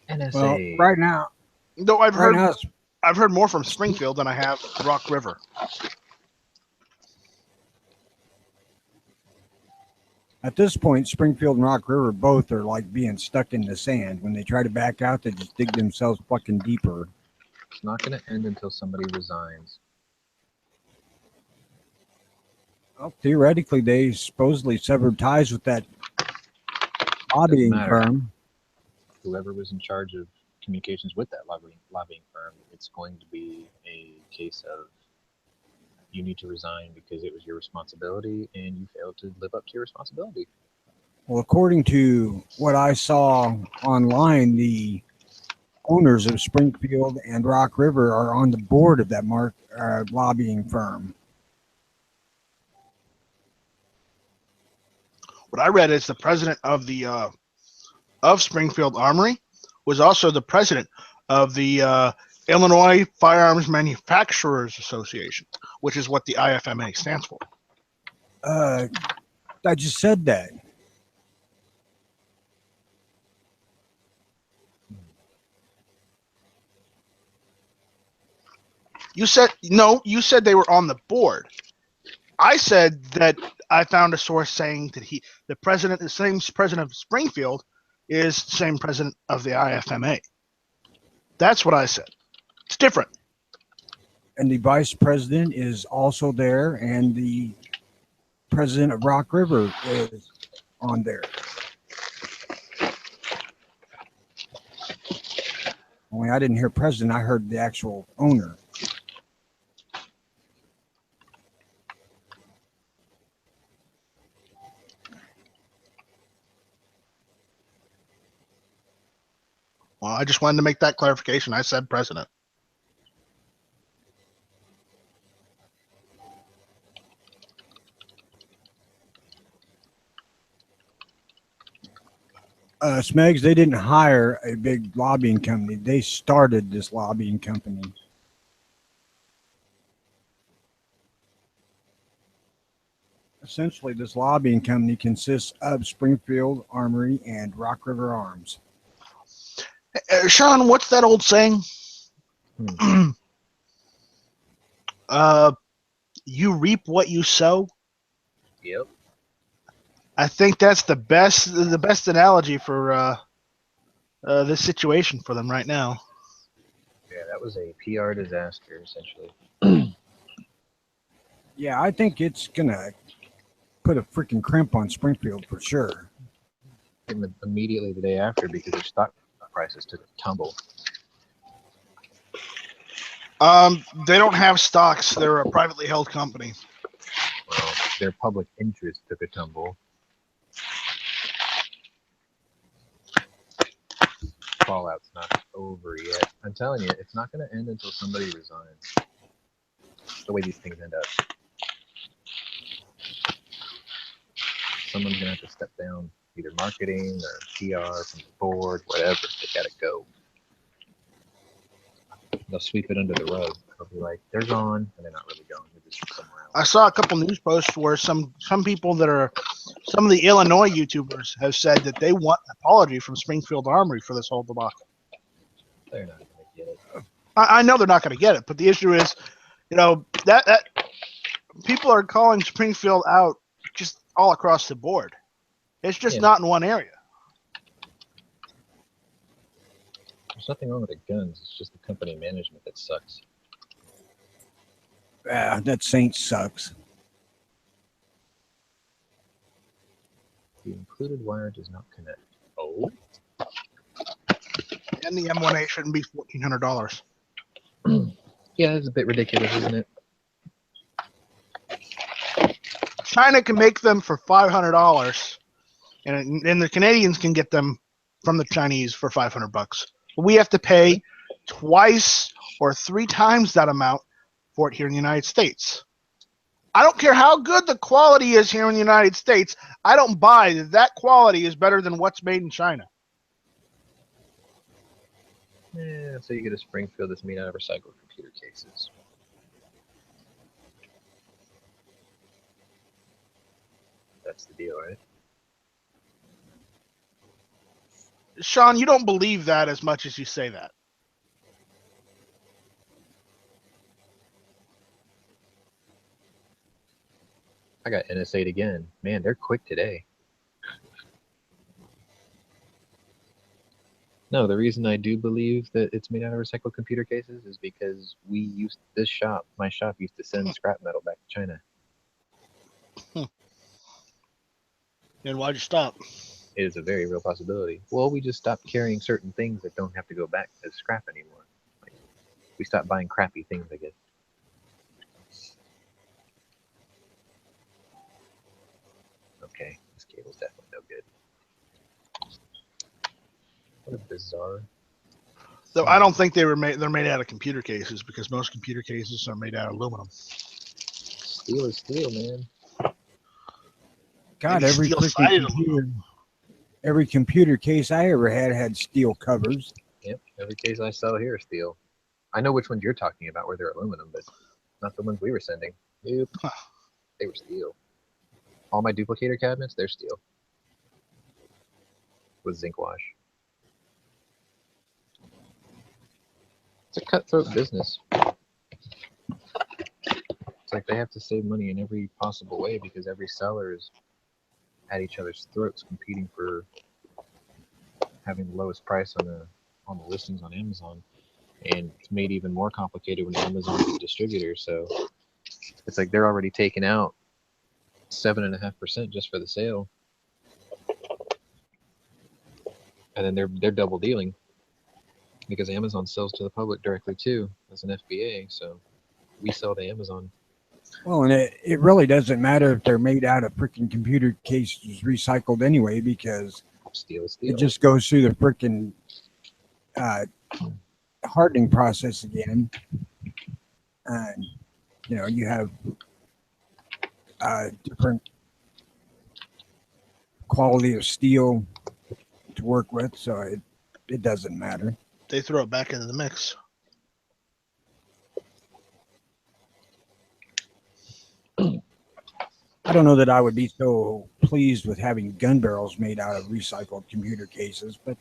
NSA. Well, right now. No, I've heard more from Springfield than I have Rock River. At this point, Springfield and Rock River both are like being stuck in the sand. When they try to back out, they just dig themselves fucking deeper. It's not going to end until somebody resigns. Well, theoretically, they supposedly severed ties with that lobbying matter. firm. Whoever was in charge of communications with that lobbying firm, it's going to be a case of you need to resign because it was your responsibility and you failed to live up to your responsibility. Well, according to what I saw online, the owners of Springfield and Rock River are on the board of that lobbying firm. What I read is the president of the of Springfield Armory was also the president of the Illinois Firearms Manufacturers Association, which is what the IFMA stands for. I just said that. You said no. You said they were on the board. I said that I found a source saying that the same president of Springfield, is the same president of the IFMA. That's what I said. It's different. And the vice president is also there, and the president of Rock River is on there. Only I didn't hear president, I heard the actual owner. Well, I just wanted to make that clarification. I said president. Smegs, they didn't hire a big lobbying company. They started this lobbying company. Essentially, this lobbying company consists of Springfield Armory and Rock River Arms. Sean, what's that old saying? You reap what you sow. Yep. I think that's the best analogy for this situation for them right now. Yeah, that was a PR disaster, essentially. Yeah, I think it's gonna put a freaking crimp on Springfield for sure. Immediately the day after, because their stock prices took a tumble. They don't have stocks. They're a privately held company. Well, their public interest took a tumble. Fallout's not over yet. I'm telling you, it's not going to end until somebody resigns. The way these things end up. Someone's going to have to step down, either marketing or PR from the board, whatever. They got to go. They'll sweep it under the rug. They'll be like, they're gone, and they're not really gone. They're just somewhere else. I saw a couple news posts where some people that are some of the Illinois YouTubers have said that they want an apology from Springfield Armory for this whole debacle. They're not going to get it. I know they're not going to get it, but the issue is, that people are calling Springfield out just all across the board. It's just not in one area. There's nothing wrong with the guns. It's just the company management that sucks. That Saint sucks. The included wire does not connect. Oh? And the M1A shouldn't be $1,400. Yeah, it's a bit ridiculous, isn't it? China can make them for $500, and the Canadians can get them from the Chinese for $500. We have to pay twice or three times that amount for it here in the United States. I don't care how good the quality is here in the United States. I don't buy that quality is better than what's made in China. Yeah, so you get a Springfield that's made out of recycled computer cases. That's the deal, right? Sean, you don't believe that as much as you say that. I got NSA'd again. Man, they're quick today. No, the reason I do believe that it's made out of recycled computer cases is because my shop used to send scrap metal back to China. And why'd you stop? It is a very real possibility. Well, we just stopped carrying certain things that don't have to go back as scrap anymore. Like, we stopped buying crappy things, I guess. Okay, this cable's definitely no good. What a bizarre. Though I don't think they're made out of computer cases, because most computer cases are made out of aluminum. Steel is steel, man. God, Maybe every freaking steel-sided computer case I ever had steel covers. Yep, every case I sell here is steel. I know which ones you're talking about where they're aluminum, but not the ones we were sending. Nope. They were steel. All my duplicator cabinets, they're steel. With zinc wash. It's a cutthroat business. It's like they have to save money in every possible way because every seller is at each other's throats competing for having the lowest price on the listings on Amazon. And it's made even more complicated when Amazon is a distributor. So it's like they're already taking out 7.5% just for the sale, and then they're double dealing because Amazon sells to the public directly too as an FBA. So we sell to Amazon. Well, and it really doesn't matter if they're made out of freaking computer cases recycled anyway, because Steel. it just goes through the freaking hardening process again. And, you know, you have different quality of steel to work with, so it doesn't matter. They throw it back into the mix. I don't know that I would be so pleased with having gun barrels made out of recycled computer cases, but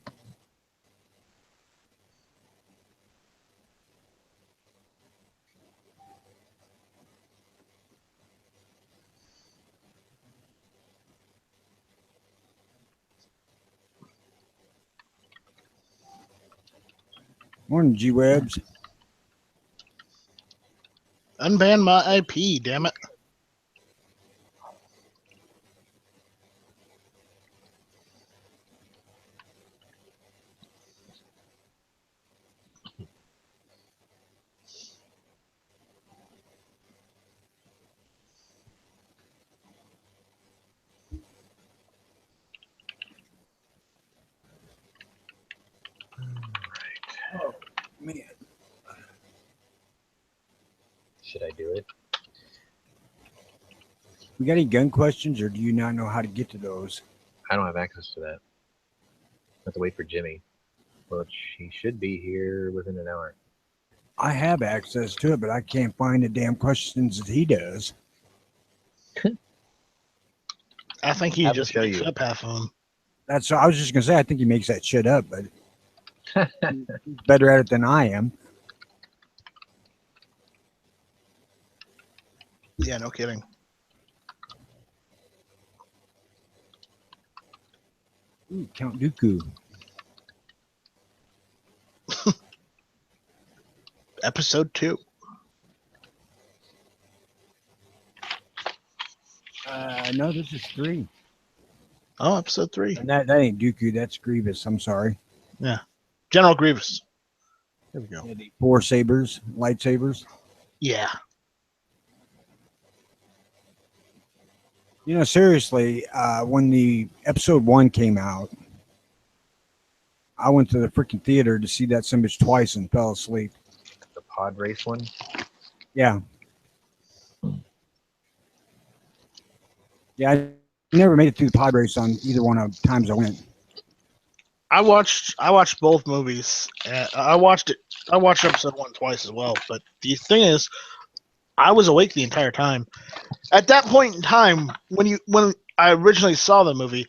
morning, G-Webs. Unban my IP, damn it. Oh, man. Should I do it? We got any gun questions, or do you not know how to get to those? I don't have access to that. I have to wait for Jimmy. Well, he should be here within an hour. I have access to it, but I can't find the damn questions that he does. I think he Have just to show makes you. up half of them. That's. I was just gonna say. I think he makes that shit up, but he's better at it than I am. Yeah, no kidding. Ooh, Count Dooku. Episode 2. No, this is 3. Oh, episode 3. And that ain't Dooku. That's Grievous. I'm sorry. Yeah. General Grievous. There we go. Yeah, the 4 sabers, lightsabers. Yeah. You know, seriously, when the episode 1 came out, I went to the freaking theater to see that son bitch twice and fell asleep. The pod race one? Yeah. Yeah, I never made it through the pod race on either one of the times I went. I watched both movies. I watched episode 1 twice as well. But the thing is, I was awake the entire time. At that point in time, when I originally saw the movie,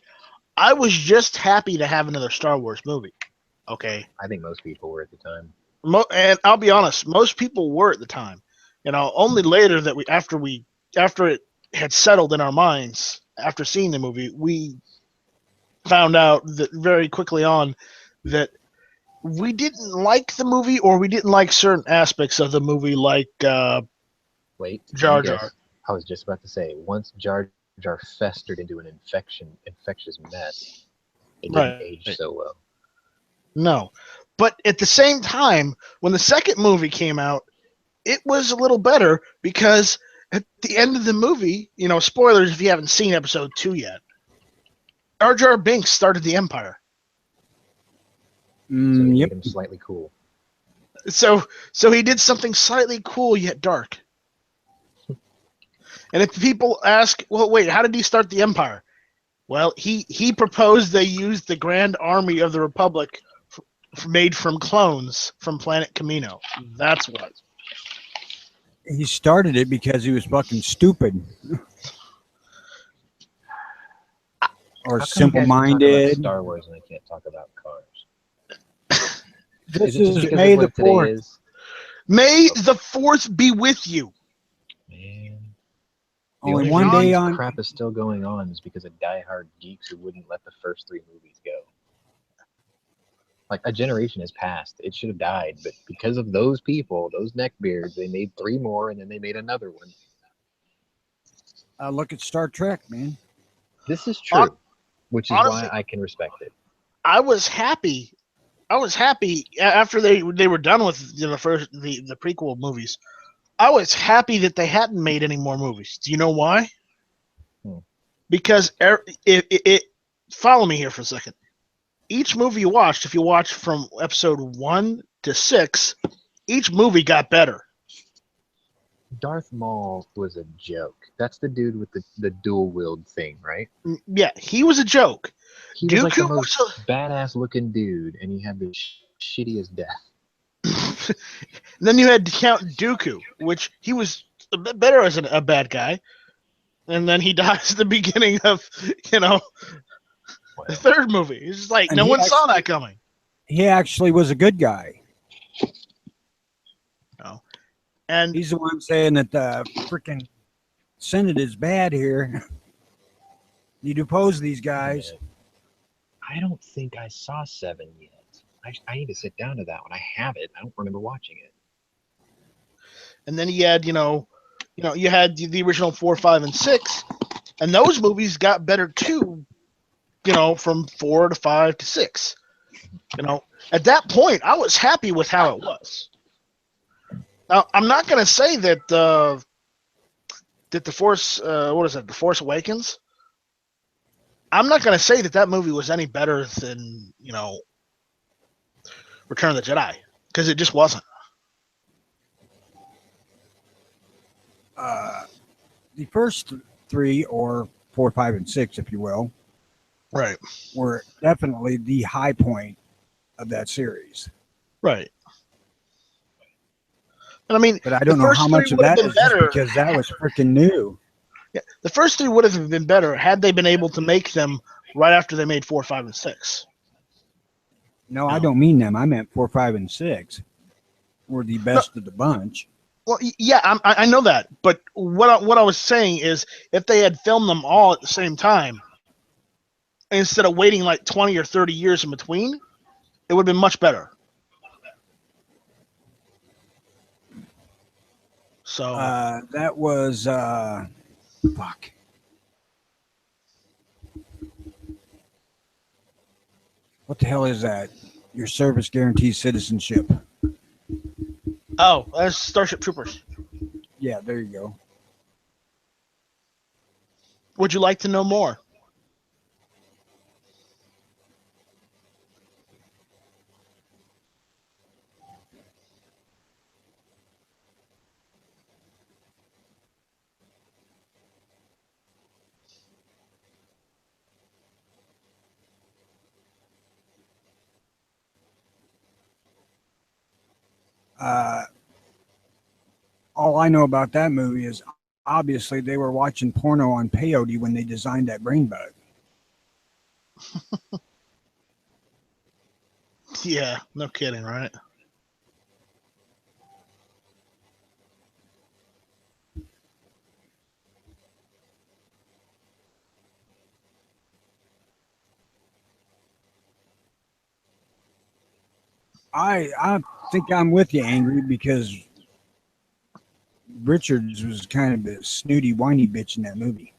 I was just happy to have another Star Wars movie. Okay. I think most people were at the time. And I'll be honest, most people were at the time. You know, only later that after it had settled in our minds after seeing the movie, we found out that very quickly on that we didn't like the movie, or we didn't like certain aspects of the movie, like Wait, Jar yes. Jar. I was just about to say, once Jar Jar festered into an infectious mess, It didn't Right. age so well. No. But at the same time, when the second movie came out, it was a little better because at the end of the movie, spoilers if you haven't seen episode 2 yet, Jar Jar Binks started the Empire. So it Yep. made him slightly cool. So he did something slightly cool yet dark. And if people ask, well, wait, how did he start the Empire? Well, he proposed they use the Grand Army of the Republic made from clones from planet Camino. That's what. He started it because he was fucking stupid. Or How come you guys can talk about simple-minded. Star Wars and I can't talk about cars? This Is it just is because May of the what today 4th. is? May the 4th be with you. Man. The Only only one reason day this on. crap is still going on is because of diehard geeks who wouldn't let the first 3 movies go. Like, a generation has passed. It should have died, but because of those people, those neckbeards, they made 3 more and then they made another one. Look at Star Trek, man. This is true, which is honestly, why I can respect it. I was happy after they were done with the prequel movies. I was happy that they hadn't made any more movies. Do you know why? Because it follow me here for a second. Each movie you watched, if you watched from episode 1 to 6, each movie got better. Darth Maul was a joke. That's the dude with the dual wield thing, right? Yeah, he was a joke. He was like the Dooku most badass looking dude, and he had the shittiest death. Then you had Count Dooku, which he was a bit better as a bad guy. And then he dies at the beginning of, the third movie. It's just like, And no he one saw that coming. He actually was a good guy. And He's the one saying that the freaking Senate is bad here. You depose these guys. I don't think I saw 7 yet. I need to sit down to that one. I have it. I don't remember watching it. and then he had, you had the original 4, 5, and 6, and those movies got better too, from 4 to 5 to 6. At that point, I was happy with how it was. Now, I'm not going to say that the Force, The Force Awakens. I'm not going to say that movie was any better than, Return of the Jedi, because it just wasn't. The first 3, or 4, 5, and 6, if you will, Right. were definitely the high point of that series. Right. And I mean, But I don't know how much of that is just because that was freaking new. Yeah, the first 3 would have been better had they been able to make them right after they made 4, 5, and 6. No, I don't mean them. I meant 4, 5, and 6 were the best of the bunch. Well, yeah, I know that, but what I was saying is, if they had filmed them all at the same time, instead of waiting like 20 or 30 years in between, it would have been much better. So that was fuck. What the hell is that? Your service guarantees citizenship. Oh, that's Starship Troopers. Yeah, there you go. Would you like to know more? All I know about that movie is obviously they were watching porno on peyote when they designed that brain bug. Yeah, no kidding, right? I think I'm with you, Angry, because Richards was kind of a snooty, whiny bitch in that movie.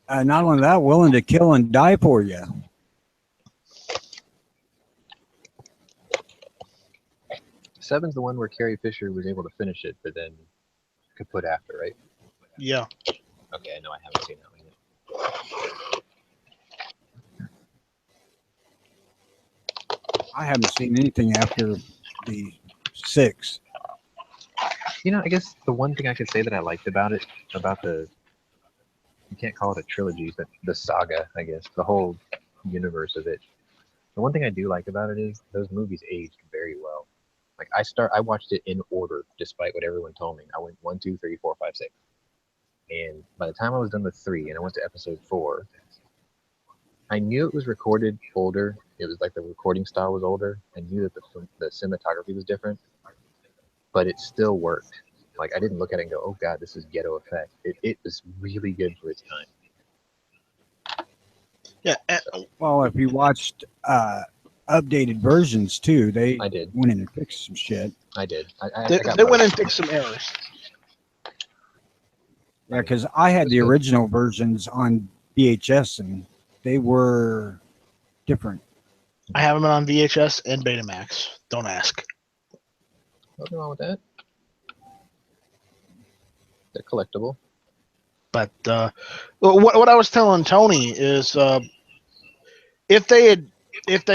Not only that, willing to kill and die for you. Seven's the one where Carrie Fisher was able to finish it, but then kaput after, right? Yeah. Okay, I know I haven't seen that one yet. I haven't seen anything after the 6. You know, I guess the one thing I could say that I liked about it, about the, you can't call it a trilogy, but the saga, I guess, the whole universe of it. The one thing I do like about it is those movies aged very well. Like I watched it in order, despite what everyone told me. I went 1, 2, 3, 4, 5, 6, and by the time I was done with 3 and I went to episode 4, I knew it was recorded older. It was like the recording style was older. I knew that the cinematography was different, but it still worked. Like I didn't look at it and go, "Oh God, this is ghetto effect." It was really good for its time. Yeah. Well, if you watched updated versions too, they I did. went in and fixed some shit. I did. They went and fixed some errors. Yeah, because I had the original versions on VHS and they were different. I have them on VHS and Betamax. Don't ask. Nothing wrong with that. They're collectible. But what I was telling Tony is if they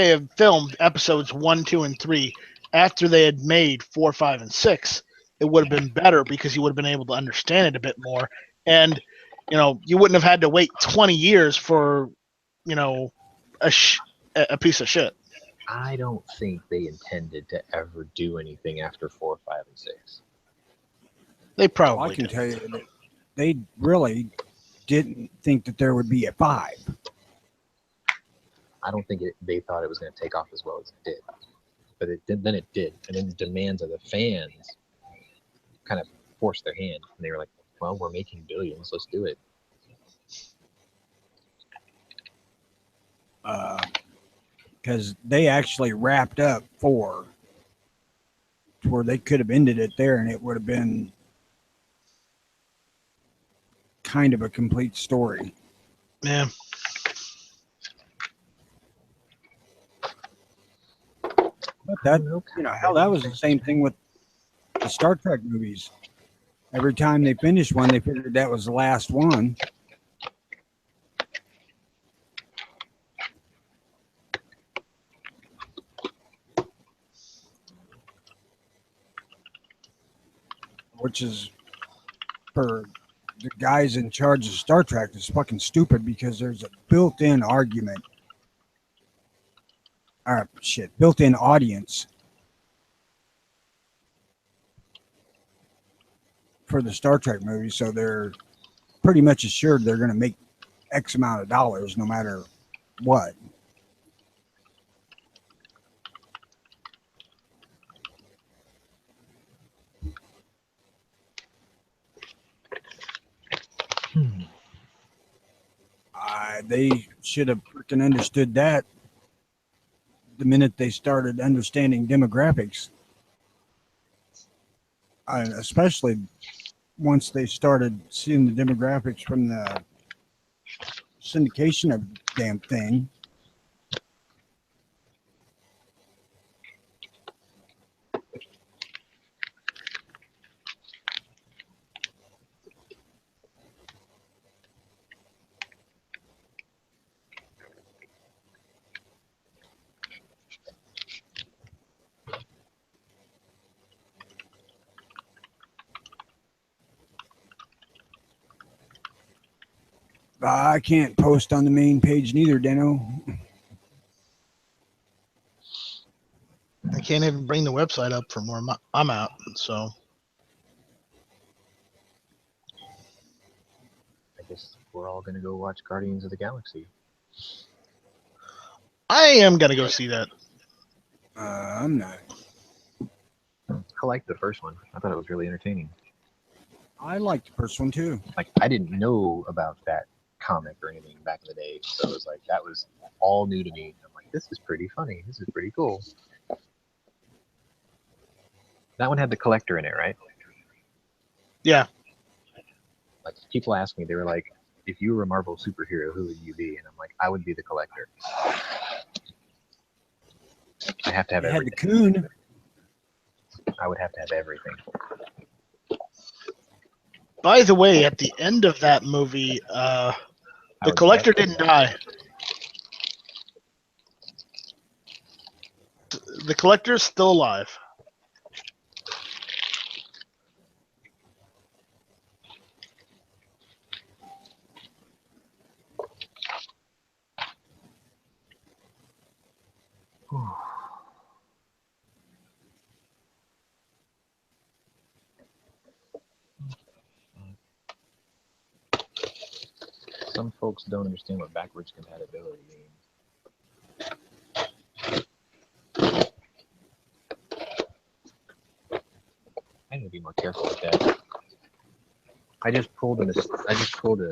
had filmed episodes 1, 2, and 3 after they had made 4, 5, and 6, it would have been better because you would have been able to understand it a bit more, and you wouldn't have had to wait 20 years for a piece of shit. I don't think they intended to ever do anything after 4, 5, and 6. They probably. I can tell you that they really didn't think that there would be a 5. I don't think they thought it was going to take off as well as it did, but it did. Then it did, and then the demands of the fans kind of forced their hand, and they were like, "Well, we're making billions, let's do it." Because they actually wrapped up 4 to where they could have ended it there and it would have been kind of a complete story. Yeah. But that, hell, that was the same thing with the Star Trek movies. Every time they finished one, they figured that was the last one. Which is, for the guys in charge of Star Trek, is fucking stupid because there's a built-in argument. Built-in audience for the Star Trek movie, so they're pretty much assured they're going to make X amount of dollars no matter what. They should have freaking understood that the minute they started understanding demographics. Especially once they started seeing the demographics from the syndication of the damn thing. I can't post on the main page neither, Dano. I can't even bring the website up from where I'm at, so. I guess we're all going to go watch Guardians of the Galaxy. I am going to go see that. I'm not. I liked the first one. I thought it was really entertaining. I liked the first one too. Like, I didn't know about that comic or anything back in the day, so it was like, that was all new to me. I'm like, this is pretty funny. This is pretty cool. That one had the collector in it, right? Yeah. Like, people asked me, they were like, if you were a Marvel superhero, who would you be? And I'm like, I would be the Collector. I have to have You had the everything. coon. I would have to have everything. By the way, at the end of that movie, I the would Collector definitely didn't die. The Collector's still alive. Some folks don't understand what backwards compatibility means. I need to be more careful with that. I just pulled a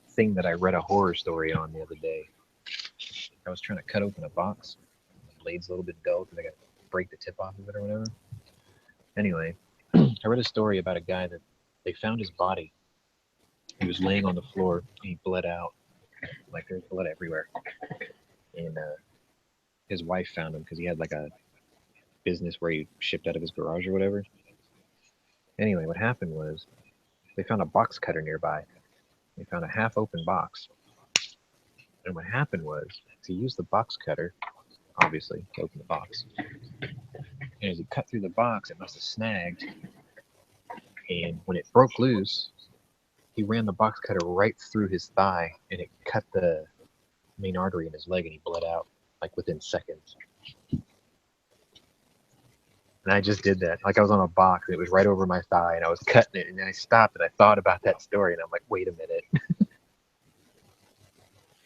thing that I read a horror story on the other day. I was trying to cut open a box. The blade's a little bit dull because I got to break the tip off of it or whatever. Anyway, I read a story about a guy that they found his body. He was laying on the floor and he bled out. Like there's blood everywhere. And his wife found him because he had like a business where he shipped out of his garage or whatever. Anyway, what happened was they found a box cutter nearby. They found a half open box. And what happened was he used the box cutter, obviously, to open the box. And as he cut through the box, it must have snagged. And when it broke loose, he ran the box cutter right through his thigh and it cut the main artery in his leg and he bled out like within seconds. And I just did that. Like I was on a box and it was right over my thigh and I was cutting it and then I stopped and I thought about that story and I'm like, wait a minute.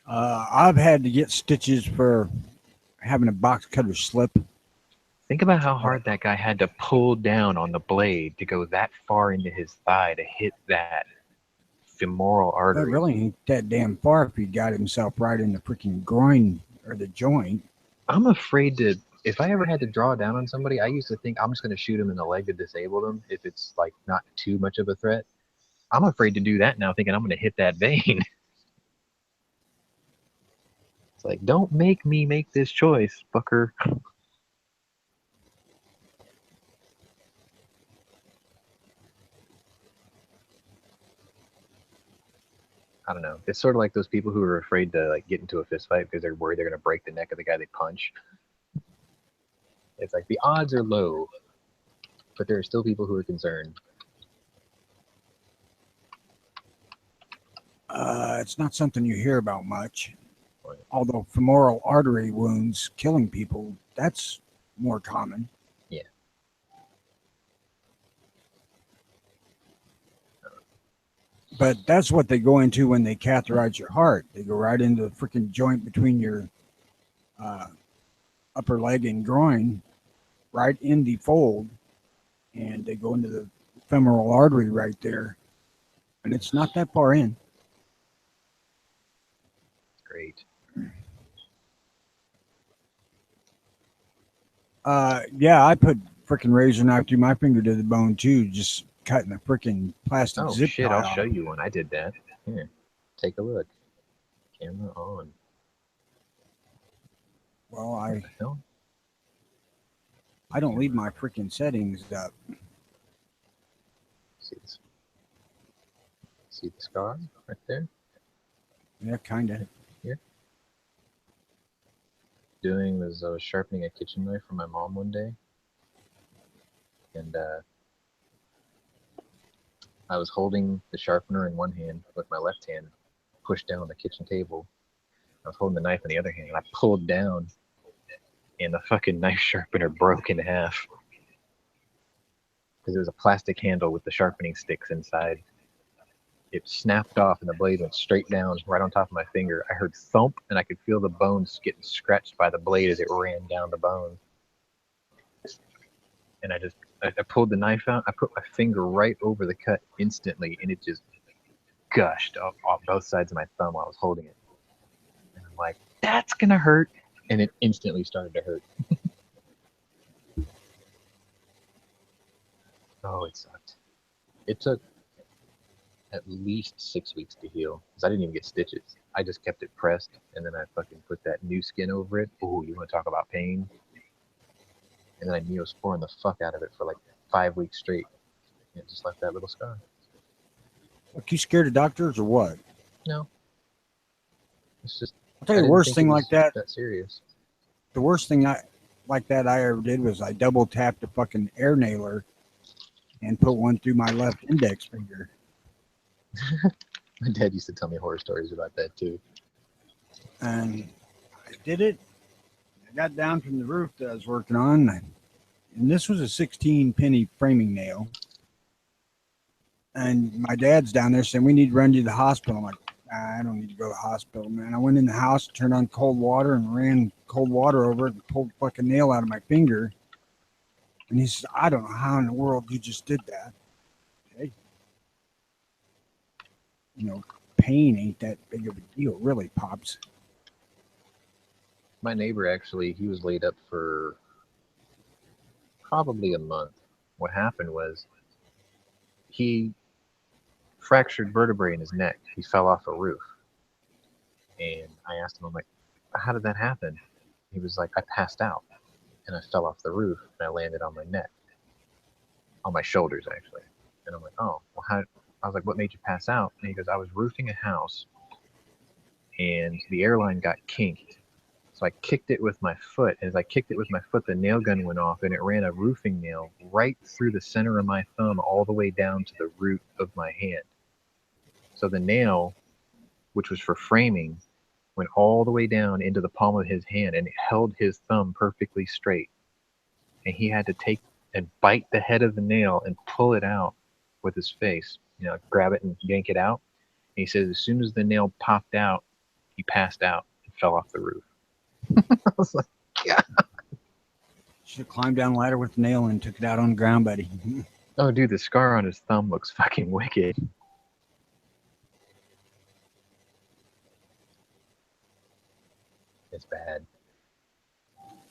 I've had to get stitches for having a box cutter slip. Think about how hard that guy had to pull down on the blade to go that far into his thigh to hit that femoral That artery. really ain't that damn far if he got himself right in the freaking groin or the joint. I'm afraid to, if I ever had to draw down on somebody, I used to think I'm just going to shoot him in the leg to disable them if it's like not too much of a threat. I'm afraid to do that now, thinking I'm going to hit that vein. It's like, don't make me make this choice, fucker. I don't know. It's sort of like those people who are afraid to like get into a fist fight because they're worried they're going to break the neck of the guy they punch. It's like the odds are low, but there are still people who are concerned. It's not something you hear about much. Right. Although femoral artery wounds killing people, that's more common. Yeah. But that's what they go into when they catheterize your heart. They go right into the freaking joint between your upper leg and groin, right in the fold, and they go into the femoral artery right there. And it's not that far in. Great. Yeah, I put freaking razor knife through my finger to the bone too, just cutting the freaking plastic Oh zip shit, tie I'll off. show you one. I did that. Here, take a look. Camera on. Well, What the hell? I don't leave my freaking settings up. See this? See the scar right there? Yeah, kind of. Doing was I was sharpening a kitchen knife for my mom one day, and I was holding the sharpener in one hand with my left hand pushed down on the kitchen table. I was holding the knife in the other hand, and I pulled down, and the fucking knife sharpener broke in half because it was a plastic handle with the sharpening sticks inside. It snapped off and the blade went straight down right on top of my finger. I heard thump and I could feel the bones getting scratched by the blade as it ran down the bone. And I pulled the knife out. I put my finger right over the cut instantly and it just gushed off both sides of my thumb while I was holding it. And I'm like, that's going to hurt. And it instantly started to hurt. Oh, it sucked. It took at least 6 weeks to heal because I didn't even get stitches. I just kept it pressed and then I fucking put that new skin over it. Ooh, you want to talk about pain? And then I neosporin the fuck out of it for like 5 weeks straight. And it just left that little scar. Look, you scared of doctors or what? No. It's just. I'll tell you the worst thing like that. That serious. The worst thing I ever did was I double tapped a fucking air nailer and put one through my left index finger. My dad used to tell me horror stories about that too. And I did it. I got down from the roof that I was working on, and this was a 16-penny framing nail. And my dad's down there saying, we need to run you to the hospital. I'm like, I don't need to go to the hospital, man. I went in the house, turned on cold water, and ran cold water over it and pulled a fucking nail out of my finger. And he says, I don't know how in the world you just did that. Okay. You know, pain ain't that big of a deal, really, Pops. My neighbor actually, he was laid up for probably a month. What happened was he fractured vertebrae in his neck. He fell off a roof. And I asked him, I'm like, how did that happen? He was like, I passed out and I fell off the roof and I landed on my neck. On my shoulders, actually. And I'm like, oh, well, how? I was like, what made you pass out? And he goes, I was roofing a house and the airline got kinked. So I kicked it with my foot. And as I kicked it with my foot, the nail gun went off and it ran a roofing nail right through the center of my thumb all the way down to the root of my hand. So the nail, which was for framing, went all the way down into the palm of his hand and it held his thumb perfectly straight. And he had to take and bite the head of the nail and pull it out with his face, you know, grab it and yank it out. And he says as soon as the nail popped out, he passed out and fell off the roof. I was like, yeah. Should have climbed down the ladder with the nail and took it out on the ground, buddy. Oh, dude, the scar on his thumb looks fucking wicked. It's bad.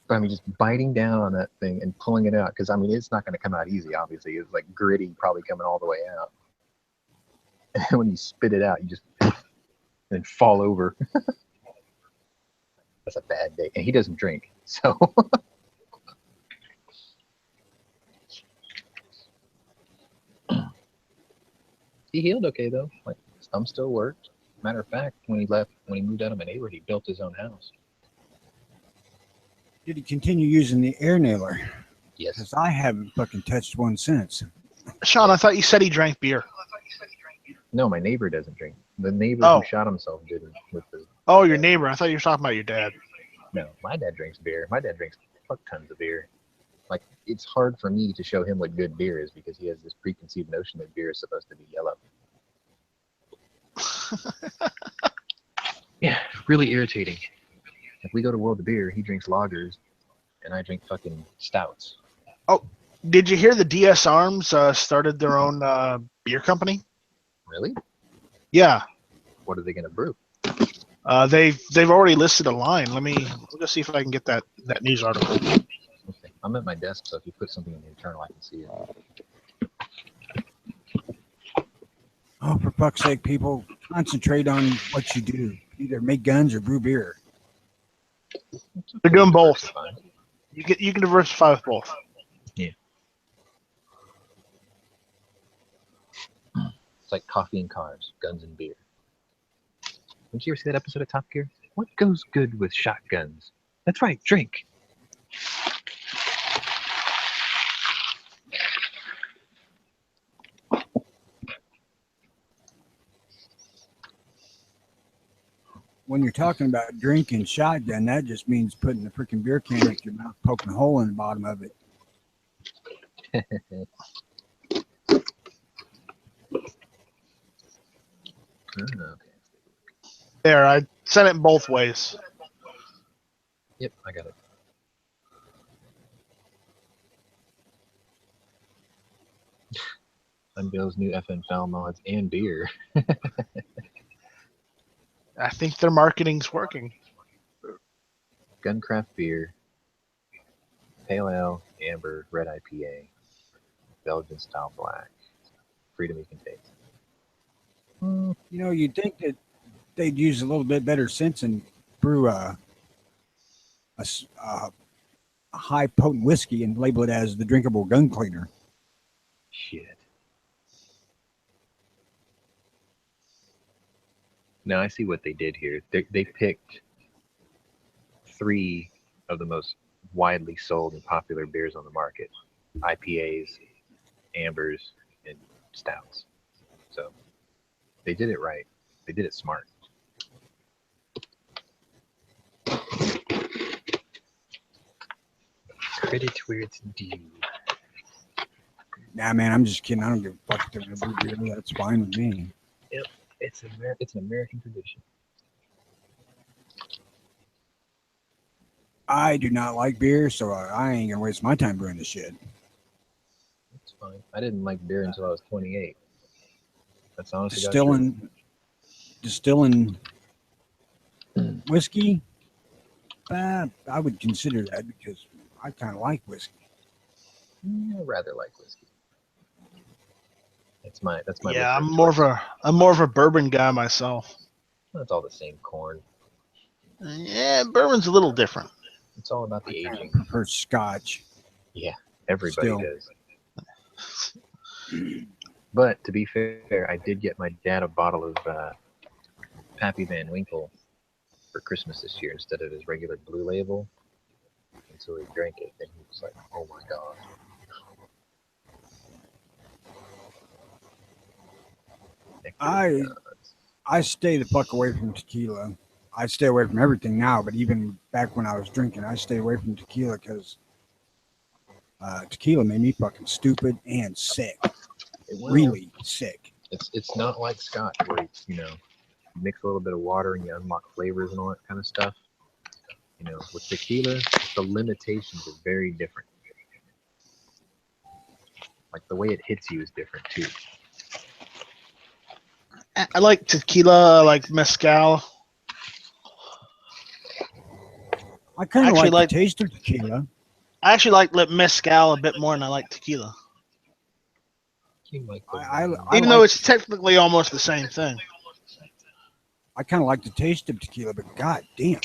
But I mean, just biting down on that thing and pulling it out, because I mean, it's not going to come out easy, obviously. It's like gritty, probably coming all the way out. And when you spit it out, you just then fall over. That's a bad day. And he doesn't drink, so. He healed okay, though. Like, his thumb still worked. Matter of fact, when he moved out of my neighborhood, he built his own house. Did he continue using the air nailer? Yes. Because I haven't fucking touched one since. Sean, I thought you said he drank beer. No, my neighbor doesn't drink. The neighbor Oh. who shot himself didn't. With the. Oh, your neighbor. I thought you were talking about your dad. No, my dad drinks beer. My dad drinks fuck tons of beer. Like, it's hard for me to show him what good beer is because he has this preconceived notion that beer is supposed to be yellow. Yeah, really irritating. If we go to World of Beer, he drinks lagers, and I drink fucking stouts. Oh, did you hear the DS Arms started their own beer company? Really? Yeah. What are they gonna brew? They've already listed a line. Let me just see if I can get that news article. Okay. I'm at my desk, so if you put something in the internal, I can see it. Oh, for fuck's sake, people, concentrate on what you do. Either make guns or brew beer. They're doing both. Fine. You can diversify with both. Yeah. It's like coffee and cars, guns and beer. Didn't you ever see that episode of Top Gear? What goes good with shotguns? That's right, drink. When you're talking about drinking shotgun, that just means putting the freaking beer can up your mouth, poking a hole in the bottom of it. Okay. There, I sent it both ways. Yep, I got it. Unveils new FN foul mods and beer. I think their marketing's working. Guncraft beer, pale ale, amber, red IPA, Belgian style black, free to make and taste. You know, you'd think that they'd use a little bit better sense and brew a high potent whiskey and label it as the drinkable gun cleaner. Shit. Now I see what they did here. They picked 3 of the most widely sold and popular beers on the market: IPAs, ambers, and stouts. So they did it right. They did it smart. Credit where it's due. Nah, man, I'm just kidding. I don't give a fuck if they're gonna brew beer. That's fine with me. Yep, it's an American tradition. I do not like beer, so I ain't gonna waste my time brewing this shit. It's fine. I didn't like beer until I was 28. That's honestly Distilling whiskey, I would consider that because I kind of like whiskey. I rather like whiskey. That's my. Yeah, liquor I'm more of a bourbon guy myself. It's all the same corn. Yeah, bourbon's a little different. It's all about the I aging. prefer Scotch. Yeah, everybody Still. does. But to be fair, I did get my dad a bottle of Pappy Van Winkle for Christmas this year instead of his regular Blue Label. And so he drank it, and he was like, "Oh my god!" I stay the fuck away from tequila. I stay away from everything now, but even back when I was drinking, I stay away from tequila because tequila made me fucking stupid and sick. Really sick. It's not like Scotch where you mix a little bit of water and you unlock flavors and all that kind of stuff. With tequila, the limitations are very different. Like the way it hits you is different too. I like tequila, I like mezcal. I kind of like the taste of tequila. I actually like mezcal a bit more than I like tequila. Even though it's technically almost the same thing. I kind of like the taste of tequila, but god damn.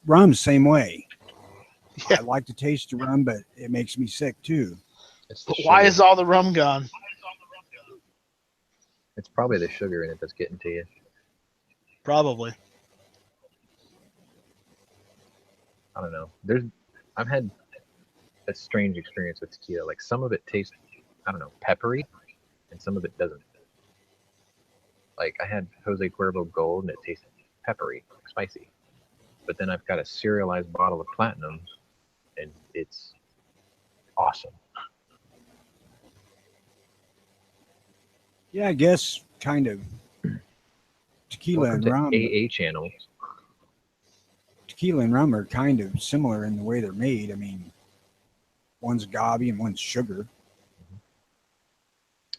Rum, same way. Yeah. I like the taste of rum, but it makes me sick too. Why is all the rum gone? It's probably the sugar in it that's getting to you. Probably. I don't know. I've had a strange experience with tequila. Like some of it tastes, I don't know, peppery, and some of it doesn't. Like I had Jose Cuervo Gold, and it tasted peppery, spicy. But then I've got a serialized bottle of Platinum, and it's awesome. Yeah, I guess kind of. Tequila Welcome and rum. AA channel. Tequila and rum are kind of similar in the way they're made. I mean, one's agave and one's sugar.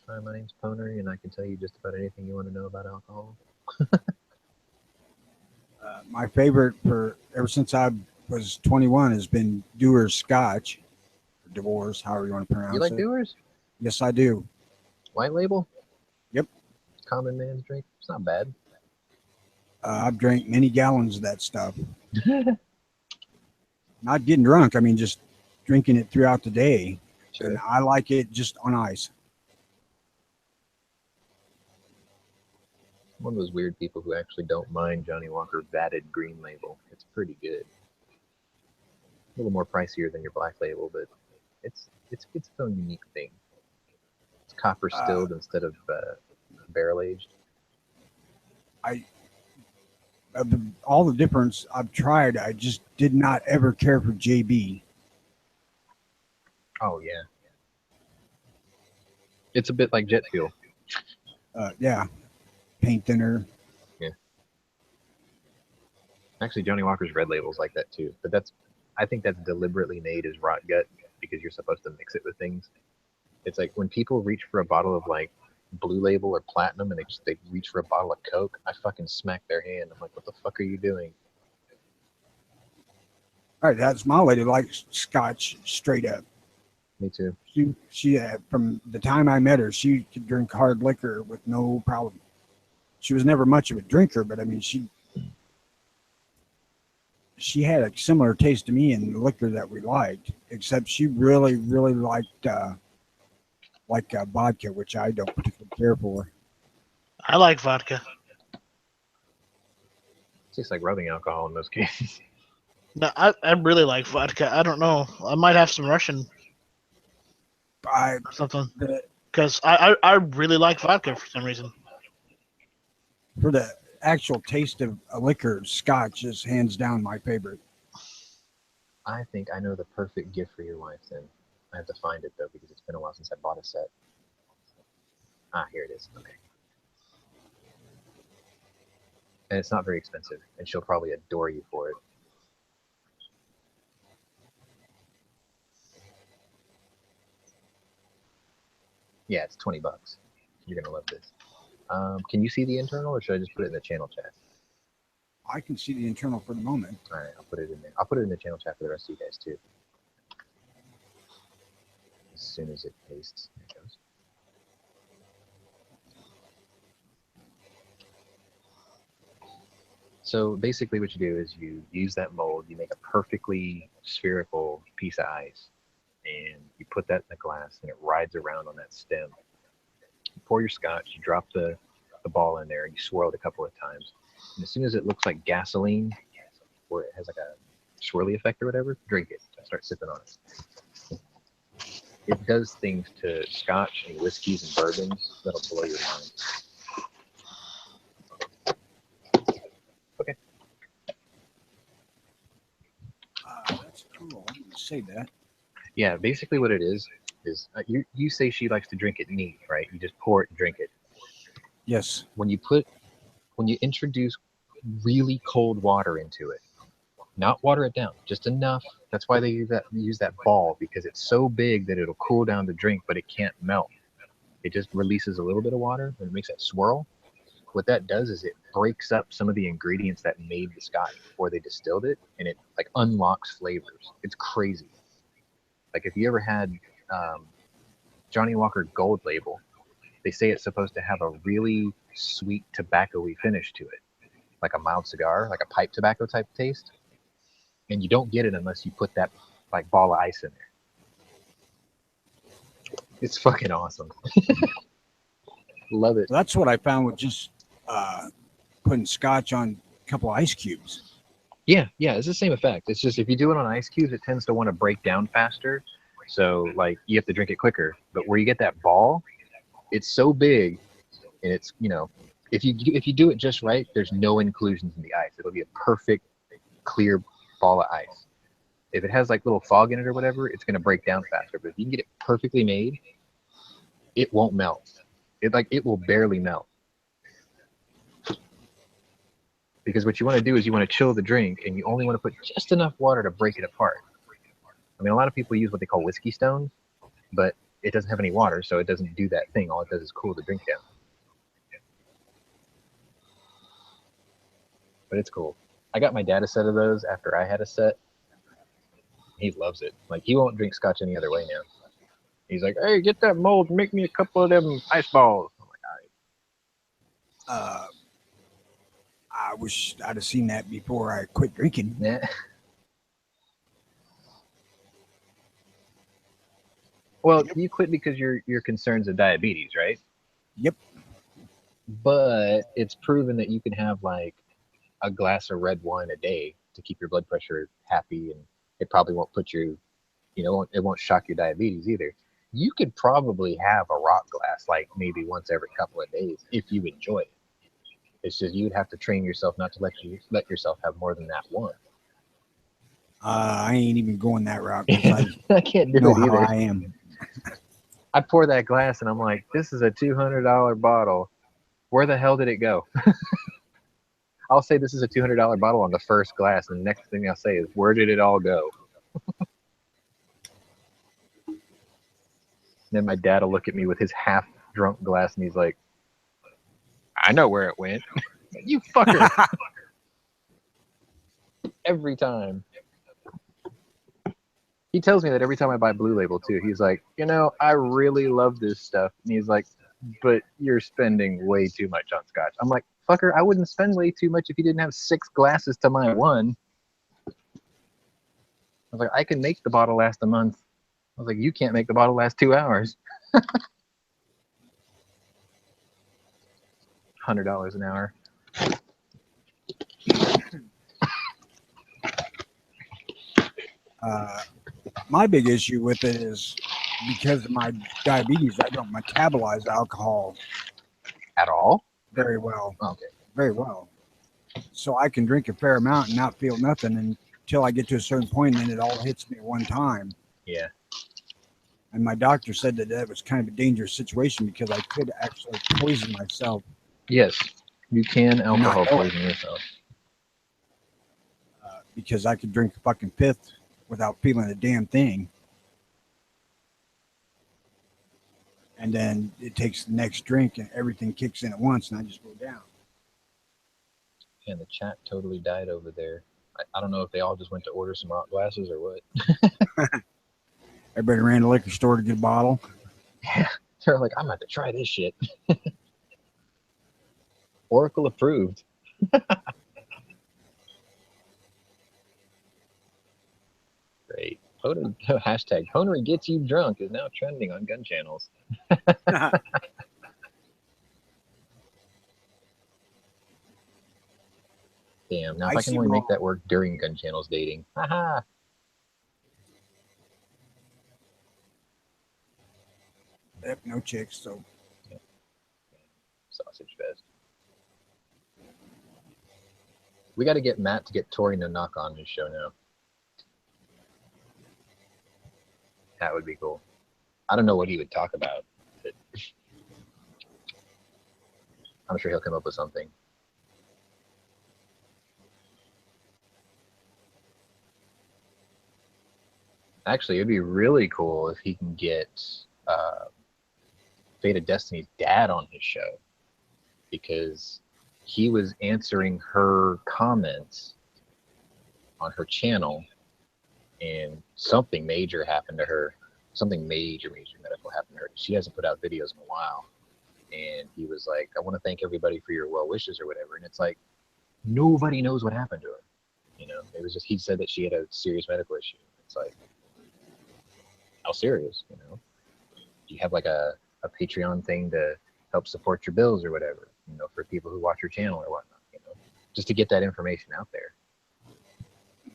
Hi, my name's Ponery, and I can tell you just about anything you want to know about alcohol. My favorite for ever since I was 21 has been Dewar's Scotch. Dewar's, however you want to pronounce it. You like Dewar's? Yes, I do. White label? Yep. Common man's drink. It's not bad. I've drank many gallons of that stuff. Not getting drunk. I mean, just drinking it throughout the day. Sure. And I like it just on ice. I'm one of those weird people who actually don't mind Johnny Walker vatted green label. It's pretty good. A little more pricier than your black label, but it's its own unique thing. It's copper stilled instead of barrel aged. Of all the difference I've tried, I just did not ever care for JB. Oh yeah, it's a bit like jet fuel. Yeah, paint thinner. Yeah. Actually, Johnny Walker's red label's like that too, but I think that's deliberately made as rot gut because you're supposed to mix it with things. It's like when people reach for a bottle of like Blue Label or Platinum and they reach for a bottle of Coke, I fucking smack their hand. I'm like, what the fuck are you doing? All right, that's my lady likes Scotch straight up. Me too. She from the time I met her, she could drink hard liquor with no problem. She was never much of a drinker, but I mean, she had a similar taste to me in the liquor that we liked, except she really, really liked vodka, which I don't particularly care for. I like vodka. Tastes like rubbing alcohol in most cases. No, I really like vodka. I don't know. I might have some Russian I or something. the, Because I really like vodka for some reason. for the actual taste of a liquor, Scotch is hands down my favorite. I think I know the perfect gift for your wife then. I have to find it though because it's been a while since I bought a set. Ah, here it is. Okay. And it's not very expensive, and she'll probably adore you for it. Yeah, it's $20. You're gonna love this. Can you see the internal, or should I just put it in the channel chat? I can see the internal for the moment. All right, I'll put it in there. I'll put it in the channel chat for the rest of you guys too. As soon as it pastes, there it goes. So basically what you do is you use that mold, you make a perfectly spherical piece of ice, and you put that in the glass, and it rides around on that stem. You pour your scotch, you drop the ball in there, and you swirl it a couple of times. And as soon as it looks like gasoline, or it has like a swirly effect or whatever, drink it. Start sipping on it. It does things to scotch and whiskeys and bourbons that'll blow your mind. Okay. That's cool. I'm gonna say that. Yeah, basically what it is you say she likes to drink it neat, right? You just pour it and drink it. Yes. When you introduce really cold water into it, not water it down, just enough. That's why they use that ball, because it's so big that it'll cool down the drink, but it can't melt. It just releases a little bit of water and it makes that swirl. What that does is it breaks up some of the ingredients that made the scotch before they distilled it, and it like unlocks flavors. It's crazy. Like if you ever had Johnny Walker Gold Label, they say it's supposed to have a really sweet tobacco-y finish to it, like a mild cigar, like a pipe tobacco type taste. And you don't get it unless you put that like ball of ice in there. It's fucking awesome. Love it. That's what I found with just putting scotch on a couple of ice cubes. Yeah, it's the same effect. It's just if you do it on ice cubes, it tends to want to break down faster. So like you have to drink it quicker. But where you get that ball, it's so big, and it's, you know, if you do it just right, there's no inclusions in the ice. It'll be a perfect clear ball of ice. If it has like little fog in it or whatever, it's going to break down faster. But if you can get it perfectly made, it won't melt. It will barely melt. Because what you want to do is you want to chill the drink, and you only want to put just enough water to break it apart. I mean, a lot of people use what they call whiskey stones, but it doesn't have any water, so it doesn't do that thing. All it does is cool the drink down. But it's cool. I got my dad a set of those after I had a set. He loves it. Like, he won't drink scotch any other way now. He's like, hey, get that mold and make me a couple of them ice balls. I'm like, all right. I wish I'd have seen that before I quit drinking. Yeah. Well, you quit because your concerns of diabetes, right? Yep. But it's proven that you can have like a glass of red wine a day to keep your blood pressure happy, and it probably won't put you, it won't shock your diabetes either. You could probably have a rock glass like maybe once every couple of days if you enjoy it. It's just you'd have to train yourself not to let yourself have more than that one. I ain't even going that route because I can't do know it how either. I am. I pour that glass and I'm like, this is a $200 bottle. Where the hell did it go? I'll say this is a $200 bottle on the first glass, and the next thing I'll say is, where did it all go? Then my dad will look at me with his half-drunk glass, and he's like, I know where it went. You fucker. Every time. He tells me that every time I buy Blue Label too. He's like, you know, I really love this stuff. And he's like, but you're spending way too much on scotch. I'm like, fucker, I wouldn't spend way too much if you didn't have 6 glasses to my 1. I was like, I can make the bottle last a month. I was like, you can't make the bottle last 2 hours. $100 an hour. My big issue with it is because of my diabetes, I don't metabolize alcohol At all? very well. Okay. Very well. So I can drink a fair amount and not feel nothing until I get to a certain point, and then it all hits me at one time. Yeah. And my doctor said that was kind of a dangerous situation because I could actually poison myself. Yes, you can alcohol Not going. poison yourself. Because I could drink a fucking 5th without feeling a damn thing. And then it takes the next drink and everything kicks in at once and I just go down. And the chat totally died over there. I don't know if they all just went to order some rock glasses or what. Everybody ran to the liquor store to get a bottle. Yeah, they're like, I'm about to try this shit. Oracle approved. Great. Hashtag Honery gets you drunk is now trending on Gunchannels. Damn, now if I can only make that work during Gunchannels dating. Haha. Yep, no chicks, so. Yeah. Sausage fest. We got to get Matt to get Tori No Knock on his show now. That would be cool. I don't know what he would talk about, but I'm sure he'll come up with something. Actually, it'd be really cool if he can get Fate of Destiny's dad on his show, because he was answering her comments on her channel and something major happened to her. Something major medical happened to her. She hasn't put out videos in a while. And he was like, I want to thank everybody for your well wishes or whatever. And it's like, nobody knows what happened to her. You know, it was just, he said that she had a serious medical issue. It's like, how serious, you know? Do you have like a Patreon thing to help support your bills or whatever, you know, for people who watch your channel or whatnot, you know, just to get that information out there.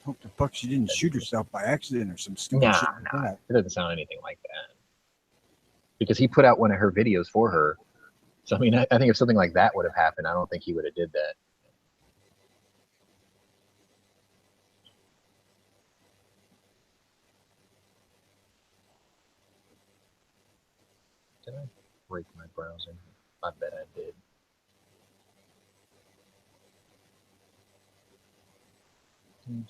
Hope the fuck she didn't shoot herself by accident or some stupid shit like that. It doesn't sound anything like that. Because he put out one of her videos for her. So, I mean, I think if something like that would have happened, I don't think he would have did that. Did I break my browser? I bet I did. Okay.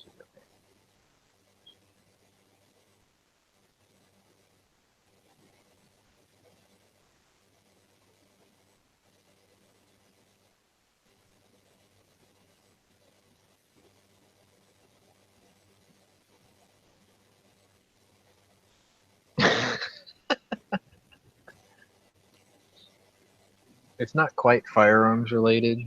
It's not quite firearms related,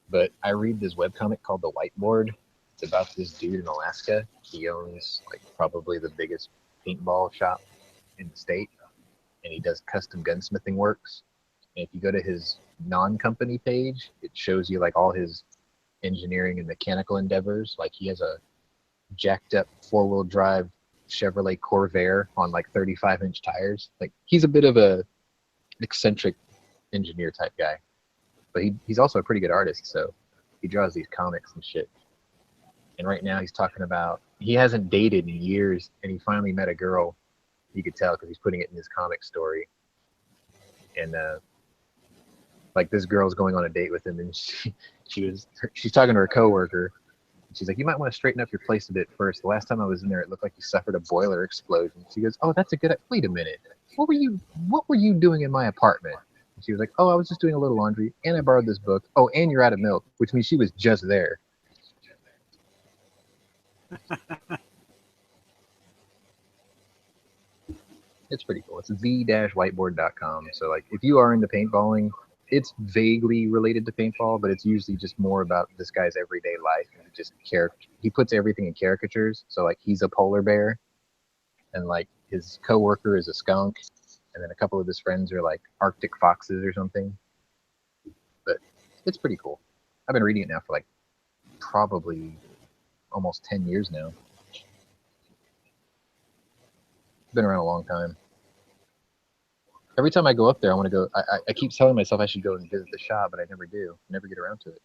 but I read this webcomic called The Whiteboard. It's about this dude in Alaska. He owns like probably the biggest paintball shop in the state, and he does custom gunsmithing works. And if you go to his non-company page, it shows you like all his engineering and mechanical endeavors. Like he has a jacked up 4-wheel drive Chevrolet Corvair on like 35-inch tires. Like he's a bit of a eccentric engineer type guy, but he's also a pretty good artist, so he draws these comics and shit. And right now he's talking about he hasn't dated in years, and he finally met a girl. You could tell because he's putting it in his comic story. And like this girl's going on a date with him, and she's talking to her coworker. She's like, you might want to straighten up your place a bit first. The last time I was in there, it looked like you suffered a boiler explosion. She goes, oh, that's a good. Wait a minute. What were you doing in my apartment? And she was like, oh, I was just doing a little laundry, and I borrowed this book. Oh, and you're out of milk, which means she was just there. It's pretty cool. It's the-whiteboard.com. So like, if you are into paintballing, it's vaguely related to paintball, but it's usually just more about this guy's everyday life, and he puts everything in caricatures. So like, he's a polar bear, and like his coworker is a skunk, and then a couple of his friends are like Arctic foxes or something. But it's pretty cool. I've been reading it now for like probably almost 10 years now. It's been around a long time. Every time I go up there, I want to go. I keep telling myself I should go and visit the shop, but I never do. I never get around to it.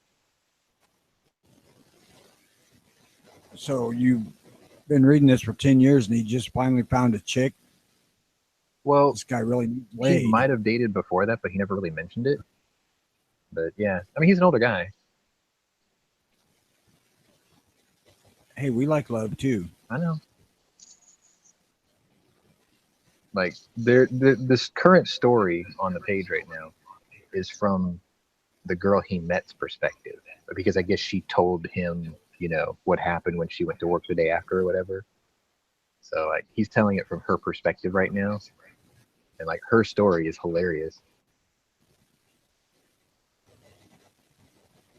So you've been reading this for 10 years, and he just finally found a chick. Well, This guy really he might have dated before that, but he never really mentioned it. But yeah, I mean, he's an older guy. Hey, we like love too. I know. Like, this current story on the page right now is from the girl he met's perspective, because I guess she told him, you know, what happened when she went to work the day after or whatever. So like, he's telling it from her perspective right now, and like, her story is hilarious.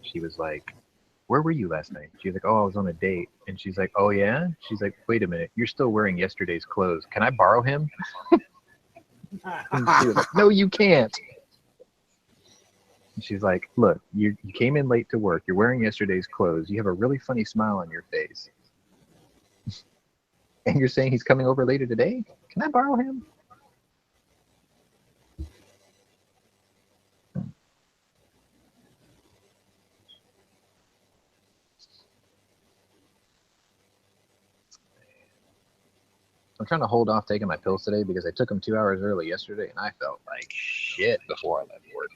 She was like, "Where were you last night?" She was like, "Oh, I was on a date." And she's like, "Oh yeah?" She's like, "Wait a minute, you're still wearing yesterday's clothes. Can I borrow him?" And she was like, "No, you can't." And she's like, "Look, you came in late to work. You're wearing yesterday's clothes. You have a really funny smile on your face. And you're saying he's coming over later today? Can I borrow him?" I'm trying to hold off taking my pills today because I took them 2 hours early yesterday, and I felt like shit before I left work.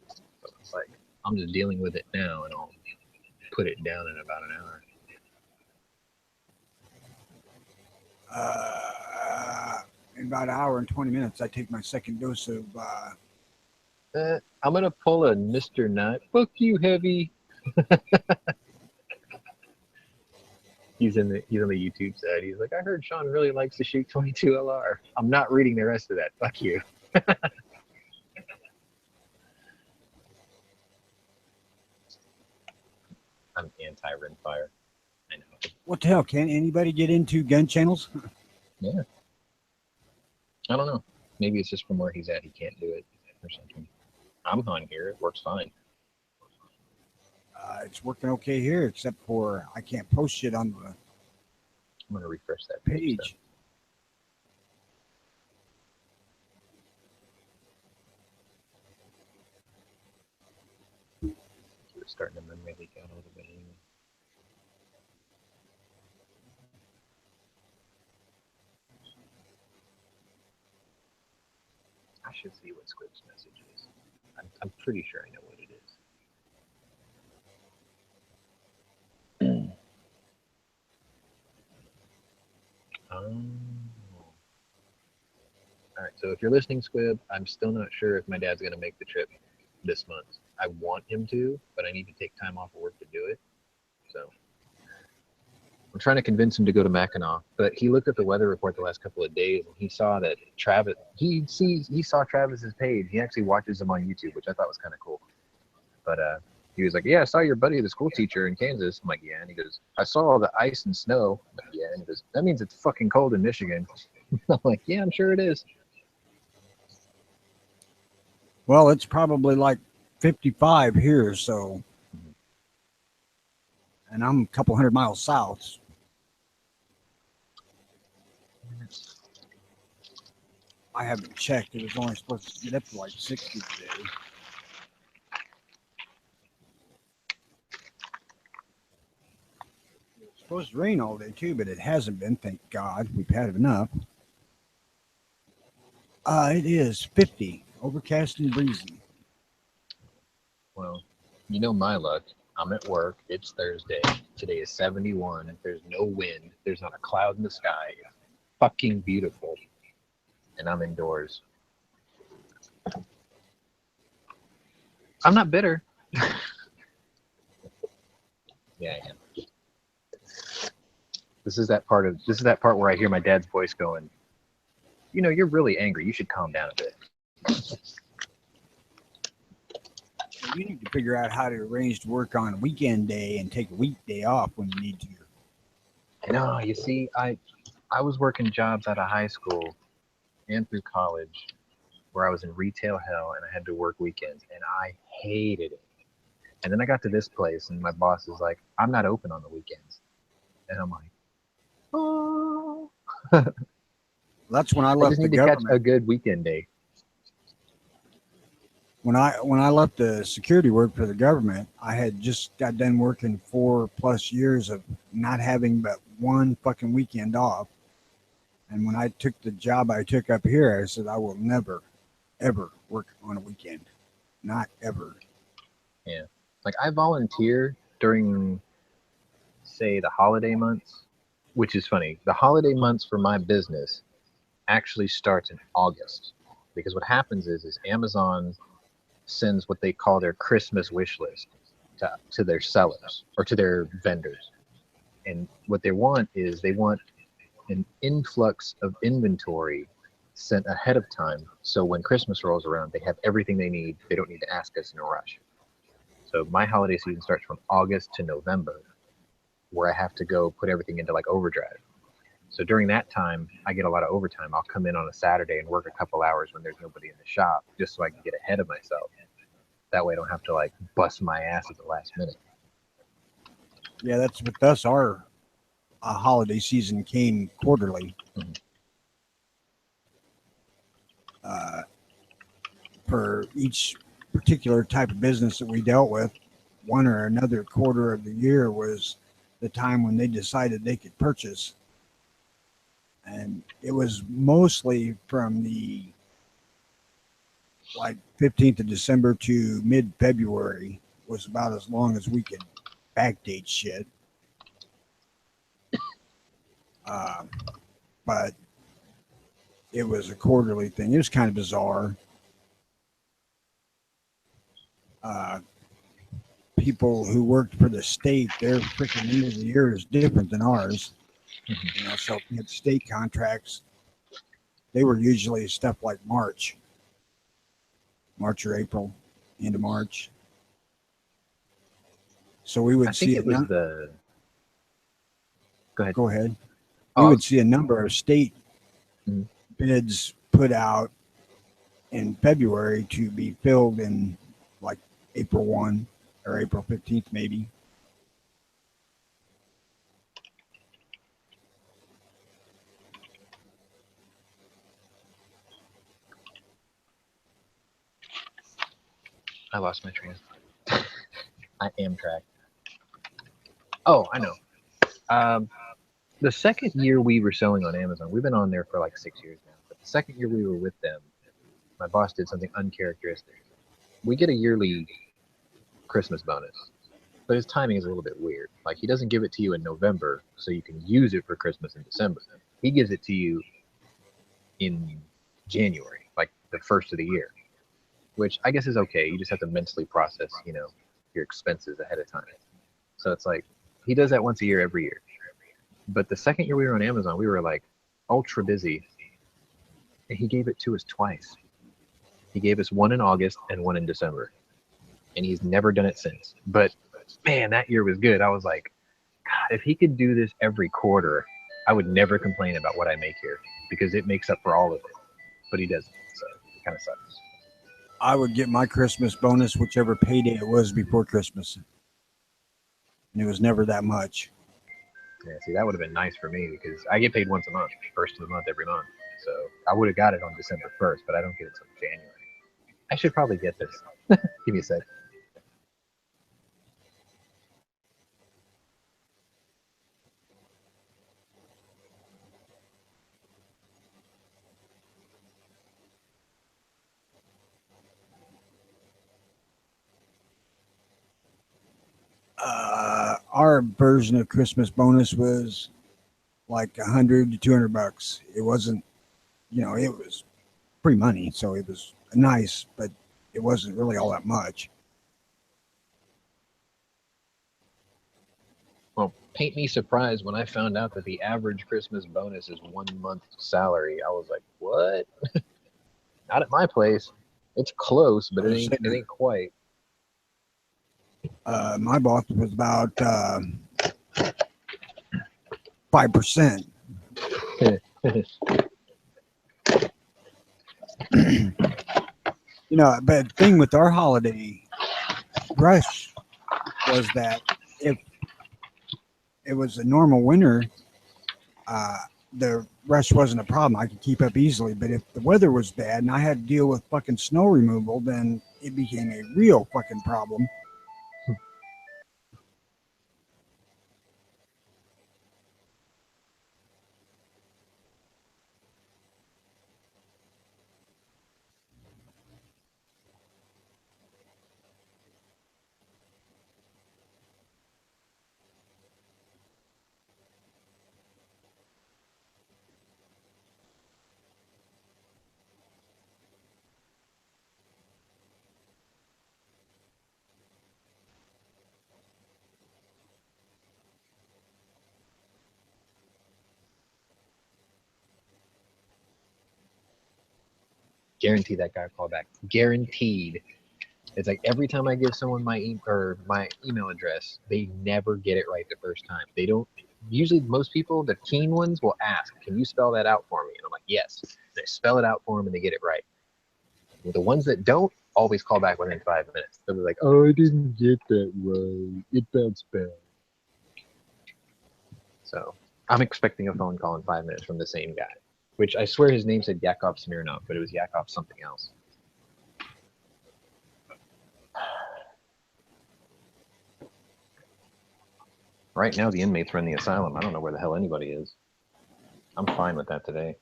So it's like, I'm just dealing with it now, and I'll put it down in about an hour. In about an hour and 20 minutes, I take my second dose of. I'm gonna pull a Mr. Nut. Fuck you, Heavy. He's on the YouTube side. He's like, "I heard Sean really likes to shoot 22 LR. I'm not reading the rest of that. Fuck you." I'm anti-rimfire. I know. What the hell? Can anybody get into gun channels? Yeah. I don't know. Maybe it's just from where he's at. He can't do it or something. I'm on here. It works fine. It's working okay here, except for I can't post shit on the I'm gonna refresh that page. We're starting to memory leak out a little bit anyway. I should see what Squib's message is. I'm pretty sure I know what it is. All right, so if you're listening, Squib, I'm still not sure if my dad's going to make the trip this month. I want him to, but I need to take time off of work to do it. So I'm trying to convince him to go to Mackinac, but he looked at the weather report the last couple of days, and he saw that Travis, he saw Travis's page. He actually watches him on YouTube, which I thought was kind of cool. But he was like, "Yeah, I saw your buddy, the school teacher in Kansas." I'm like, "Yeah," and he goes, "I saw all the ice and snow." I'm like, "Yeah," and he goes, "That means it's fucking cold in Michigan." I'm like, "Yeah, I'm sure it is." Well, it's probably like 55 here, so. And I'm a couple hundred miles south. I haven't checked. It was only supposed to get up to like 60 today. It's supposed to rain all day too, but it hasn't been, thank God. We've had enough. It is 50, overcast and breezy. Well, you know my luck. I'm at work. It's Thursday. Today is 71. There's no wind. There's not a cloud in the sky. It's fucking beautiful. And I'm indoors. I'm not bitter. Yeah, I am. This is that part where I hear my dad's voice going, you're really angry. You should calm down a bit. You need to figure out how to arrange to work on a weekend day and take a weekday off when you need to. No, you see, I was working jobs out of high school and through college where I was in retail hell and I had to work weekends and I hated it. And then I got to this place and my boss is like, I'm not open on the weekends. And I'm like, oh. That's when I I left just the need to catch government. a good weekend day. When I left the security work for the government, I had just got done working 4+ years of not having but one fucking weekend off. And when I took the job I took up here, I said I will never, ever work on a weekend. Not ever. Yeah. Like I volunteer during, say, the holiday months, which is funny. The holiday months for my business actually starts in August because what happens is Amazon sends what they call their Christmas wish list to their sellers or to their vendors. And what they want is they want an influx of inventory sent ahead of time. So when Christmas rolls around, they have everything they need. They don't need to ask us in a rush. So my holiday season starts from August to November, where I have to go put everything into like overdrive. So during that time, I get a lot of overtime. I'll come in on a Saturday and work a couple hours when there's nobody in the shop, just so I can get ahead of myself. That way I don't have to like bust my ass at the last minute. Yeah, that's with us. Our holiday season came quarterly. Mm-hmm. For each particular type of business that we dealt with, one or another quarter of the year was the time when they decided they could purchase. And it was mostly from the like 15th of December to mid-February was about as long as we could backdate shit. But it was a quarterly thing. It was kind of bizarre. People who worked for the state, their freaking end of the year is different than ours. Mm-hmm. So if you had state contracts, they were usually stuff like March or April, into March. So we would I think see it was the. Go ahead. Go ahead. We would see a number of state bids put out in February to be filled in like April 1 or April 15th, maybe. I lost my train of thought. I am tracked. Oh, I know. The second year we were selling on Amazon, we've been on there for like 6 years now. But the second year we were with them, my boss did something uncharacteristic. We get a yearly Christmas bonus, but his timing is a little bit weird. Like he doesn't give it to you in November so you can use it for Christmas in December. He gives it to you in January, like the first of the year, which I guess is okay. You just have to mentally process, your expenses ahead of time. So it's like he does that once a year every year. But the second year we were on Amazon, we were like ultra busy, and he gave it to us twice. He gave us one in August and one in December, and he's never done it since. But man, that year was good. I was like, God, if he could do this every quarter, I would never complain about what I make here because it makes up for all of it. But he doesn't, so it kind of sucks. I would get my Christmas bonus whichever payday it was before Christmas. And it was never that much. Yeah, see, that would have been nice for me because I get paid once a month, first of the month every month. So I would have got it on December 1st, but I don't get it until January. I should probably get this. Give me a sec. Our version of Christmas bonus was like $100 to $200. It wasn't, it was free money, so it was nice, but it wasn't really all that much. Well, paint me surprised when I found out that the average Christmas bonus is 1 month's salary. I was like, what? Not at my place. It's close, but it ain't quite. My boss was about 5%. You know, but the thing with our holiday rush was that if it was a normal winter, the rush wasn't a problem. I could keep up easily. But if the weather was bad and I had to deal with fucking snow removal, then it became a real fucking problem. Guarantee that guy will call back. Guaranteed. It's like every time I give someone my email address, they never get it right the first time. They don't. Usually, most people, the keen ones, will ask, "Can you spell that out for me?" And I'm like, "Yes." They spell it out for them, and they get it right. And the ones that don't always call back within 5 minutes. They'll be like, "Oh, I didn't get that right. It bounced back." So I'm expecting a phone call in 5 minutes from the same guy, which I swear his name said Yakov Smirnov, but it was Yakov something else. Right now, the inmates run the asylum. I don't know where the hell anybody is. I'm fine with that today.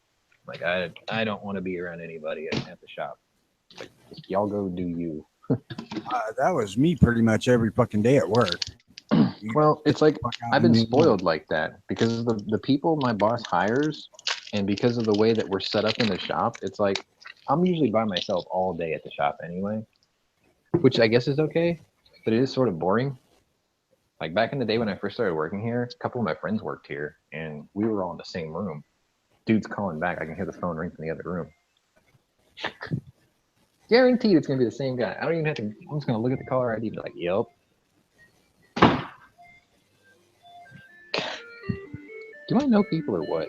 Like, I don't want to be around anybody at the shop. Like, y'all go do you. That was me pretty much every fucking day at work. Well, it's like I've been spoiled like that because of the people my boss hires, and because of the way that we're set up in the shop. It's like I'm usually by myself all day at the shop anyway, which I guess is okay, but it is sort of boring. Like back in the day when I first started working here, a couple of my friends worked here, and we were all in the same room. Dude's calling back. I can hear the phone ring from the other room. Guaranteed it's going to be the same guy. I don't even have to. I'm just going to look at the caller ID and be like, "Yep." Do I know people or what?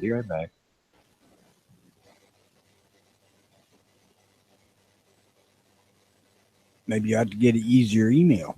Be right back. Maybe you have to get an easier email.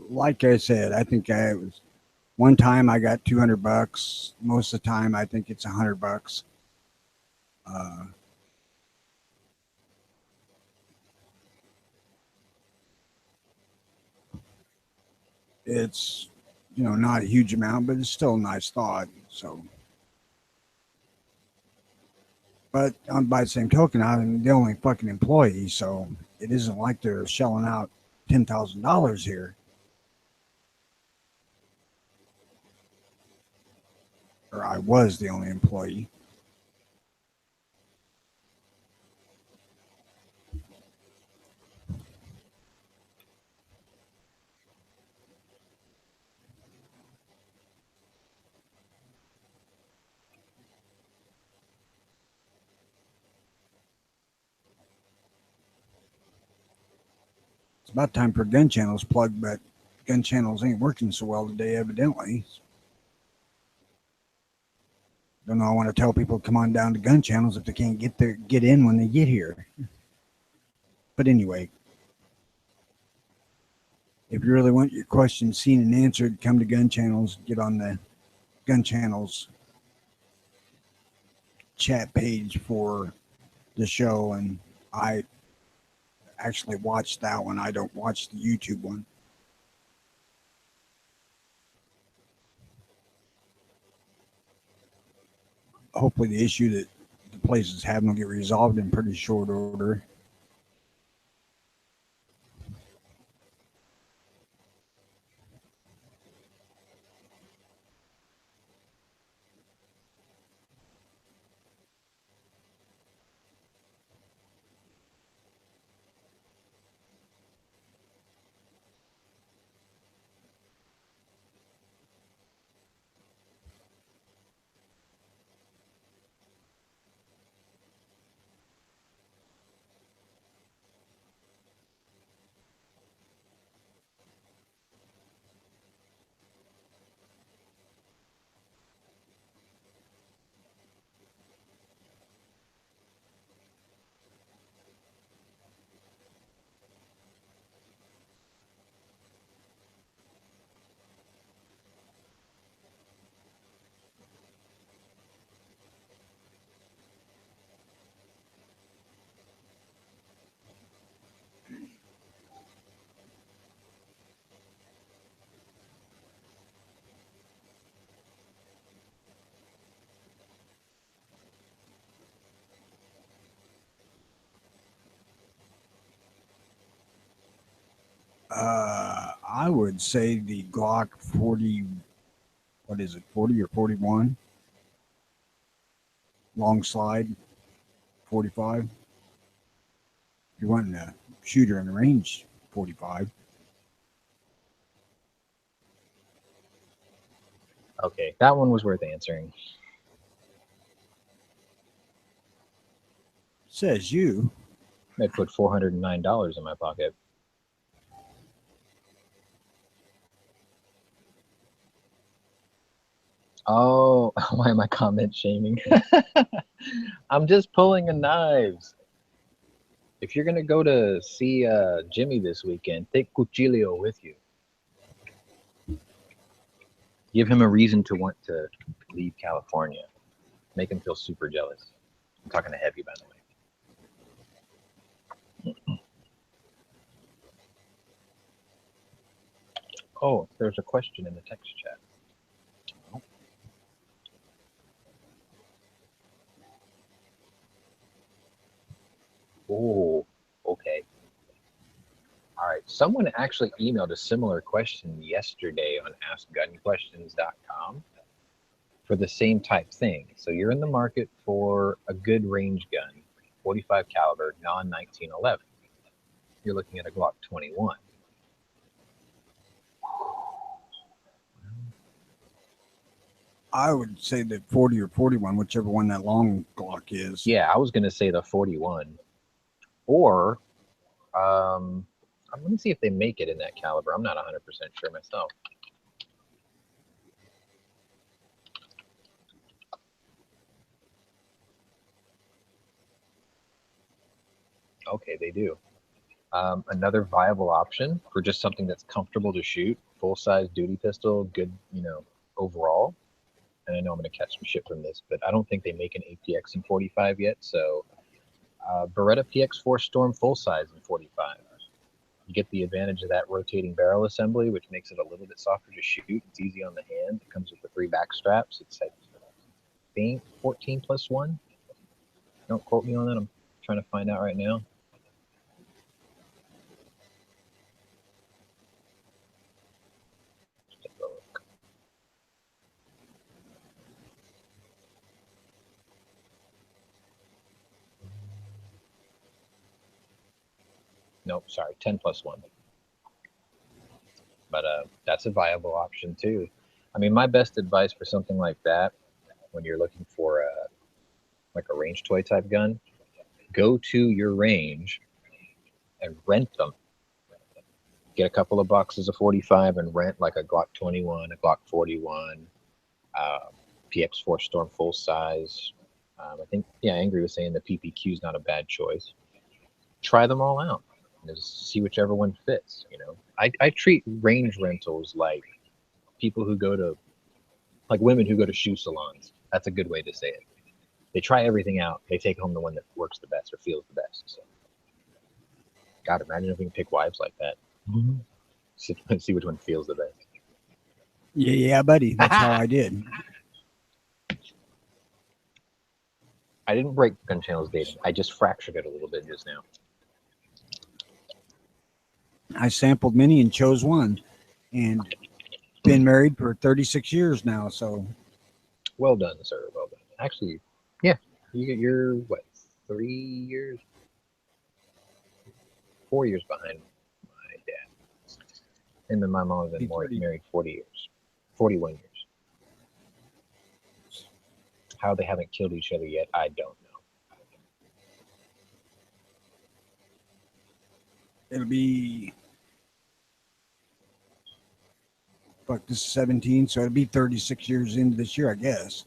Like I said, I think I was one time I got $200. Most of the time, I think it's $100. It's not a huge amount, but it's still a nice thought. So, but by the same token, I'm the only fucking employee, so it isn't like they're shelling out $10,000 here. or I was the only employee. It's about time for Gun Channels plug, but Gun Channels ain't working so well today, evidently. Don't know. I want to tell people to come on down to Gun Channels if they can't get in when they get here. But anyway, if you really want your questions seen and answered, come to Gun Channels. Get on the Gun Channels chat page for the show, and I actually watched that one. I don't watch the YouTube one. Hopefully the issue that the place is having will get resolved in pretty short order. I would say the Glock 40, what is it, 40 or 41? Long slide, 45. If you're wanting a shooter in the range, 45. Okay, that one was worth answering. Says you. I put $409 in my pocket. Oh, why am I comment shaming? I'm just pulling a knives. If you're gonna go to see Jimmy this weekend, take Cuchillo with you. Give him a reason to want to leave California. Make him feel super jealous. I'm talking to Heavy, by the way. Oh, there's a question in the text chat. Oh, okay. All right. Someone actually emailed a similar question yesterday on AskGunQuestions.com for the same type thing. So you're in the market for a good range gun, 45 caliber, non-1911. You're looking at a Glock 21. I would say the 40 or 41, whichever one that long Glock is. Yeah, I was going to say the 41. Or, let me see if they make it in that caliber. I'm not 100% sure myself. Okay, they do. Another viable option for just something that's comfortable to shoot, full-size duty pistol, good, overall. And I know I'm going to catch some shit from this, but I don't think they make an APX in 45 yet. So Beretta PX4 Storm full-size in 45. You get the advantage of that rotating barrel assembly, which makes it a little bit softer to shoot. It's easy on the hand. It comes with the 3 back straps. It's, I think, 14 plus 1. Don't quote me on that. I'm trying to find out right now. Nope, sorry, 10 plus 1. But that's a viable option too. I mean, my best advice for something like that, when you're looking for like a range toy type gun, go to your range and rent them. Get a couple of boxes of 45 and rent like a Glock 21, a Glock 41, PX4 Storm full size. I think, yeah, Angry was saying the PPQ is not a bad choice. Try them all out. Just see whichever one fits. You know, I treat range rentals like people who go to, like women who go to shoe salons. That's a good way to say it. They try everything out. They take home the one that works the best or feels the best. So, God, imagine if we can pick wives like that. See which one feels the best. Yeah, buddy. That's how I did. I didn't break Gunchannels dating. I just fractured it a little bit just now. I sampled many and chose one, and been married for 36 years now. So, well done, sir. Well done. Actually, yeah, you're what, 3 years, 4 years behind my dad, and then my mom has been married 40 years, 41 years. How they haven't killed each other yet, I don't know. it'll be this is 17, so it'll be 36 years into this year, I guess.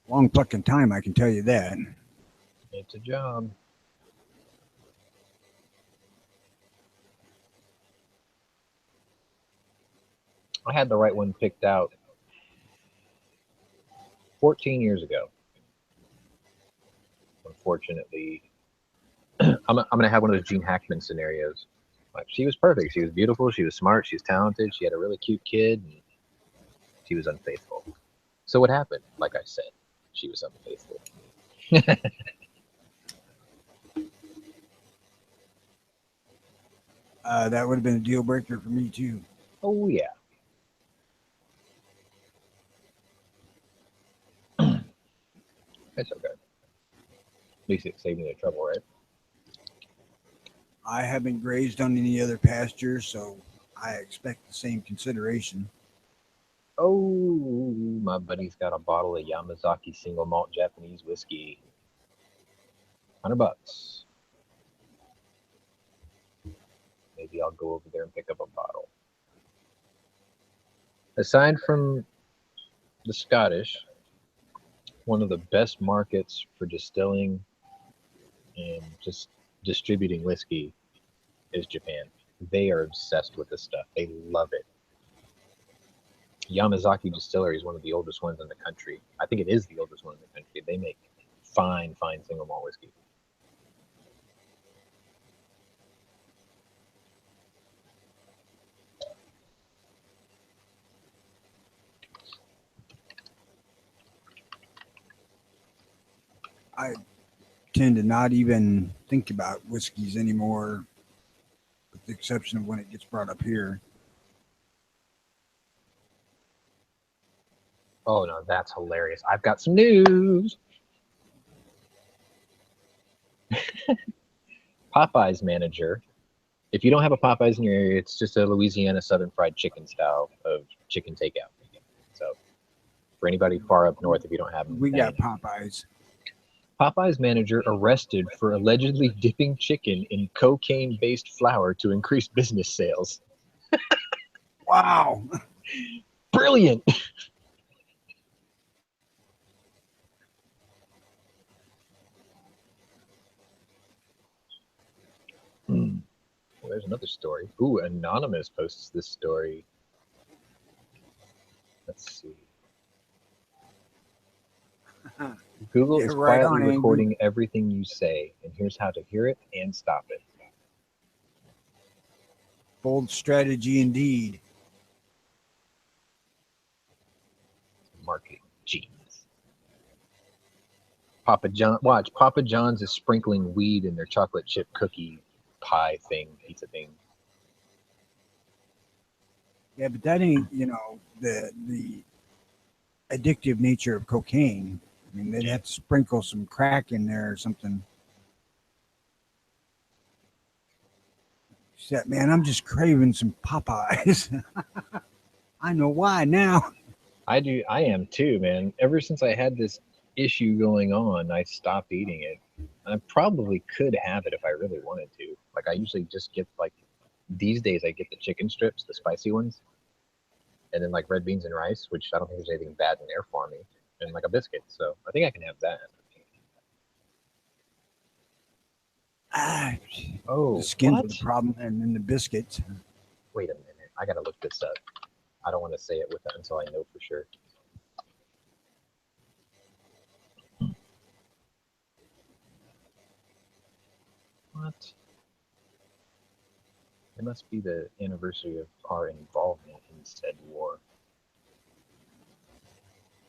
Long fucking time, I can tell you that. It's a job. I had the right one picked out 14 years ago. Unfortunately, I'm going to have one of those Gene Hackman scenarios. Like, she was perfect. She was beautiful. She was smart. She was talented. She had a really cute kid. And she was unfaithful. So what happened? Like I said, she was unfaithful. That would have been a deal breaker for me too. Oh, yeah. It's okay. At least it saved me the trouble, right? I haven't grazed on any other pastures, so I expect the same consideration. Oh, my buddy's got a bottle of Yamazaki single malt Japanese whiskey. $100. Maybe I'll go over there and pick up a bottle. Aside from the Scottish, one of the best markets for distilling and just distributing whiskey is Japan. They are obsessed with this stuff. They love it. Yamazaki Distillery is one of the oldest ones in the country. I think it is the oldest one in the country. They make fine single malt whiskey. I tend to not even think about whiskeys anymore, with the exception of when it gets brought up here. Oh no, that's hilarious. I've got some news. Popeye's manager. If you don't have a Popeye's in your area, it's just a Louisiana Southern Fried Chicken style of chicken takeout. So for anybody far up north, if you don't have them, We got Popeyes. Popeye's manager arrested for allegedly dipping chicken in cocaine-based flour to increase business sales. Wow. Brilliant. Well, there's another story. Ooh, Anonymous posts this story. Let's see. Google is right quietly on, recording everything you say, and here's how to hear it and stop it. Bold strategy indeed. Marketing genius. Papa John's is sprinkling weed in their chocolate chip cookie pie thing, pizza thing. Yeah, but that ain't, the addictive nature of cocaine. I mean, they'd have to sprinkle some crack in there or something. She said, man, I'm just craving some Popeyes. I know why now. I am too, man. Ever since I had this issue going on, I stopped eating it. I probably could have it if I really wanted to. Like I usually just get like these days I get the chicken strips, the spicy ones, and then like red beans and rice, which I don't think there's anything bad in there for me, and like a biscuit. So I think I can have that. Oh, the skin's what? the problem, and then the biscuits. Wait a minute. I gotta look this up. I don't want to say it with that until I know for sure. What? It must be the anniversary of our involvement in said war.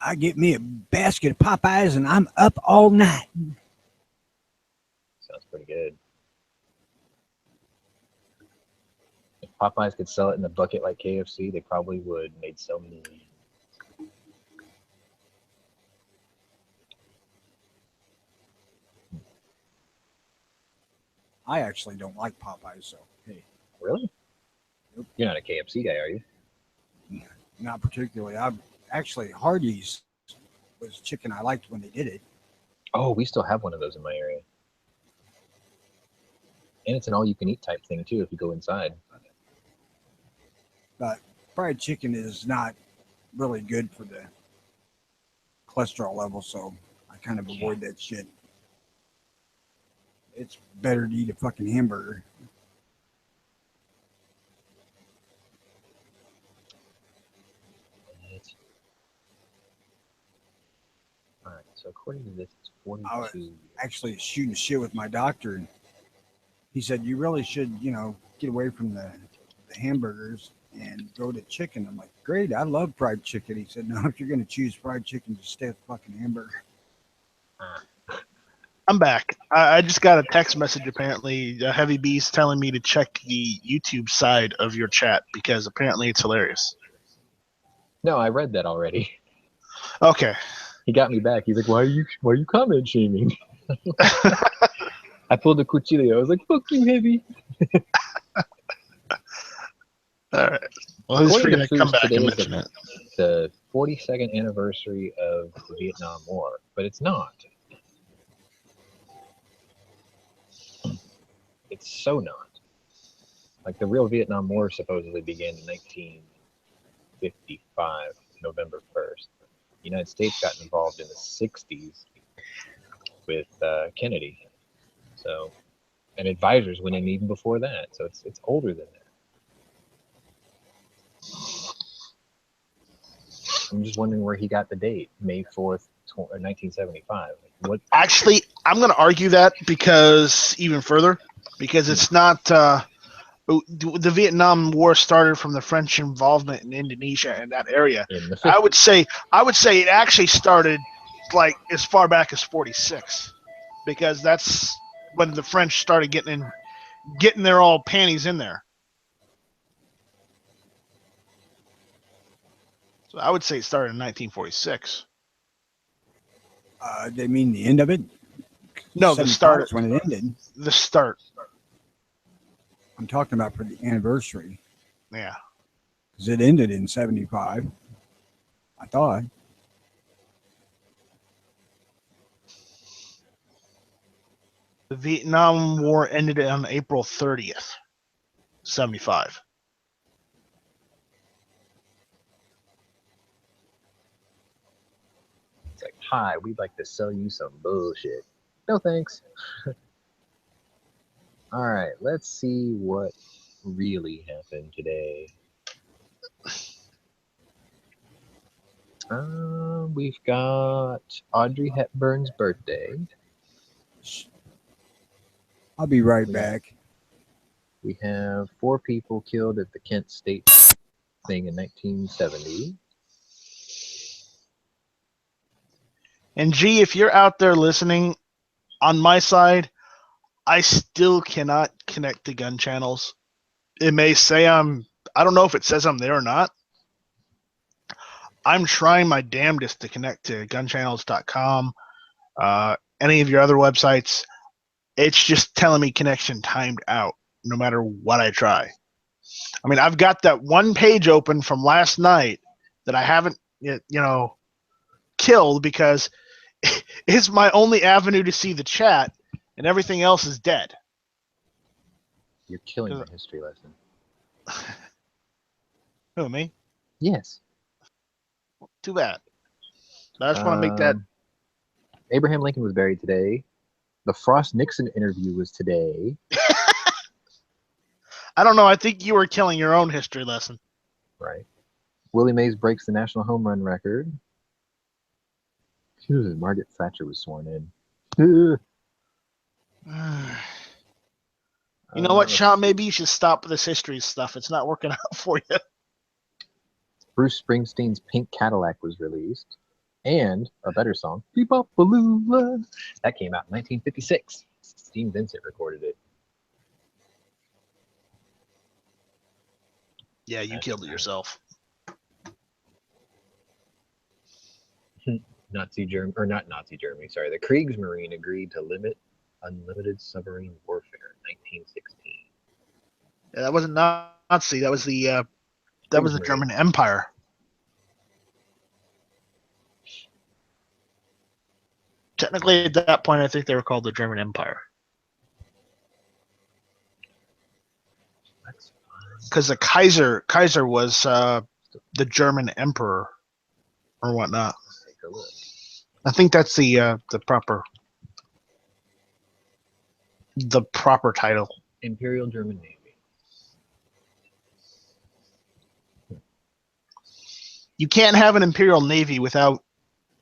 I get me a basket of Popeyes, and I'm up all night. Sounds pretty good. If Popeyes could sell it in the bucket like KFC, they probably would. Made so many. I actually don't like Popeyes, so hey. Really? Nope. You're not a KFC guy, are you? Not particularly. I'm actually Hardee's was chicken I liked when they did it. Oh, we still have one of those in my area. And it's an all-you-can-eat type thing too if you go inside. But fried chicken is not really good for the cholesterol level, so I kind of avoid that shit. It's better to eat a fucking hamburger. All right, so according to this, it's 42. I was actually shooting shit with my doctor, and he said, you really should, get away from the hamburgers and go to chicken. I'm like, great, I love fried chicken. He said, no, if you're going to choose fried chicken, just stay with fucking hamburger. I'm back. I just got a text message, apparently. Heavy B's telling me to check the YouTube side of your chat because apparently it's hilarious. No, I read that already. Okay. He got me back. He's like, why are you comment shaming? I pulled a cuchillo. I was like, fuck you, Heavy. All right. Well, he's According going to to come Foods, back today and is mention it. the 42nd anniversary of the Vietnam War, but it's not. It's so not. Like the real Vietnam War supposedly began in 1955, November 1st. The United States got involved in the 60s with Kennedy. So, and advisors went in even before that. So it's older than that. I'm just wondering where he got the date, May 4th, 1975. What? Actually, I'm going to argue that because it's not the Vietnam War started from the French involvement in Indonesia and that area. In the 50s. I would say it actually started like as far back as 46, because that's when the French started getting their all panties in there. So I would say it started in 1946. They mean the end of it? No, the start is when it ended. The start. I'm talking about for the anniversary. Yeah. Because it ended in 75. I thought. The Vietnam War ended on April 30th, 75. It's like, hi, we'd like to sell you some bullshit. No thanks. All right, let's see what really happened today. We've got Audrey Hepburn's birthday. I'll be right back. We have 4 people killed at the Kent State thing in 1970. And G, if you're out there listening, on my side, I still cannot connect to Gunchannels. It may say I don't know if it says I'm there or not. I'm trying my damnedest to connect to gunchannels.com, any of your other websites. It's just telling me connection timed out no matter what I try. I mean, I've got that one page open from last night that I haven't, killed because it's my only avenue to see the chat, and everything else is dead. You're killing the history lesson. Who, me? Yes. Too bad. I just want to make that. Abraham Lincoln was buried today. The Frost-Nixon interview was today. I don't know. I think you were killing your own history lesson. Right. Willie Mays breaks the national home run record. Margaret Thatcher was sworn in. You know what, Sean? Maybe you should stop with this history stuff. It's not working out for you. Bruce Springsteen's Pink Cadillac was released. And a better song, Be-Bop-A-Lula. That came out in 1956. Gene Vincent recorded it. Yeah, you killed it yourself. Nazi Germany, or not Nazi Germany, sorry. The Kriegsmarine agreed to limit unlimited submarine warfare in 1916. Yeah, that wasn't Nazi. That was the German Empire. Technically, at that point, I think they were called the German Empire. Because the Kaiser was the German emperor or whatnot. Take a look. I think that's the proper title. Imperial German Navy. You can't have an Imperial Navy without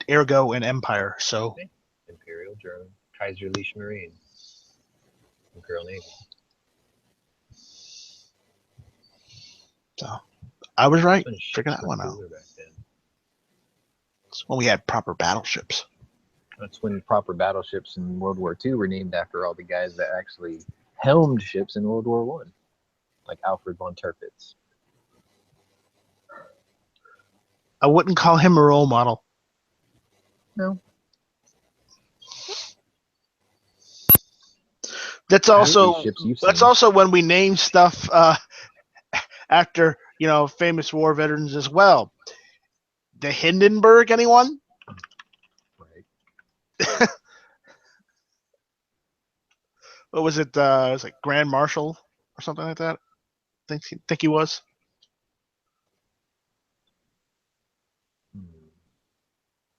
ergo an empire. So Imperial German Kaiserliche Marine. Imperial Navy. So I was right. Figure Figure that one out. Back then. It's when we had proper battleships. That's when proper battleships in World War II were named after all the guys that actually helmed ships in World War I, like Alfred von Tirpitz. I wouldn't call him a role model. No. That's also when we name stuff after famous war veterans as well. The Hindenburg, anyone? Right. What was it? It was like Grand Marshal or something like that. Think he was.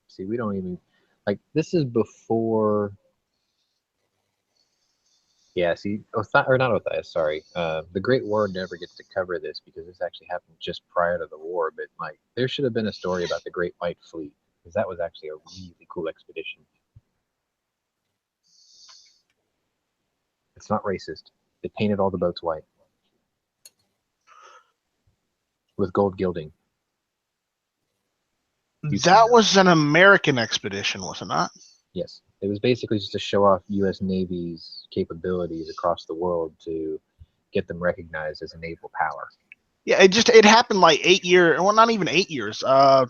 See, we don't even this is before. Yeah, see, not Othniel, sorry. The Great War never gets to cover this because this actually happened just prior to the war. But there should have been a story about the Great White Fleet because that was actually a really cool expedition. It's not racist. They painted all the boats white with gold gilding. That was an American expedition, was it not? Yes. It was basically just to show off U.S. Navy's capabilities across the world to get them recognized as a naval power. Yeah, it happened like 8 years. Well, not even 8 years. I'm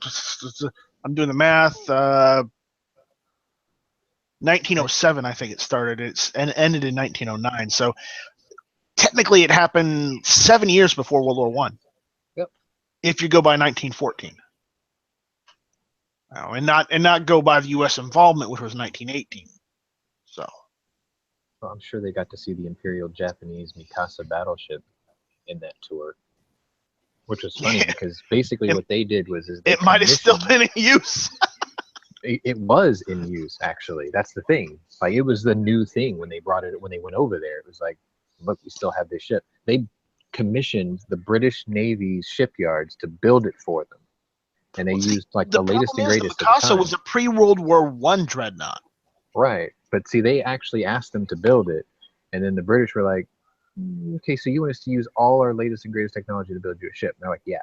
doing the math. 1907, I think it started. And ended in 1909. So technically, it happened 7 years before World War One. Yep. If you go by 1914. And not go by the U.S. involvement, which was 1918. So. Well, I'm sure they got to see the Imperial Japanese Mikasa battleship in that tour, which was funny because basically what they did was it might have still been in use. It was in use, actually. That's the thing. It was the new thing when they brought it when they went over there. It was like, look, we still have this ship. They commissioned the British Navy's shipyards to build it for them. And they used the latest and greatest. The Mikasa was a pre-World War I dreadnought. Right. But see, they actually asked them to build it. And then the British were like, okay, so you want us to use all our latest and greatest technology to build you a ship? And they're like, yeah.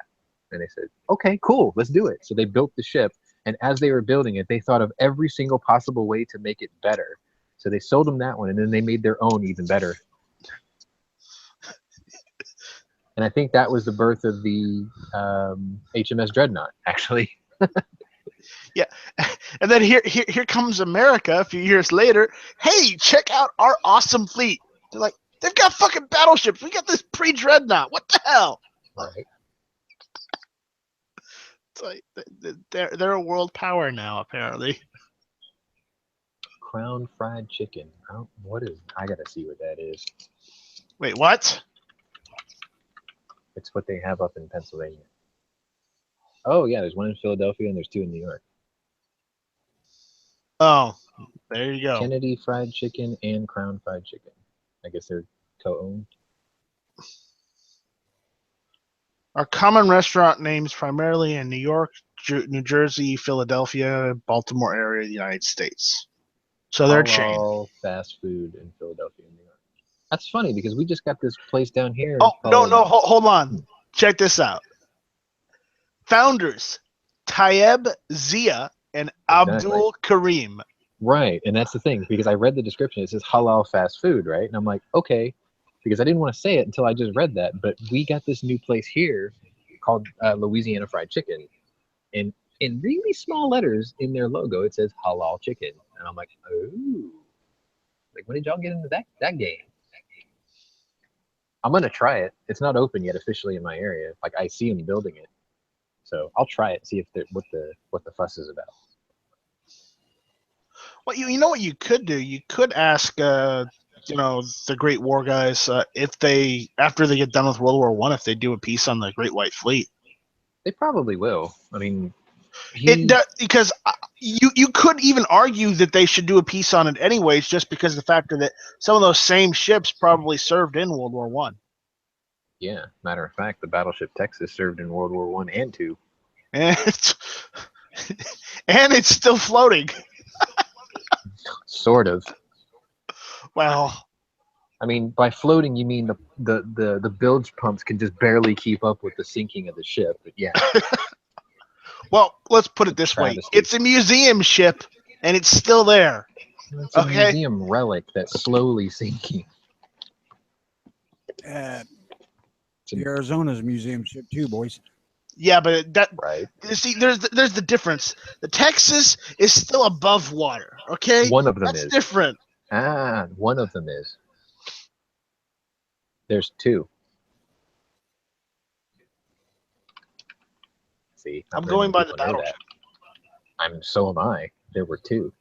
And they said, okay, cool, let's do it. So they built the ship. And as they were building it, they thought of every single possible way to make it better. So they sold them that one. And then they made their own even better. And I think that was the birth of the HMS Dreadnought, actually. Yeah, and then here comes America a few years later. Hey, check out our awesome fleet. They're like, they've got fucking battleships. We got this pre-dreadnought. What the hell? Right. It's like they're a world power now, apparently. Crown fried chicken. What is? I gotta see what that is. Wait, what? It's what they have up in Pennsylvania. Oh yeah, there's one in Philadelphia and there's two in New York. Oh, there you go. Kennedy Fried Chicken and Crown Fried Chicken. I guess they're co-owned. Are common restaurant names primarily in New York, New Jersey, Philadelphia, Baltimore area of the United States. So they're chain. Halal fast food in Philadelphia and New York. That's funny because we just got this place down here. Oh, called... no, hold on. Check this out. Founders, Tayeb Zia and Abdul Karim. Right, and that's the thing, because I read the description. It says halal fast food, right? And I'm like, okay, because I didn't want to say it until I just read that. But we got this new place here called Louisiana Fried Chicken. And in really small letters in their logo, it says halal chicken. And I'm like, oh. Like, when did y'all get into that game? I'm going to try it. It's not open yet officially in my area. Like, I see them building it. So I'll try it, see if what the fuss is about. Well, you know what you could do? You could ask, the Great War guys, if they, after they get done with World War I, if they do a piece on the Great White Fleet. They probably will. I mean, because you could even argue that they should do a piece on it anyways, just because of the factor that some of those same ships probably served in World War I. Yeah, matter of fact, the battleship Texas served in World War I and II. And it's still floating. Sort of. Well, I mean, by floating, you mean the bilge pumps can just barely keep up with the sinking of the ship. But yeah. Well, let's put it this way: it's a museum ship, and it's still there. It's a museum relic that's slowly sinking. The Arizona's museum ship too, boys. Yeah, but right. You see, there's the difference. The Texas is still above water. Okay, one of them That's is different. One of them is. There's two. See, I'm going by the battleship. So am I. There were two.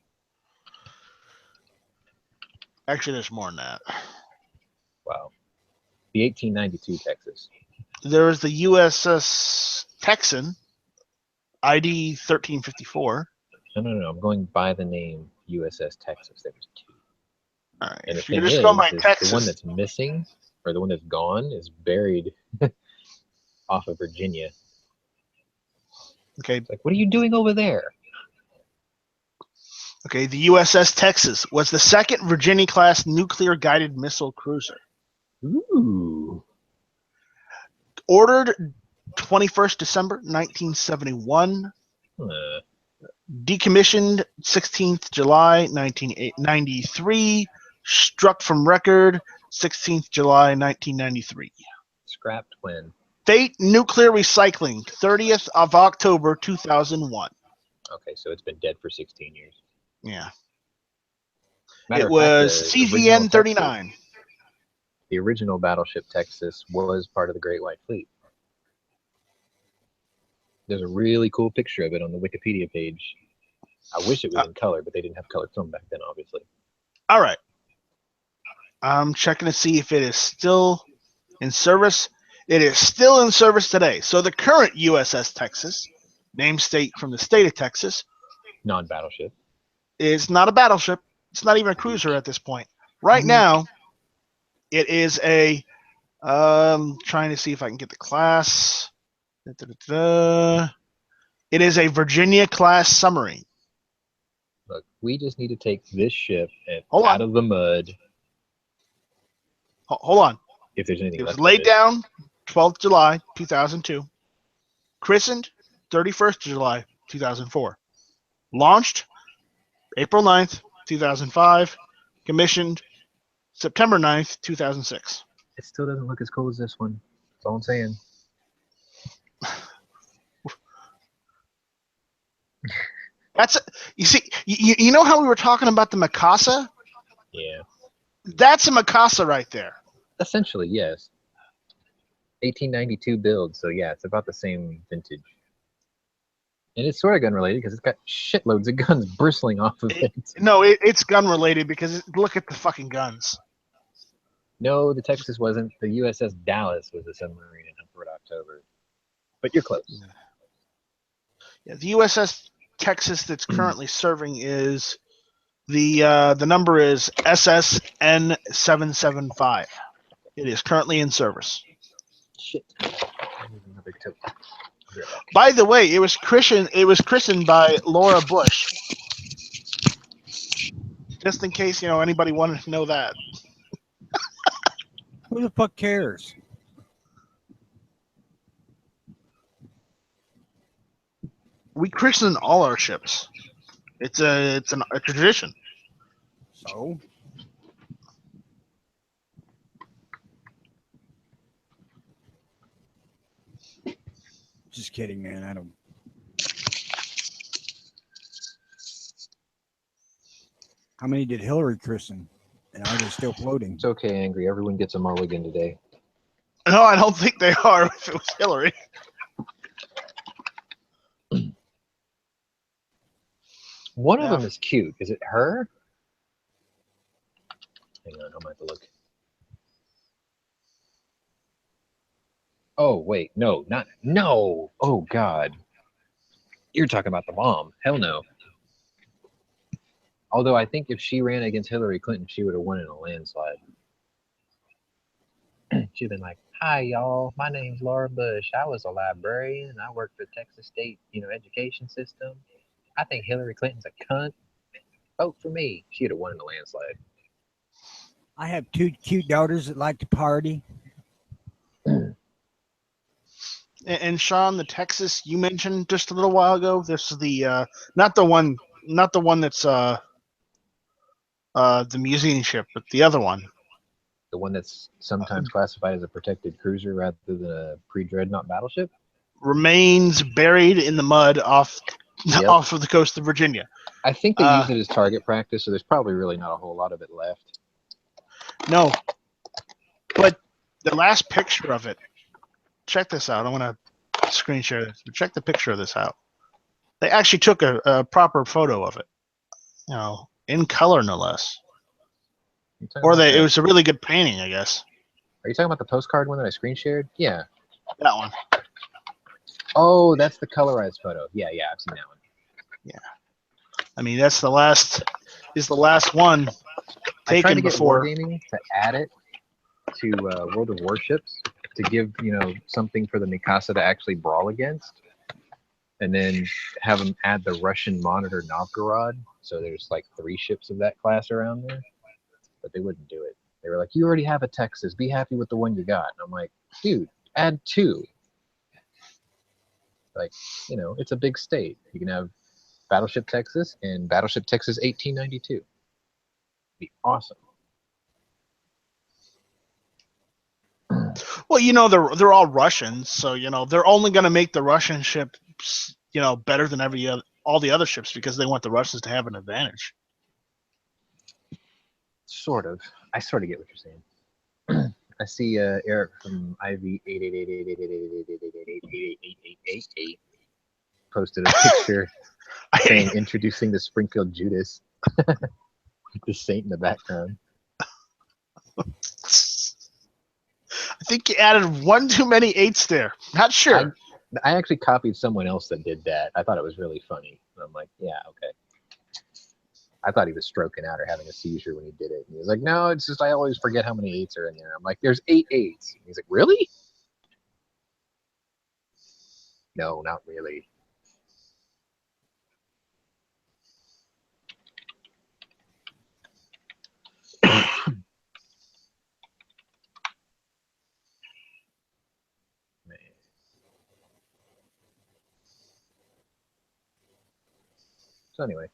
Actually, there's more than that. Wow. The 1892 Texas. There was the USS Texan, ID 1354. No. I'm going by the name USS Texas. There was two. All right. And the thing thing is, the one that's missing, or the one that's gone, is buried off of Virginia. Okay. It's like, what are you doing over there? Okay, the USS Texas was the second Virginia-class nuclear-guided missile cruiser. Ooh. Ordered 21st December 1971. Decommissioned 16th July 1993. Struck from record 16th July 1993. Scrapped when? Fate Nuclear Recycling 30th of October 2001. Okay, so it's been dead for 16 years. Yeah. It was CVN 39. The original battleship Texas was part of the Great White Fleet. There's a really cool picture of it on the Wikipedia page. I wish it was in color, but they didn't have color film back then, obviously. All right. I'm checking to see if it is still in service. It is still in service today. So the current USS Texas, namesake from the state of Texas, non-battleship, is not a battleship. It's not even a cruiser at this point. Right now, it is a. Trying to see if I can get the class. It is a Virginia-class submarine. Look, we just need to take this ship out of the mud. Hold on. If there's anything left. It was laid down 12th July 2002. Christened 31st July 2004. Launched April 9th, 2005. Commissioned September 9th, 2006. It still doesn't look as cool as this one. That's all I'm saying. That's you see. You know how we were talking about the Mikasa? Yeah. That's a Mikasa right there. Essentially, yes. 1892 build, so yeah, it's about the same vintage. And it's sort of gun related because it's got shitloads of guns bristling off of it. No, it's gun related because look at the fucking guns. No, the Texas wasn't. The USS Dallas was a submarine in Huntford, October. But you're close. Yeah, the USS Texas that's currently serving is the number is SSN 775. It is currently in service. Shit. Another tote. By the way, it was christened by Laura Bush. Just in case anybody wanted to know that. Who the fuck cares? We christen all our ships. It's a tradition. So? Just kidding, man. I don't. How many did Hillary christen? And are they still floating? It's okay, Angry. Everyone gets a mulligan today. No, I don't think they are. If it was Hillary. One of them is cute. Is it her? Hang on, I'm going to have to look. Oh, wait. No, not. No. Oh, God. You're talking about the mom. Hell no. Although I think if she ran against Hillary Clinton, she would have won in a landslide. She'd been like, "Hi, y'all. My name's Laura Bush. I was a librarian. I worked for Texas State, education system. I think Hillary Clinton's a cunt. Vote for me." She'd have won in a landslide. I have two cute daughters that like to party. And Sean, the Texas you mentioned just a little while ago. This is the not the one that's the museum ship, but the other one. The one that's sometimes classified as a protected cruiser rather than a pre-dreadnought battleship. Remains buried in the mud off of the coast of Virginia. I think they use it as target practice, so there's probably really not a whole lot of it left. No, but the last picture of it. Check this out. I'm gonna screen share this. But check the picture of this out. They actually took a proper photo of it, in color no less. Or it was a really good painting, I guess. Are you talking about the postcard one that I screen shared? Yeah. That one. Oh, that's the colorized photo. Yeah, I've seen that one. Yeah. I mean, that's the last one taken I tried to get before. Wargaming to add it to World of Warships to give, something for the Mikasa to actually brawl against. And then have them add the Russian monitor Novgorod. So there's like 3 ships of that class around there. But they wouldn't do it. They were like, "You already have a Texas. Be happy with the one you got." And I'm like, dude, add 2. Like, it's a big state. You can have Battleship Texas and Battleship Texas 1892. Be awesome. Well, they're all Russians, so they're only going to make the Russian ships, better than all the other ships because they want the Russians to have an advantage. Sort of. I sort of get what you're saying. I see Eric from IV 8888888888888 posted a picture saying introducing the Springfield Judas with the saint in the background. I think you added one too many 8s there. Not sure. I actually copied someone else that did that. I thought it was really funny. And I'm like, yeah, okay. I thought he was stroking out or having a seizure when he did it. And he was like, "No, it's just I always forget how many 8s are in there." I'm like, "There's 8 8s." And he's like, "Really?" No, not really. So anyway.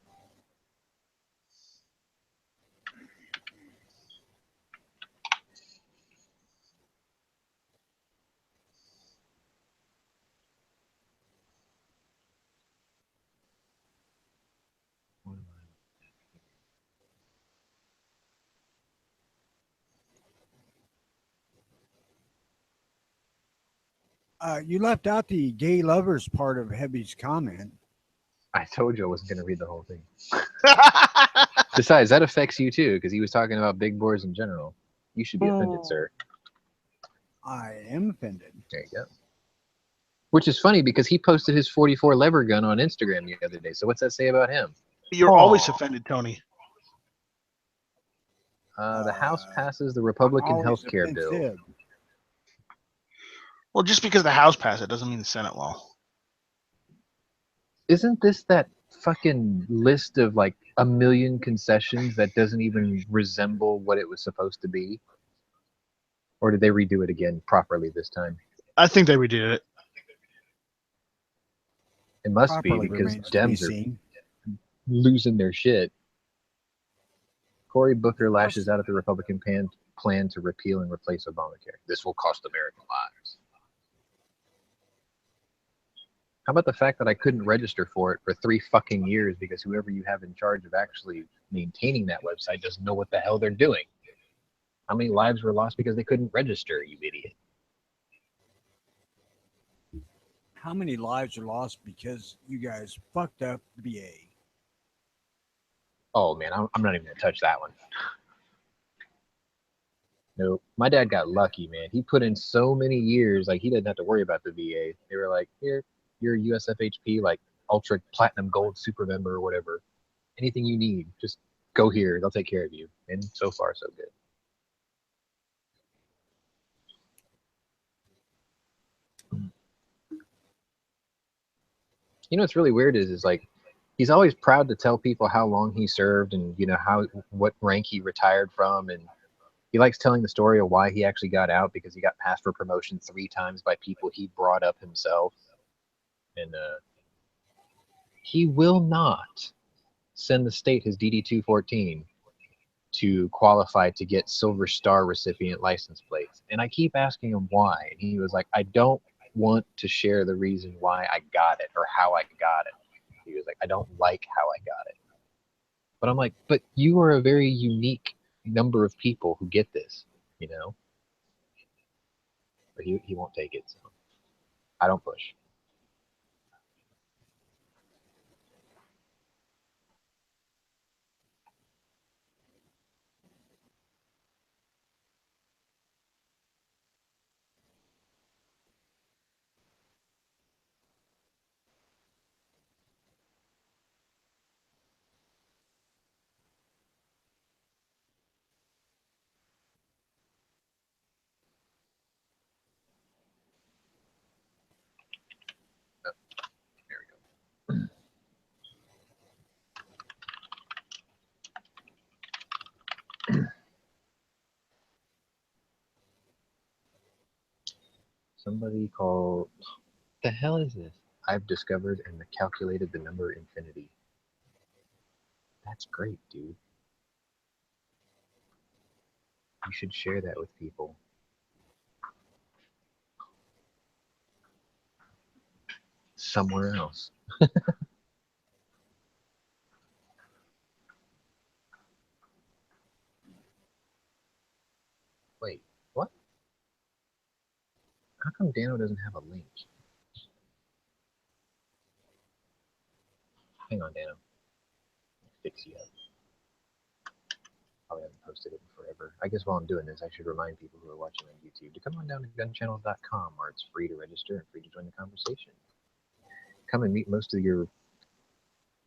You left out the gay lovers part of Hebby's comment. I told you I wasn't going to read the whole thing. Besides, that affects you too, because he was talking about big boars in general. You should be offended, sir. I am offended. There you go. Which is funny because he posted his 44 lever gun on Instagram the other day. So what's that say about him? You're always offended, Tony. The House passes the Republican health care bill. Well, just because the House passed it doesn't mean the Senate will. Isn't this that fucking list of like a million concessions that doesn't even resemble what it was supposed to be? Or did they redo it again properly this time? I think they redid it. It must be because Dems are losing their shit. Cory Booker lashes out at the Republican plan to repeal and replace Obamacare. This will cost American lives. How about the fact that I couldn't register for it for 3 fucking years because whoever you have in charge of actually maintaining that website doesn't know what the hell they're doing? How many lives were lost because they couldn't register, you idiot? How many lives are lost because you guys fucked up the VA? Oh man, I'm not even gonna touch that one. Nope. My dad got lucky, man. He put in so many years, like he didn't have to worry about the VA. They were like, here, you're a USFHP, like ultra platinum gold super member or whatever. Anything you need, just go here. They'll take care of you. And so far, so good. You know what's really weird is like he's always proud to tell people how long he served and what rank he retired from, and he likes telling the story of why he actually got out because he got passed for promotion 3 times by people he brought up himself. And he will not send the state his DD-214 to qualify to get Silver Star recipient license plates. And I keep asking him why. And he was like, I don't want to share the reason why I got it or how I got it. He was like, I don't like how I got it. But I'm like, but you are a very unique number of people who get this, you know? But he won't take it, so I don't push. Oh, there we go. Somebody called, the hell is this? I've discovered and calculated the number infinity. That's great, dude. You should share that with people. Somewhere else. Wait, what? How come Dano doesn't have a link? Hang on, Dano. Fix you up. Probably haven't posted it in forever. I guess while I'm doing this, I should remind people who are watching on YouTube to come on down to gunchannels.com where it's free to register and free to join the conversation. Come and meet most of your,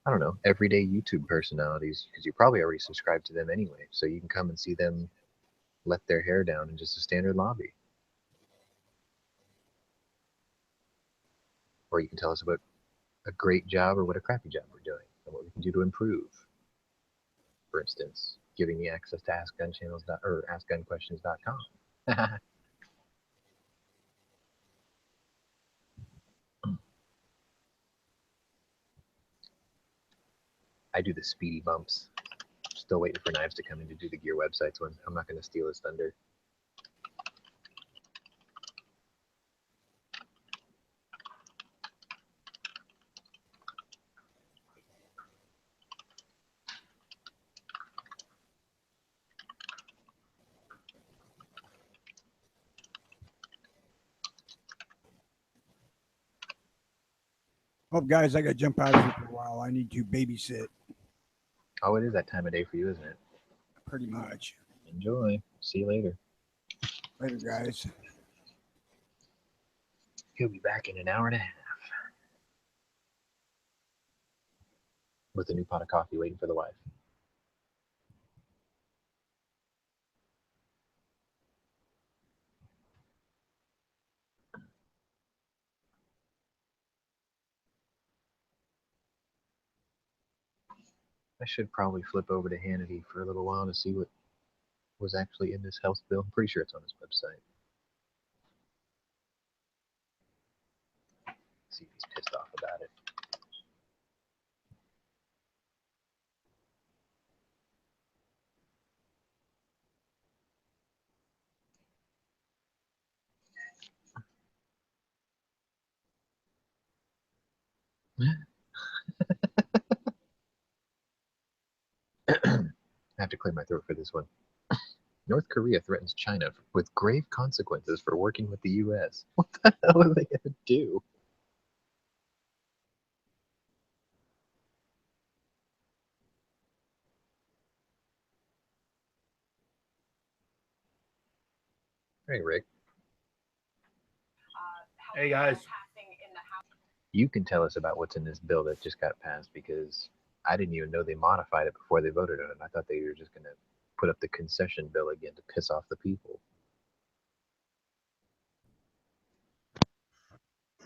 I don't know, everyday YouTube personalities because you probably already subscribed to them anyway. So you can come and see them let their hair down in just a standard lobby. Or you can tell us about a great job or what a crappy job we're doing and what we can do to improve. For instance, giving me access to askgunquestions.com. I do the speedy bumps. Still waiting for Knives to come in to do the gear websites one. I'm not going to steal his thunder. Oh, guys, I got to jump out of here for a while. I need to babysit. Oh, it is that time of day for you, isn't it? Pretty much. Enjoy. See you later. Later, guys. He'll be back in an hour and a half with a new pot of coffee waiting for the wife. I should probably flip over to Hannity for a little while to see what was actually in this health bill. I'm pretty sure it's on his website. See if he's pissed off about it. I have to clear my throat for this one. North Korea threatens China with grave consequences for working with the U.S. What the hell are they going to do? Hey, Rick. Hey, guys. You can tell us about what's in this bill that just got passed, because I didn't even know they modified it before they voted on it. I thought they were just going to put up the concession bill again to piss off the people.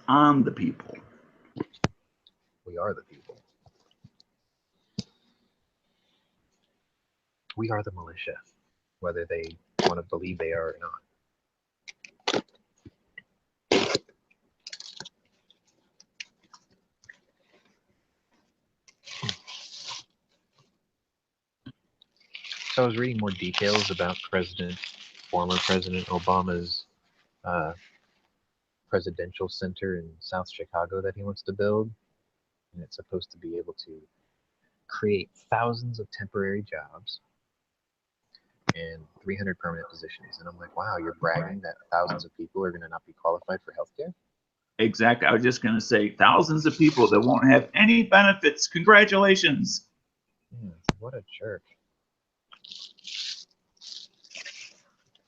On the people. We are the people. We are the militia, whether they want to believe they are or not. So I was reading more details about former President Obama's presidential center in South Chicago that he wants to build. And it's supposed to be able to create thousands of temporary jobs and 300 permanent positions. And I'm like, wow, you're bragging that thousands of people are going to not be qualified for healthcare? Exactly. I was just going to say thousands of people that won't have any benefits. Congratulations. What a jerk.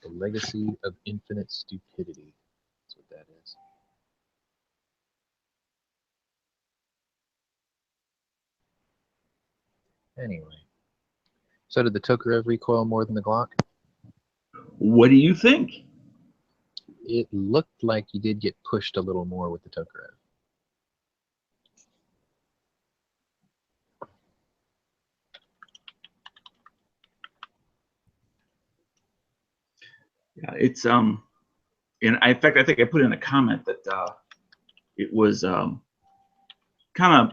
The legacy of infinite stupidity. That's what that is. Anyway. So did the Tokarev recoil more than the Glock? What do you think? It looked like you did get pushed a little more with the Tokarev. Yeah, it's and in fact I think I put in a comment that it was kind of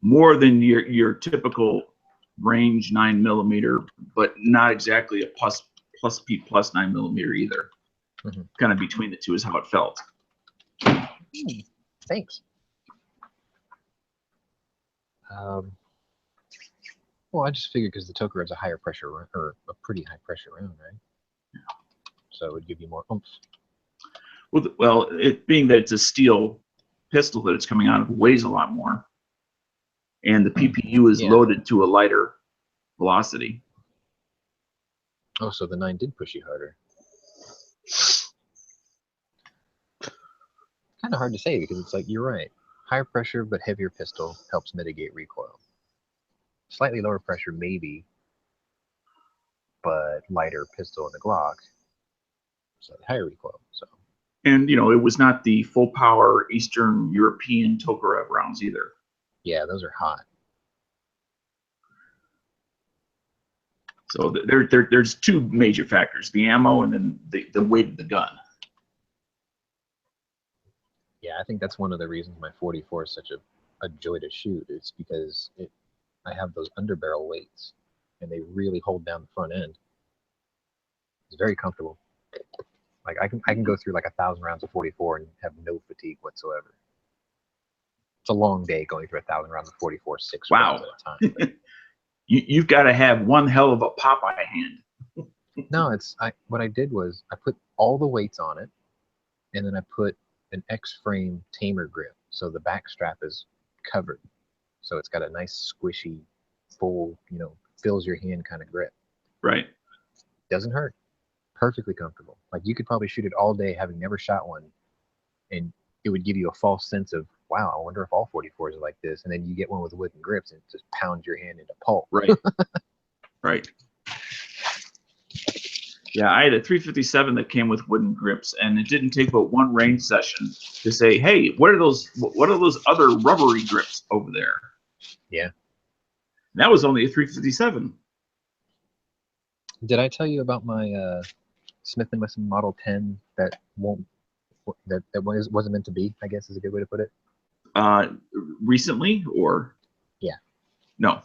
more than your typical range 9mm, but not exactly a plus P plus 9mm either. Mm-hmm. Kind of between the two is how it felt. Thanks. Well, I just figured because the Tokarev's a higher pressure or a pretty high pressure round, right? Yeah. So it would give you more oomph. Well, it being that it's a steel pistol that it's coming out of weighs a lot more, and the PPU is loaded to a lighter velocity. Oh, so the 9 did push you harder. Kind of hard to say because it's like, you're right. Higher pressure but heavier pistol helps mitigate recoil. Slightly lower pressure maybe, but lighter pistol in the Glock, slightly higher recoil. So. And it was not the full power Eastern European Tokarev rounds either. Yeah, those are hot. So there's two major factors: the ammo and then the weight of the gun. Yeah, I think that's one of the reasons my 44 is such a joy to shoot. It's because I have those underbarrel weights, and they really hold down the front end. It's very comfortable. Like I can go through like 1,000 rounds of 44 and have no fatigue whatsoever. It's a long day going through 1,000 rounds of 44 6 rounds at a time. You've got to have one hell of a Popeye hand. No, what I did was I put all the weights on it, and then I put an X-frame tamer grip So the back strap is covered. So it's got a nice squishy, full, fills your hand kind of grip. Right. Doesn't hurt. Perfectly comfortable. Like you could probably shoot it all day having never shot one, and it would give you a false sense of, wow, I wonder if all 44s are like this. And then you get one with wooden grips and it just pounds your hand into pulp. Right. Right. Yeah, I had a 357 that came with wooden grips, and it didn't take but one range session to say, "Hey, what are those? What are those other rubbery grips over there?" Yeah. And that was only a 357. Did I tell you about my Smith & Wesson Model 10 that wasn't meant to be, I guess is a good way to put it? Recently, or? Yeah. No.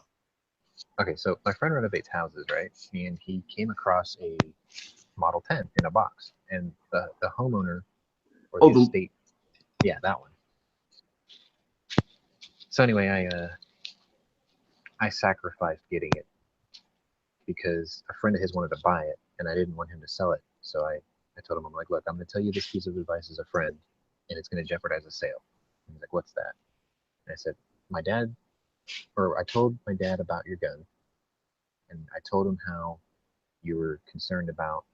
Okay, so my friend renovates houses, right? And he came across a Model 10 in a box, and the homeowner or the estate, yeah, that one. So anyway, I sacrificed getting it because a friend of his wanted to buy it, and I didn't want him to sell it. So I told him, I'm like, look, I'm going to tell you this piece of advice as a friend, and it's going to jeopardize a sale. And he's like, what's that? And I said, I told my dad about your gun, and I told him how you were concerned about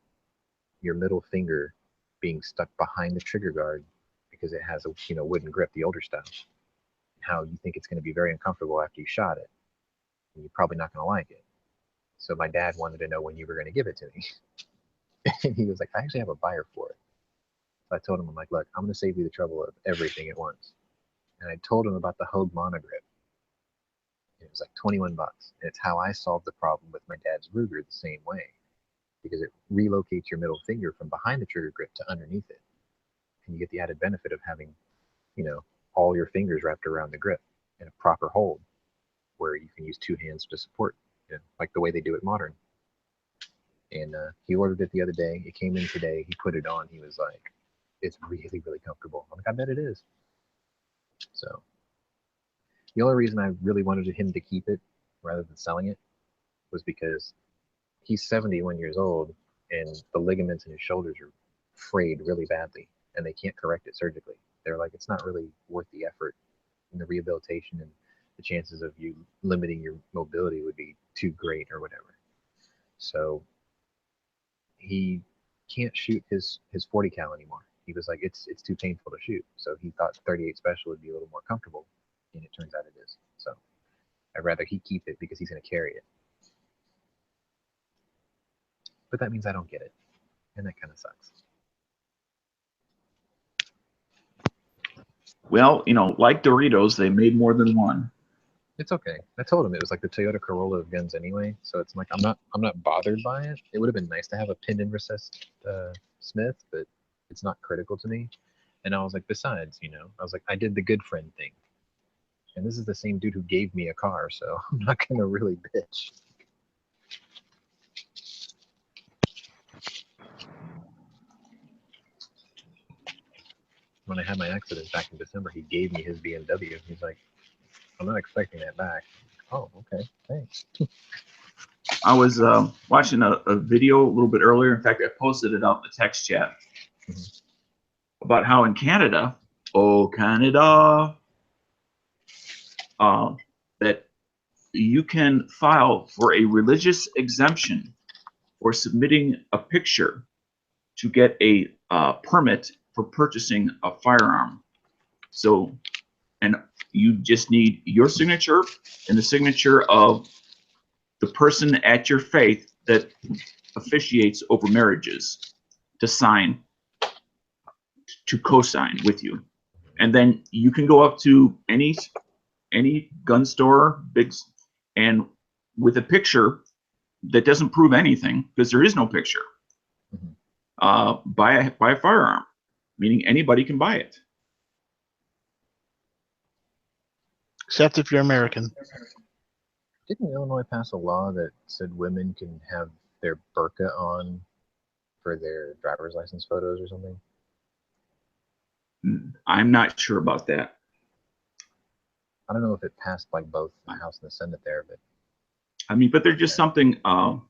your middle finger being stuck behind the trigger guard because it has a wooden grip, the older style. How you think it's going to be very uncomfortable after you shot it, and you're probably not going to like it. So my dad wanted to know when you were going to give it to me. And he was like, I actually have a buyer for it. So I told him, I'm like, look, I'm going to save you the trouble of everything at once. And I told him about the Hogue Monogrip. It was like 21 bucks. And it's how I solved the problem with my dad's Ruger the same way, because it relocates your middle finger from behind the trigger grip to underneath it. And you get the added benefit of having, all your fingers wrapped around the grip in a proper hold where you can use two hands to support, like the way they do it modern. And he ordered it the other day. It came in today. He put it on. He was like, it's really, really comfortable. I'm like, I bet it is. So the only reason I really wanted him to keep it rather than selling it was because he's 71 years old and the ligaments in his shoulders are frayed really badly and they can't correct it surgically. They're like, it's not really worth the effort, and the rehabilitation and the chances of you limiting your mobility would be too great or whatever. So he can't shoot his 40 cal anymore. He was like, it's too painful to shoot. So he thought 38 special would be a little more comfortable, and it turns out it is. So I'd rather he keep it because he's going to carry it. But that means I don't get it, and that kind of sucks. Well, like Doritos, they made more than one. It's okay. I told him it was like the Toyota Corolla of guns anyway, so it's like I'm not bothered by it. It would have been nice to have a pinned and recessed Smith, but it's not critical to me. And I was like, besides, I was like, I did the good friend thing, and this is the same dude who gave me a car, so I'm not gonna really bitch. When I had my accident back in December, he gave me his BMW. He's like, I'm not expecting that back. Oh, okay, thanks. I was watching a video a little bit earlier. In fact, I posted it out in the text chat about how in Canada, that you can file for a religious exemption for submitting a picture to get a permit for purchasing a firearm. So, and you just need your signature and the signature of the person at your faith that officiates over marriages to sign, to co-sign with you. And then you can go up to any gun store, and with a picture that doesn't prove anything, because there is no picture, buy a firearm, meaning anybody can buy it. Except if you're American. Didn't Illinois pass a law that said women can have their burqa on for their driver's license photos or something? I'm not sure about that. I don't know if it passed like both the House and the Senate there, but I mean, but there's just something about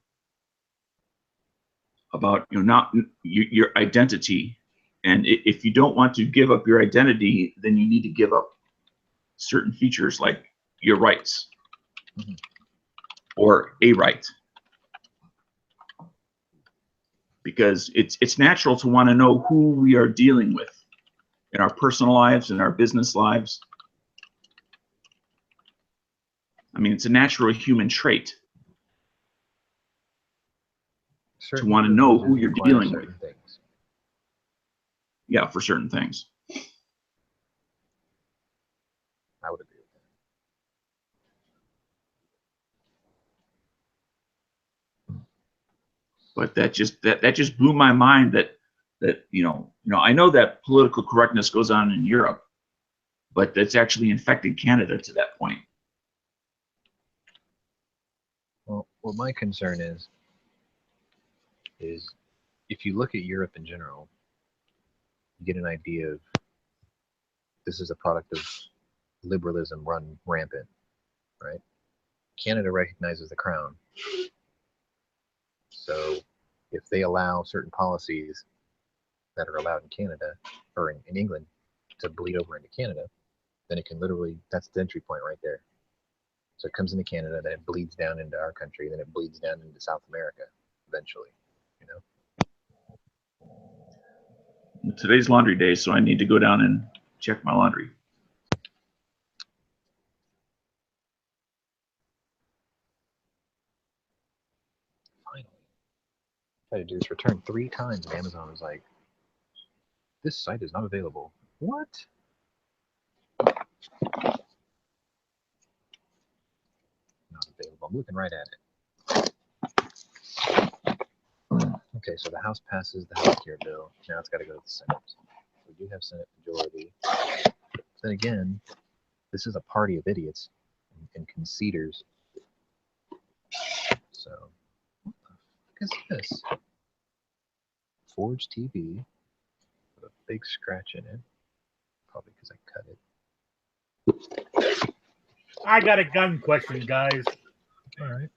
not your identity And if you don't want to give up your identity, then you need to give up certain features like your rights or a right. Because it's natural to want to know who we are dealing with in our personal lives, in our business lives. I mean, it's a natural human trait to want to know who you're dealing with. Things. Yeah, for certain things. I would agree with that. But that just blew my mind that I know that political correctness goes on in Europe, but that's actually infected Canada to that point. Well, what my concern is if you look at Europe in general, you get an idea of this is a product of liberalism run rampant, right? Canada recognizes the crown. So if they allow certain policies that are allowed in Canada or in England to bleed over into Canada, then it can literally, that's the entry point right there. So it comes into Canada, then it bleeds down into our country, then it bleeds down into South America eventually, you know? Today's laundry day, so I need to go down and check my laundry. Finally. What I had to do is return 3 times and Amazon was like, this site is not available. What? Not available. I'm looking right at it. Okay, so the House passes the healthcare bill. Now it's got to go to the Senate. We do have Senate majority. Then again, this is a party of idiots and conceders. So, what the fuck is this? Forge TV with a big scratch in it. Probably because I cut it. I got a gun question, guys. All right.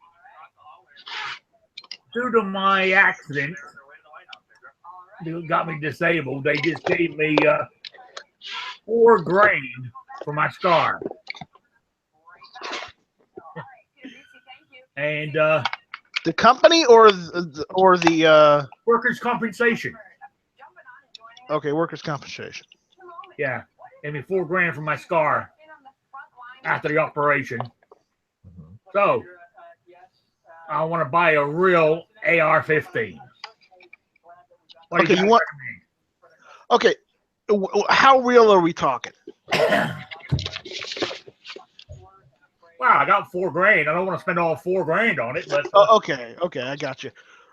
Due to my accident, that got me disabled. They just gave me $4,000 for my scar, and The company or the workers' compensation. okay, workers' compensation. Yeah, gave me $4,000 for my scar after the operation. So I want to buy a real AR-15. Okay, you want? Okay, how real are we talking? Wow, I got $4,000. I don't want to spend all $4,000 on it, but Okay, I got you.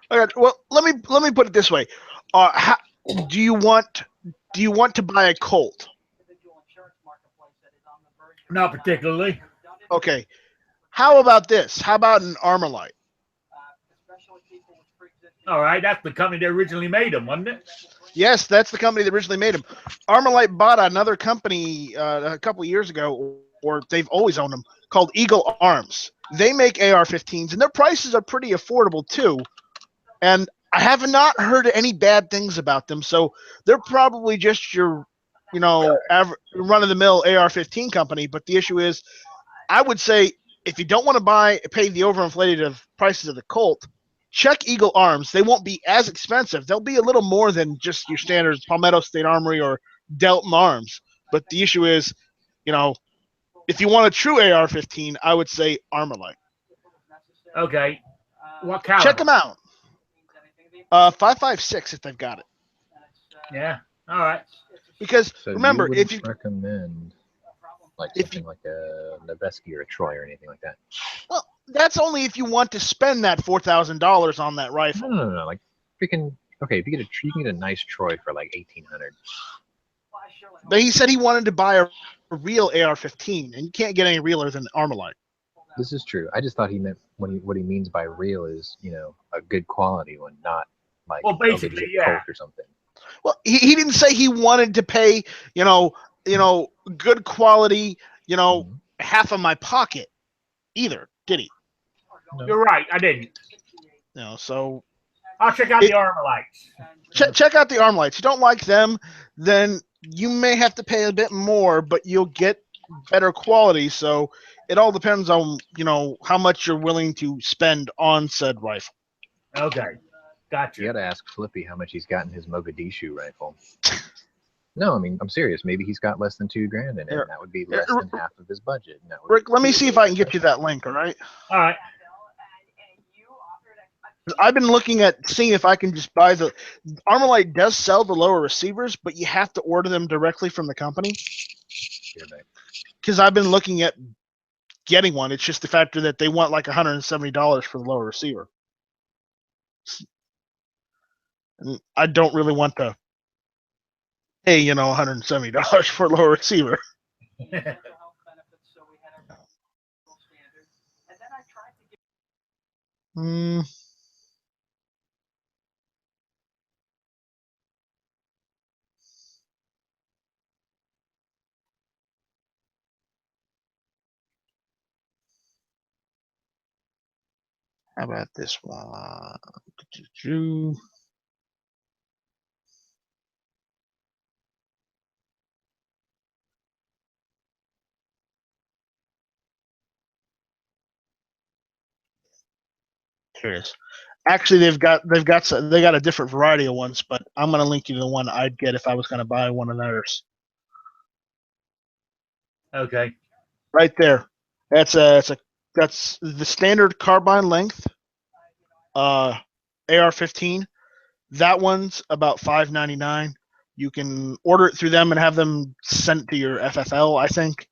All right, well, let me put it this way. How, do you want to buy a Colt? not particularly. Okay. How about this? How about an Armalite? All right, that's the company that originally made them, wasn't it? Yes, that's the company that originally made them. Armalite bought another company a couple of years ago, or they've always owned them, called Eagle Arms. They make AR-15s, and their prices are pretty affordable too. And I have not heard any bad things about them, so they're probably just your, run-of-the-mill AR-15 company. But the issue is, I would say if you don't want to pay the overinflated prices of the Colt, check Eagle Arms. They won't be as expensive. They'll be a little more than just your standard Palmetto State Armory or Delton Arms. But the issue is, if you want a true AR-15, I would say Armalite. Okay. What caliber? Check them out. 5.56 if they've got it. Yeah. All right. Because So remember, you if you recommend like something like a Noveski or a Troy or anything like that. well, that's only if you want to spend that $4,000 on that rifle. No. Like freaking okay, if you get you can get a nice Troy for like 1,800. But he said he wanted to buy a real AR-15, and you can't get any realer than Armalite. This is true. I just thought he meant what he means by real is a good quality one, not like basically, yeah, Colt or something. Well, he didn't say he wanted to pay good quality half of my pocket either, did he? No. You're right. I didn't. So I'll check out the armor lights. Check out the arm lights. You don't like them, then you may have to pay a bit more, but you'll get better quality. So it all depends on how much you're willing to spend on said rifle. Okay, gotcha. You got to ask Flippy how much he's got in his Mogadishu rifle. No, I mean, I'm serious. Maybe he's got less than $2,000 in it, and that would be less than half of his budget. Rick, let me see if I can get you that link. All right. All right. I've been looking at seeing if I can just buy the Armorlight does sell the lower receivers, but you have to order them directly from the company. Because I've been looking at getting one. It's just the factor that they want like $170 for the lower receiver. And I don't really want to pay, $170 for a lower receiver. How about this one? Here it is. Actually, they got a different variety of ones, but I'm gonna link you to the one I'd get if I was gonna buy one of theirs. Okay. Right there. That's the standard carbine length. AR-15. That one's about $5.99. You can order it through them and have them sent to your FFL, I think,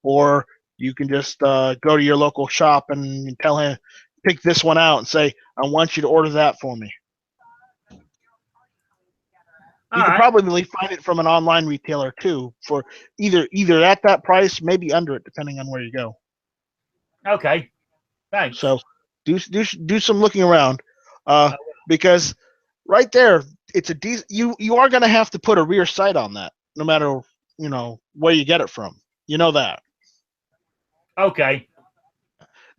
or you can just go to your local shop and tell him, pick this one out and say, I want you to order that for me. You can probably find it from an online retailer too, for either at that price, maybe under it, depending on where you go. Okay, thanks. So do some looking around, because right there, it's a decent. You are going to have to put a rear sight on that, no matter where you get it from. You know that. Okay.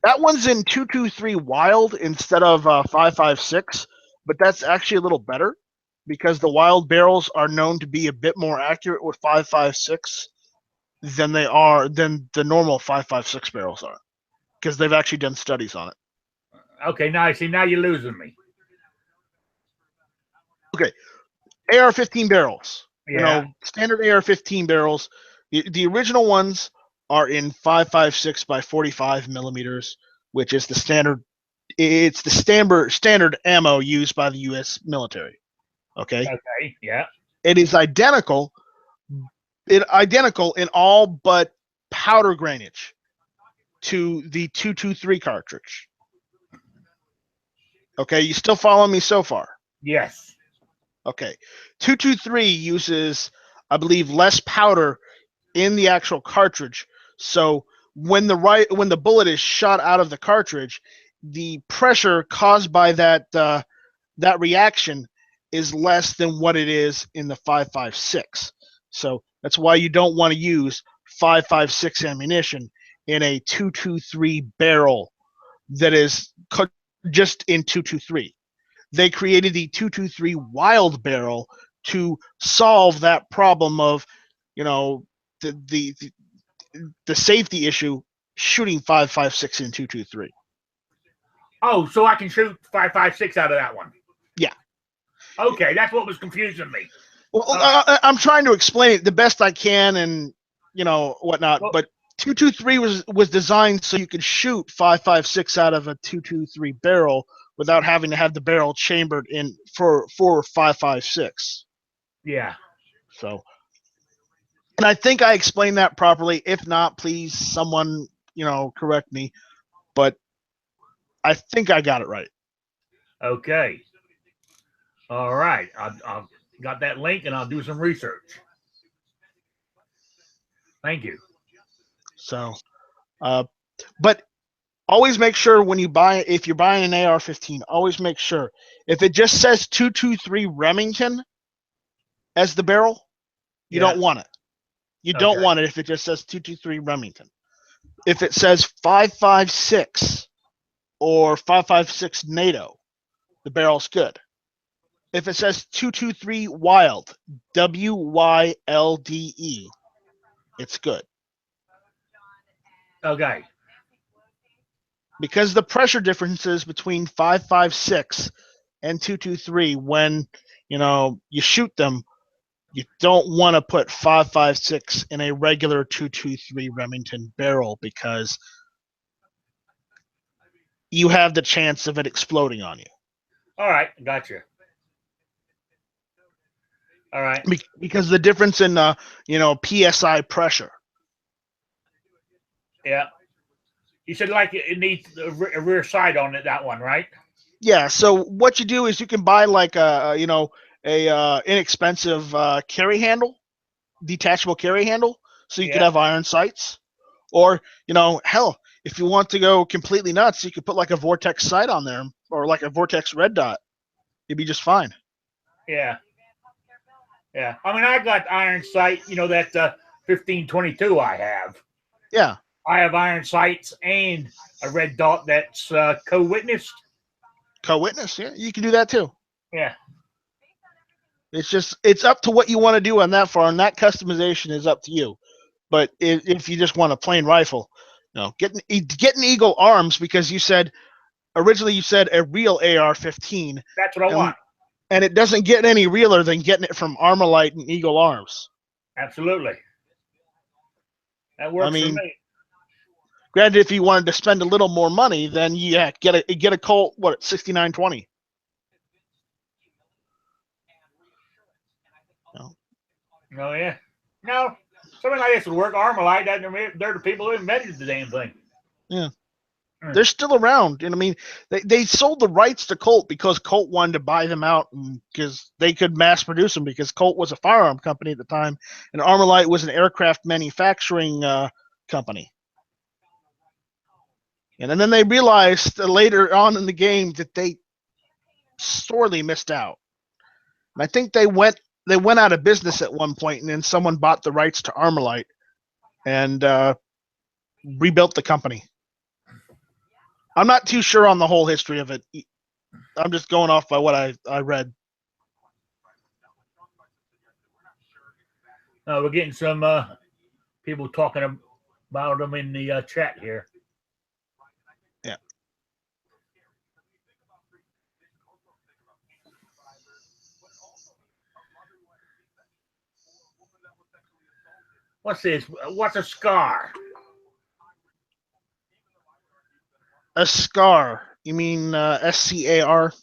That one's in 223 Wild instead of 5.56, but that's actually a little better because the Wild barrels are known to be a bit more accurate with 5.56 than the normal 5.56 barrels are, because they've actually done studies on it. Okay, now you're losing me. Okay, AR-15 barrels. Yeah. Standard AR-15 barrels. The original ones are in 5.56 by 45 millimeters, which is the standard. It's the standard ammo used by the U.S. military. Okay. Okay. Yeah. It is identical in all but powder grainage to the 223 cartridge. Okay, you still follow me so far? Yes. Okay. 223 uses, I believe, less powder in the actual cartridge. So when the bullet is shot out of the cartridge, the pressure caused by that reaction is less than what it is in the 5.56. So that's why you don't want to use 5.56 ammunition in a 223 barrel that is just in 223. They created the 223 Wild barrel to solve that problem of, the safety issue shooting 5.56 in 223. Oh, so I can shoot 5.56 out of that one? Yeah. Okay, that's what was confusing me. Well, I'm trying to explain it the best I can, and whatnot. But 223 was designed so you could shoot 5.56 out of a 223 barrel without having to have the barrel chambered in for 5.56. Yeah. So, and I think I explained that properly. If not, please someone correct me. But I think I got it right. Okay. All right. I've got that link and I'll do some research. Thank you. So, but always make sure when you if you're buying an AR-15, always make sure if it just says 223 Remington as the barrel, you don't want it. You don't want it if it just says 223 Remington. If it says 5.56 or 5.56 NATO, the barrel's good. if it says 223 wild, WYLDE, it's good. Okay. Because the pressure differences between 5.56 and 223, when you shoot them, you don't want to put 5.56 in a regular 223 Remington barrel because you have the chance of it exploding on you. All right. Gotcha. All right. Because the difference in PSI pressure. Yeah. You said like it needs a rear sight on it, that one, right? Yeah. So what you do is you can buy like a inexpensive carry handle, detachable carry handle, so you could have iron sights. Or hell, if you want to go completely nuts, you could put like a Vortex sight on there, or like a Vortex red dot. You'd be just fine. Yeah. Yeah. I mean, I got iron sight. That 1522 I have. Yeah. I have iron sights and a red dot that's co-witnessed. Co-witness, yeah, you can do that too. Yeah. It's up to what you want to do on that far, and that customization is up to you. But if you just want a plain rifle, get an Eagle arms, because originally you said a real AR-15. That's what I want. And it doesn't get any realer than getting it from Armalite and Eagle Arms. Absolutely. That works for me. Granted, if you wanted to spend a little more money, then get a Colt, 6920. Oh yeah. No, something like this would work. Armalite, they're the people who invented the damn thing. Yeah. They're still around. And I mean, they sold the rights to Colt because Colt wanted to buy them out, because they could mass produce them, because Colt was a firearm company at the time, and Armalite was an aircraft manufacturing company. And then they realized later on in the game that they sorely missed out. And I think they went out of business at one point, and then someone bought the rights to Armalite and rebuilt the company. I'm not too sure on the whole history of it. I'm just going off by what I read. We're getting some people talking about them in the chat here. Yeah. What's this? What's a scar? A scar? You mean SCAR?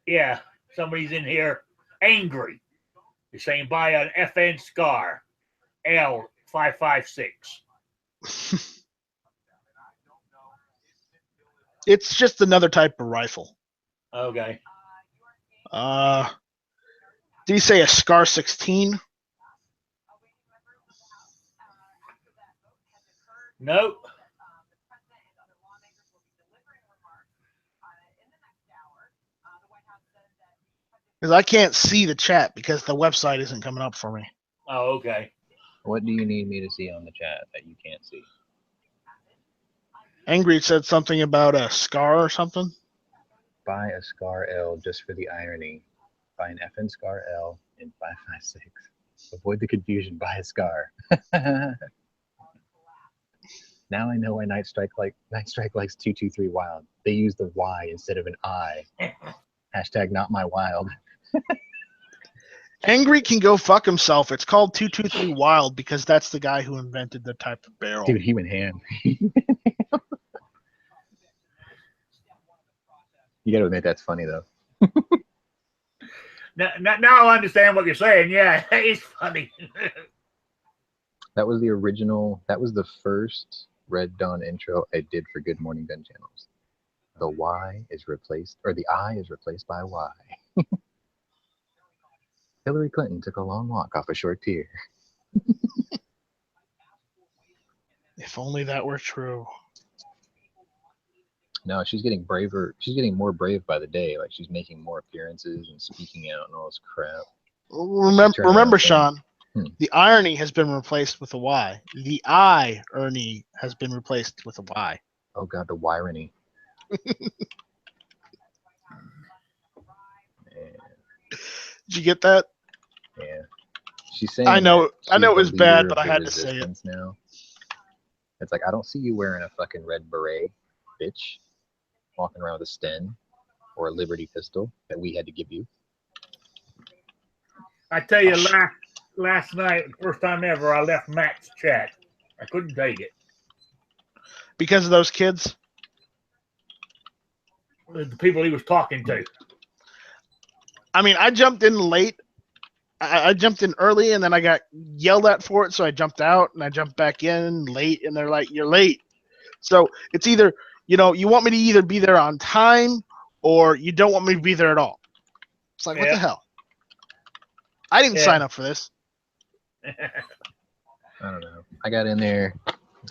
Yeah, somebody's in here angry. You're saying buy an FN scar L556. It's just another type of rifle. Okay. Did you say a SCAR 16? Nope. Because I can't see the chat because the website isn't coming up for me. Oh, okay. What do you need me to see on the chat that you can't see? Angry said something about a SCAR or something. Buy a SCAR L just for the irony. Buy an FN SCAR L in 5.56. Avoid the confusion. Buy a SCAR. Now I know why Night Strike likes 223 Wild. They use the Y instead of an I. Hashtag not my wild. Angry can go fuck himself. It's called 223 Wild because that's the guy who invented the type of barrel. Dude, he went ham. You got to admit that's funny though. Now I understand what you're saying. Yeah, it's funny. That was the original. That was the first Red Dawn intro I did for Good Morning Gun Channels. The Y is replaced, or the I is replaced by Y. Hillary Clinton took a long walk off a short pier. If only that were true. No, she's getting braver. She's getting more brave by the day. Like she's making more appearances and speaking out and all this crap. Remember, Sean, the irony has been replaced with a Y. The irony has been replaced with a Y. Oh God, the irony. Did you get that? Yeah. She's saying I know that it she's was the bad, leader but of I the had to say it. resistance now. It's like, I don't see you wearing a fucking red beret, bitch, walking around with a Sten or a Liberty pistol that we had to give you. I tell you, last night, first time ever, I left Matt's chat. I couldn't take it. Because of those kids? The people he was talking to. I mean, I jumped in late. I jumped in early, and then I got yelled at for it, so I jumped out, and I jumped back in late, and they're like, you're late. So it's either, you want me to either be there on time, or you don't want me to be there at all. It's like, what the hell? I didn't sign up for this. I don't know. I got in there.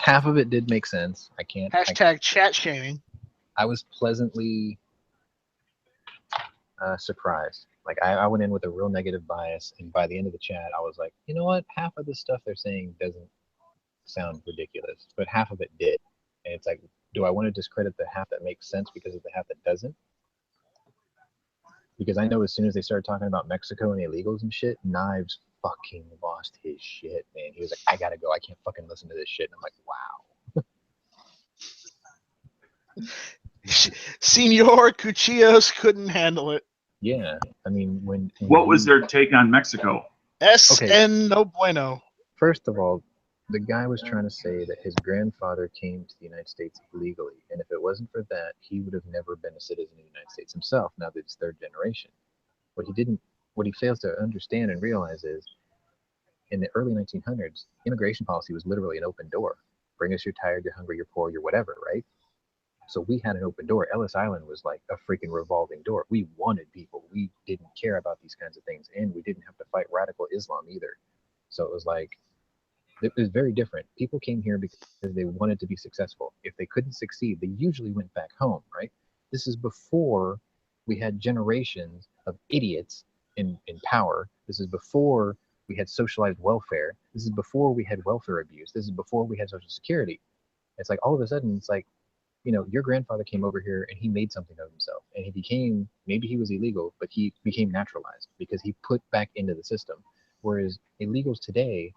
Half of it did make sense. Hashtag chat shaming. I was pleasantly surprised. Like, I went in with a real negative bias, and by the end of the chat, I was like, you know what? Half of the stuff they're saying doesn't sound ridiculous, but half of it did. And it's like, do I want to discredit the half that makes sense because of the half that doesn't? Because I know as soon as they started talking about Mexico and illegals and shit, Knives fucking lost his shit, man. He was like, I gotta go. I can't fucking listen to this shit. And I'm like, wow. Senor Cuchillos couldn't handle it. Yeah. I mean, when What was their take on Mexico? SN no bueno. First of all, the guy was trying to say that his grandfather came to the United States illegally, and if it wasn't for that, he would have never been a citizen of the United States himself, now that it's third generation. What he fails to understand and realize is, in the early 1900s, immigration policy was literally an open door. Bring us, you're tired, you're hungry, you're poor, you're whatever, right? So we had an open door. Ellis Island was like a freaking revolving door. We wanted people. We didn't care about these kinds of things, and we didn't have to fight radical Islam either. So it was like, it was very different. People came here because they wanted to be successful. If they couldn't succeed, they usually went back home, right? This is before we had generations of idiots in power. This is before we had socialized welfare. This is before we had welfare abuse. This is before we had Social Security. It's like all of a sudden, it's like, your grandfather came over here and he made something of himself. And he became, maybe he was illegal, but he became naturalized because he put back into the system. Whereas illegals today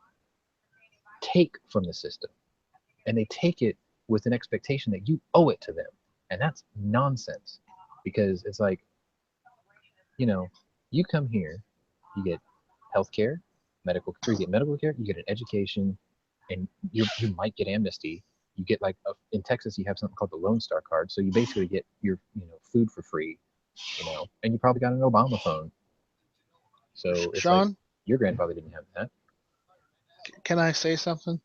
take from the system, and they take it with an expectation that you owe it to them, and that's nonsense. Because it's like, you come here, you get healthcare, you get medical care, you get an education, and you might get amnesty. You get in Texas, you have something called the Lone Star card, so you basically get your food for free, and you probably got an Obama phone. So it's Sean, like, your grandfather didn't have that. Can I say something?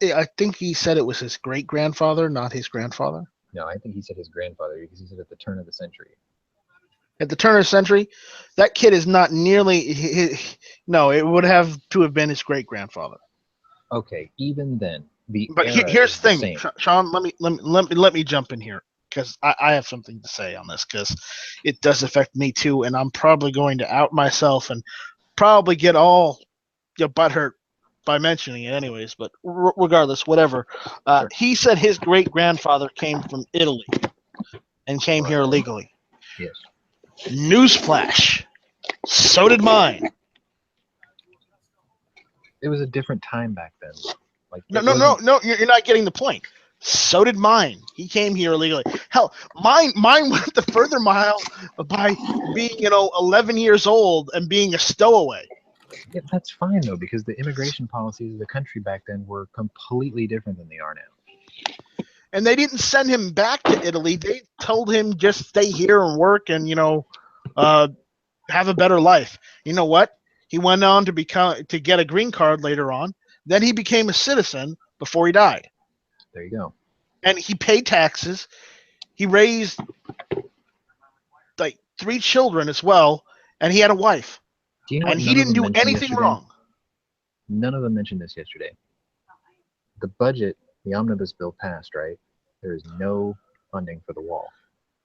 I think he said it was his great-grandfather, not his grandfather. No, I think he said his grandfather, because he said at the turn of the century. At the turn of the century, that kid is not nearly. No, it would have to have been his great-grandfather. Okay, even then, but here's the thing, Sean. Let me jump in here, because I have something to say on this, because it does affect me too, and I'm probably going to out myself and probably get all butthurt by mentioning it anyways, but regardless, whatever. Sure. He said his great-grandfather came from Italy and came here illegally. Yes. Newsflash. So did mine. It was a different time back then. No, you're not getting the point. So did mine. He came here illegally. Hell, mine went the further mile by being, 11 years old and being a stowaway. Yeah, that's fine, though, because the immigration policies of the country back then were completely different than they are now. And they didn't send him back to Italy. They told him just stay here and work and, have a better life. You know what? He went on to get a green card later on. Then he became a citizen before he died. There you go. And he paid taxes. He raised 3 children as well, and he had a wife. Do you know and he didn't do anything wrong. None of them mentioned this yesterday. The budget, the omnibus bill passed, right? There is no funding for the wall.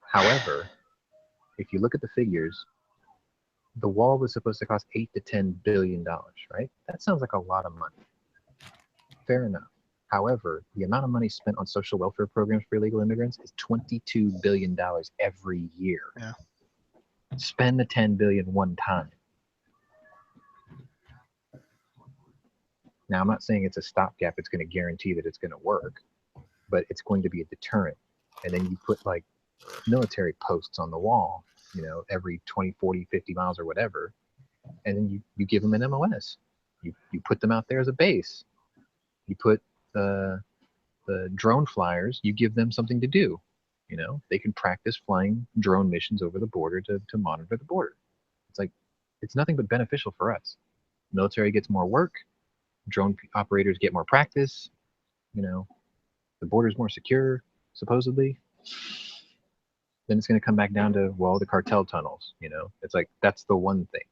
However, if you look at the figures, the wall was supposed to cost $8 to $10 billion, right? That sounds like a lot of money. Fair enough. However, the amount of money spent on social welfare programs for illegal immigrants is $22 billion every year. Yeah. Spend the 10 billion one time. Now, I'm not saying it's a stopgap. It's going to guarantee that it's going to work, but it's going to be a deterrent. And then you put like military posts on the wall, you know, every 20, 40, 50 miles or whatever. And then you give them an MOS. You put them out there as a base. You put the drone flyers, you give them something to do. You know, they can practice flying drone missions over the border to monitor the border. It's like, it's nothing but beneficial for us. Military gets more work. Drone operators get more practice. You know, the border's more secure, supposedly. Then it's going to come back down to, well, the cartel tunnels. You know, it's like, that's the one thing.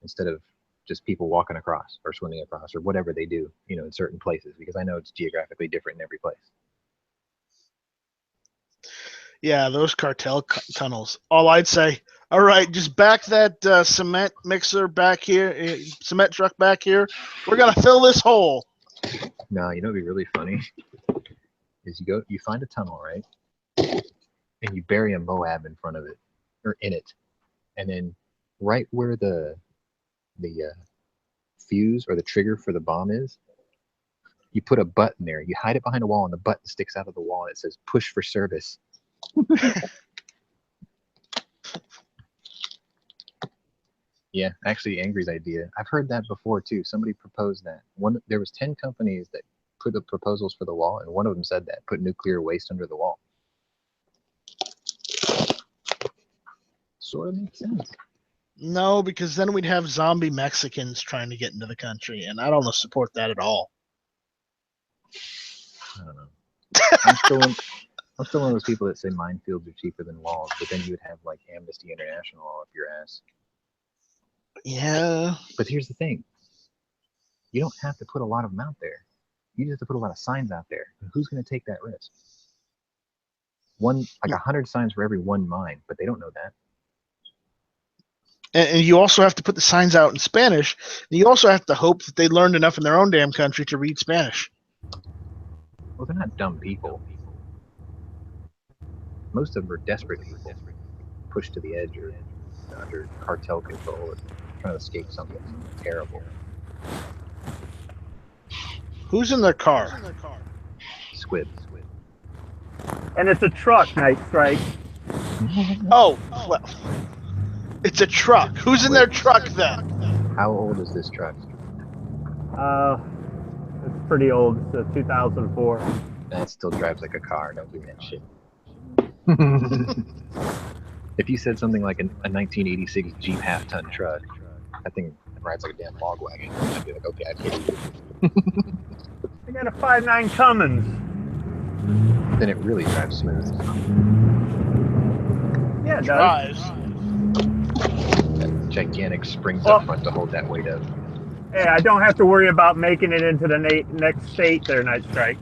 Instead of just people walking across or swimming across or whatever they do, you know, in certain places, because I know it's geographically different in every place. Yeah, those cartel tunnels. All I'd say, all right, just back that cement mixer back here, cement truck back here. We're gonna fill this hole. No, you know what'd be really funny is you find a tunnel, right? And you bury a Moab in front of it, or in it. And then right where the fuse or the trigger for the bomb is, you put a button there. You hide it behind a wall and the button sticks out of the wall and it says push for service. Yeah, actually Angry's idea. I've heard that before too. Somebody proposed that. There was 10 companies that put the proposals for the wall, and one of them said that, put nuclear waste under the wall. Sort of makes sense. No, because then we'd have zombie Mexicans trying to get into the country, and I don't support that at all. I don't know. I'm still one of those people that say minefields are cheaper than walls, but then you would have like Amnesty International all up your ass. Yeah. But here's the thing. You don't have to put a lot of them out there. You just have to put a lot of signs out there. And who's going to take that risk? 100 signs for every one mine, but they don't know that. And you also have to put the signs out in Spanish. And you also have to hope that they learned enough in their own damn country to read Spanish. Well, they're not dumb people. Most of them are desperate people, pushed to the edge or under cartel control or trying to escape something terrible. Who's in their car? Squid. And it's a truck, Night Strike. Oh, well, it's a truck. Who's in their truck then? How old is this truck? It's pretty old. It's a 2004. That still drives like a car. Don't do that shit. If you said something like a 1986 Jeep half-ton truck, that thing rides like a damn log wagon. I'd be like, okay, I'd hit you. I got a 5.9 Cummins. Then it really drives smooth. Yeah, it does. That gigantic springs up front to hold that weight up. Hey, I don't have to worry about making it into the next state there, Night Strike.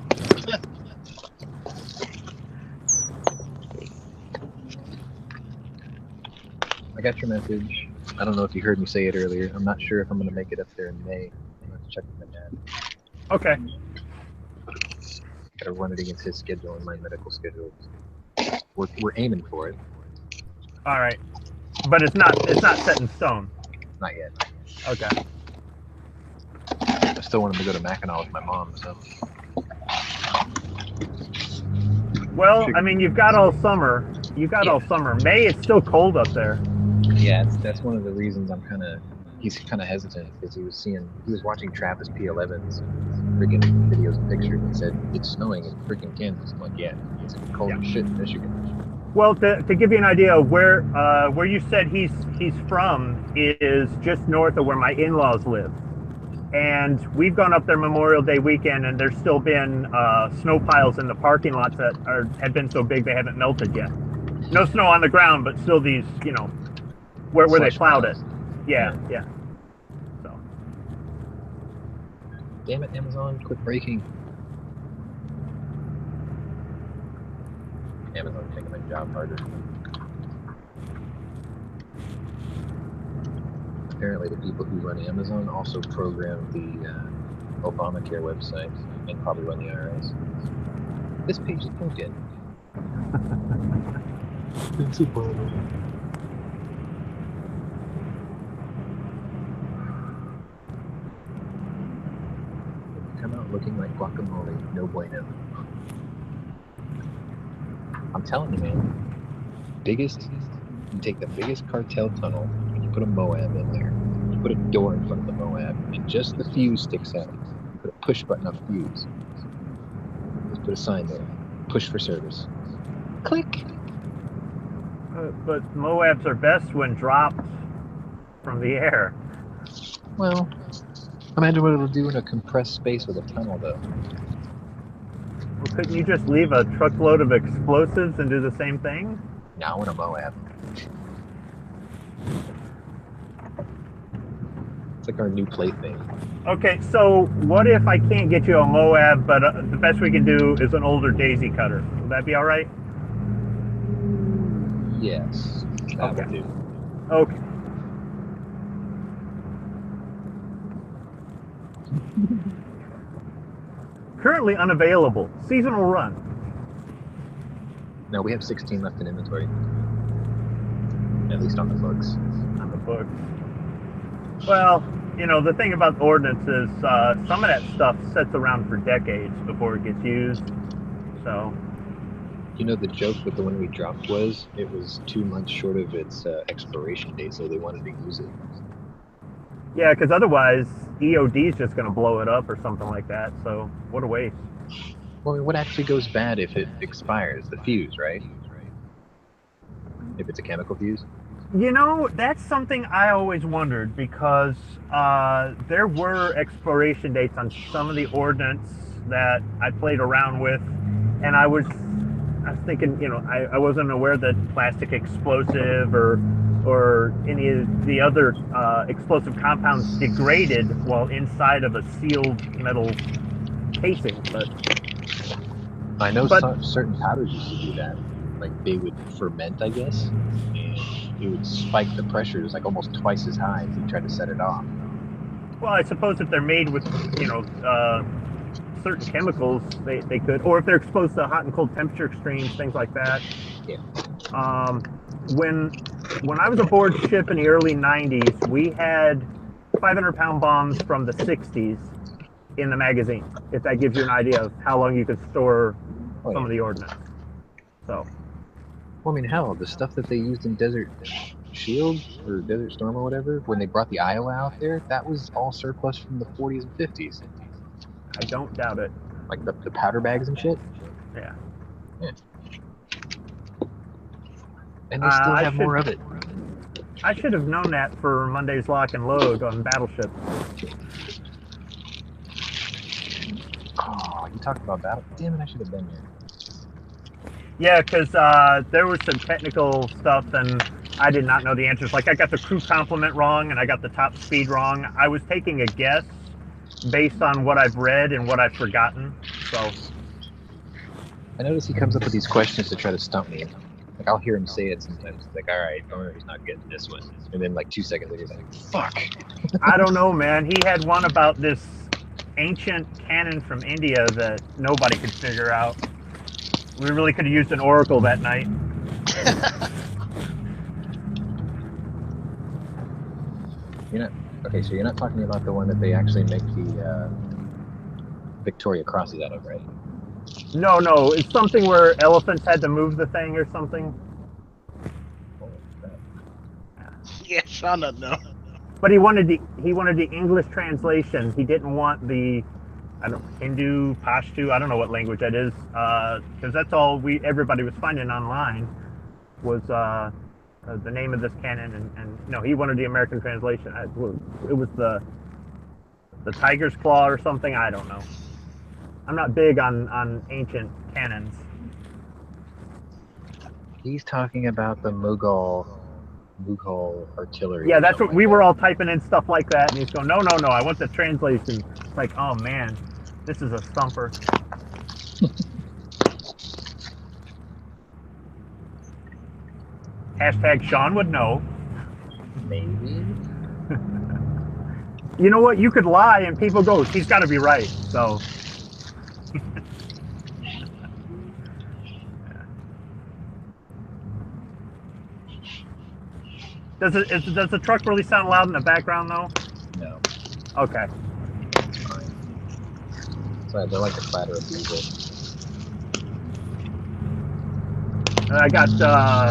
I got your message. I don't know if you heard me say it earlier. I'm not sure if I'm going to make it up there in May. I'm going to check with my dad. Okay. Got to run it against his schedule and my medical schedule. We're aiming for it. All right. But it's not set in stone. Not yet. Okay. I still want him to go to Mackinac with my mom, so. Well, I mean, you've got all summer. All summer. May, it's still cold up there. Yeah, that's one of the reasons he's kind of hesitant, because he was watching Travis P11's freaking videos and pictures and said, it's snowing in freaking Kansas. I'm like, yeah, it's cold as shit in Michigan. Well, to give you an idea of where you said he's from is just north of where my in-laws live. And we've gone up there Memorial Day weekend, and there's still been snow piles in the parking lots that have been so big they haven't melted yet. No snow on the ground, but still these, where they plowed it. Yeah. So. Damn it, Amazon, quit breaking. Amazon's making my job harder. Apparently the people who run Amazon also program the Obamacare website and probably run the IRS. This page is broken. It's a bother. out looking like guacamole. No bueno. I'm telling you, man. You take the biggest cartel tunnel and you put a Moab in there. You put a door in front of the Moab and just the fuse sticks out. You put a push button on the fuse. Just put a sign there. Push for service. Click. But Moabs are best when dropped from the air. Well, imagine what it'll do in a compressed space with a tunnel, though. Well, couldn't you just leave a truckload of explosives and do the same thing? Now in a Moab. It's like our new plaything. Okay, so what if I can't get you a Moab, but the best we can do is an older daisy cutter? Would that be all right? Yes, that would do. Okay. Currently unavailable. Seasonal run. No, we have 16 left in inventory. At least on the books. On the books. Well, you know, the thing about ordnance is some of that stuff sits around for decades before it gets used. So. You know, the joke with the one we dropped was it was 2 months short of its expiration date, so they wanted to use it. Yeah, because otherwise EOD is just going to blow it up or something like that. So what a waste. Well, I mean, what actually goes bad if it expires? The fuse, right? If it's a chemical fuse? You know, that's something I always wondered because there were expiration dates on some of the ordnance that I played around with, and I was thinking, you know, I wasn't aware that plastic explosive or any of the other explosive compounds degraded while inside of a sealed metal casing. But I know certain powders used to do that. Like they would ferment, I guess, and it would spike the pressure. It was like almost twice as high if you tried to set it off. Well, I suppose if they're made with, you know, certain chemicals, they could, or if they're exposed to hot and cold temperature extremes, things like that. Yeah. When I was aboard ship in the early 90s, we had 500-pound bombs from the 60s in the magazine, if that gives you an idea of how long you could store some of the ordnance. So. Well, I mean, hell, the stuff that they used in Desert Shield or Desert Storm or whatever, when they brought the Iowa out there, that was all surplus from the 40s and 50s. I don't doubt it. Like the powder bags and shit? Yeah. And they still have more of it. I should have known that for Monday's Lock and Load on Battleship. Oh, you talked about Battle. Damn it, I should have been there. Yeah, because there was some technical stuff and I did not know the answers. Like I got the crew complement wrong and I got the top speed wrong. I was taking a guess based on what I've read and what I've forgotten. So I notice he comes up with these questions to try to stump me. Like I'll hear him say it sometimes. It's like, all right, he's not getting this one. And then like 2 seconds later, he's like, fuck. I don't know, man. He had one about this ancient cannon from India that nobody could figure out. We really could have used an oracle that night. Okay, so you're not talking about the one that they actually make the Victoria crosses out of, right? No, it's something where elephants had to move the thing or something. Yes, I don't know. But he wanted the English translation. He didn't want the Hindu, Pashto. I don't know what language that is, because that's all everybody was finding online was the name of this cannon, and no, he wanted the American translation. It was the tiger's claw or something. I don't know. I'm not big on ancient cannons. He's talking about the Mughal artillery. Yeah, that's what we were all typing in stuff like that, and he's going, no, I want the translation. It's like, oh man, this is a stumper. Hashtag Sean would know. Maybe. You know what? You could lie and people go, he's got to be right. So. Does the truck really sound loud in the background though? No. Okay. Sorry, they're like the clatter of diesel. I got $5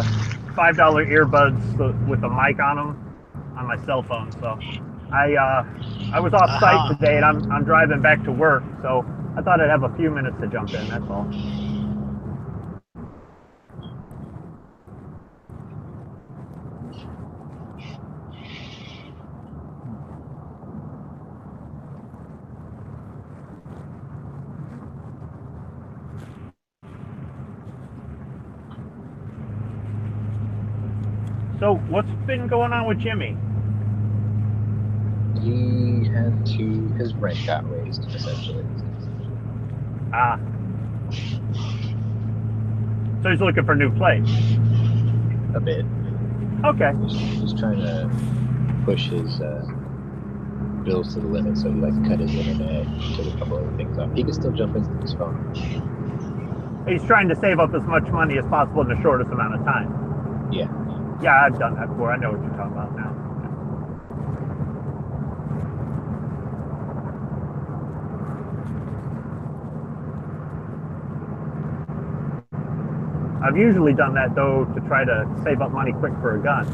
earbuds with a mic on them on my cell phone. So I was off site today, and I'm driving back to work. So I thought I'd have a few minutes to jump in. That's all. So what's been going on with Jimmy? He had to, his rent got raised, essentially. Ah. So he's looking for a new place. A bit. Okay. He's trying to push his bills to the limit, so he cut his internet, took a couple other things off. He can still jump into his phone. He's trying to save up as much money as possible in the shortest amount of time. Yeah. Yeah, I've done that before. I know what you're talking about now. I've usually done that, though, to try to save up money quick for a gun.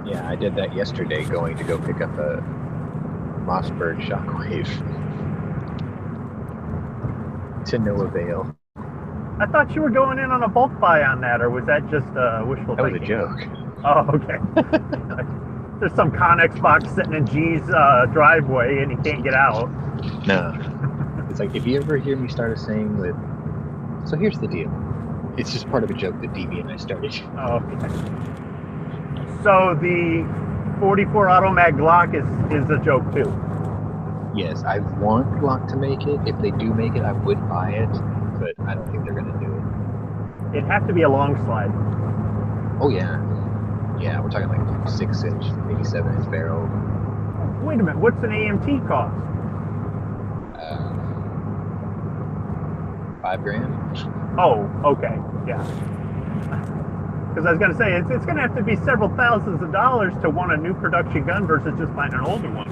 Yeah, I did that yesterday, going to go pick up a Mossberg Shockwave. To no avail. I thought you were going in on a bulk buy on that, or was that just wishful thinking? That was a joke. Oh, okay. There's some Connex box sitting in G's driveway, and he can't get out. No. It's like, if you ever hear me start a saying that, so here's the deal. It's just part of a joke that DB and I started. Oh, okay. So the 44 Automag Glock is a joke too. Yes, I want Glock to make it. If they do make it, I would buy it, but I don't think they're going to do it. It'd have to be a long slide. Oh, yeah. Yeah, we're talking like 6-inch, maybe 7-inch barrel. Wait a minute, what's an AMT cost? $5,000. Oh, okay, yeah. Because I was going to say, it's going to have to be several thousands of dollars to want a new production gun versus just buying an older one.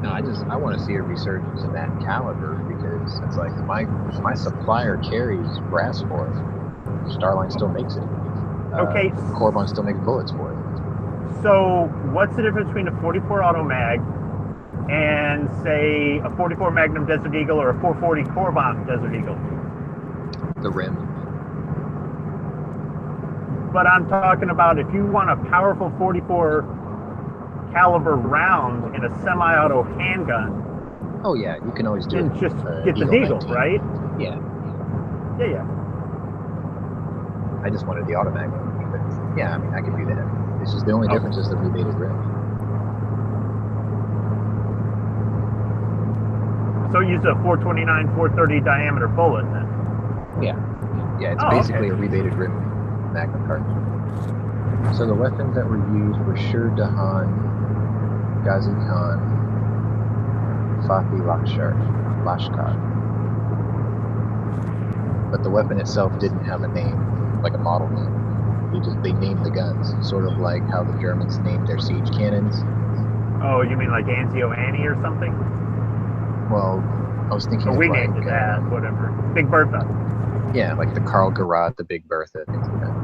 No, I want to see a resurgence in that caliber, because it's like my supplier carries brass for it. Starline still makes it. Okay. Corbon still makes bullets for it. So what's the difference between a 44 Automag and, say, a 44 Magnum Desert Eagle or a 440 Corbon Desert Eagle? The rim. But I'm talking about if you want a powerful 44 caliber round in a semi-auto handgun. Oh yeah, you can always do and it. Just get the Deagle, 19. right? Yeah. Yeah. I just wanted the automatic one, but yeah, I mean, I could do that. It's just the only difference is the rebated rim. So use a 429, 430 diameter bullet then? Yeah, it's basically a rebated rim Magnum cartridge. So the weapons that were used were Shur Dahan, Ghazi Khan, Fatih Lashkar. But the weapon itself didn't have a name, like a model name. They named the guns, sort of like how the Germans named their siege cannons. Oh, you mean like Anzio Annie or something? Well, I was thinking we named it that, whatever. Big Bertha. Yeah, like the Karl Garat, the Big Bertha, things like that.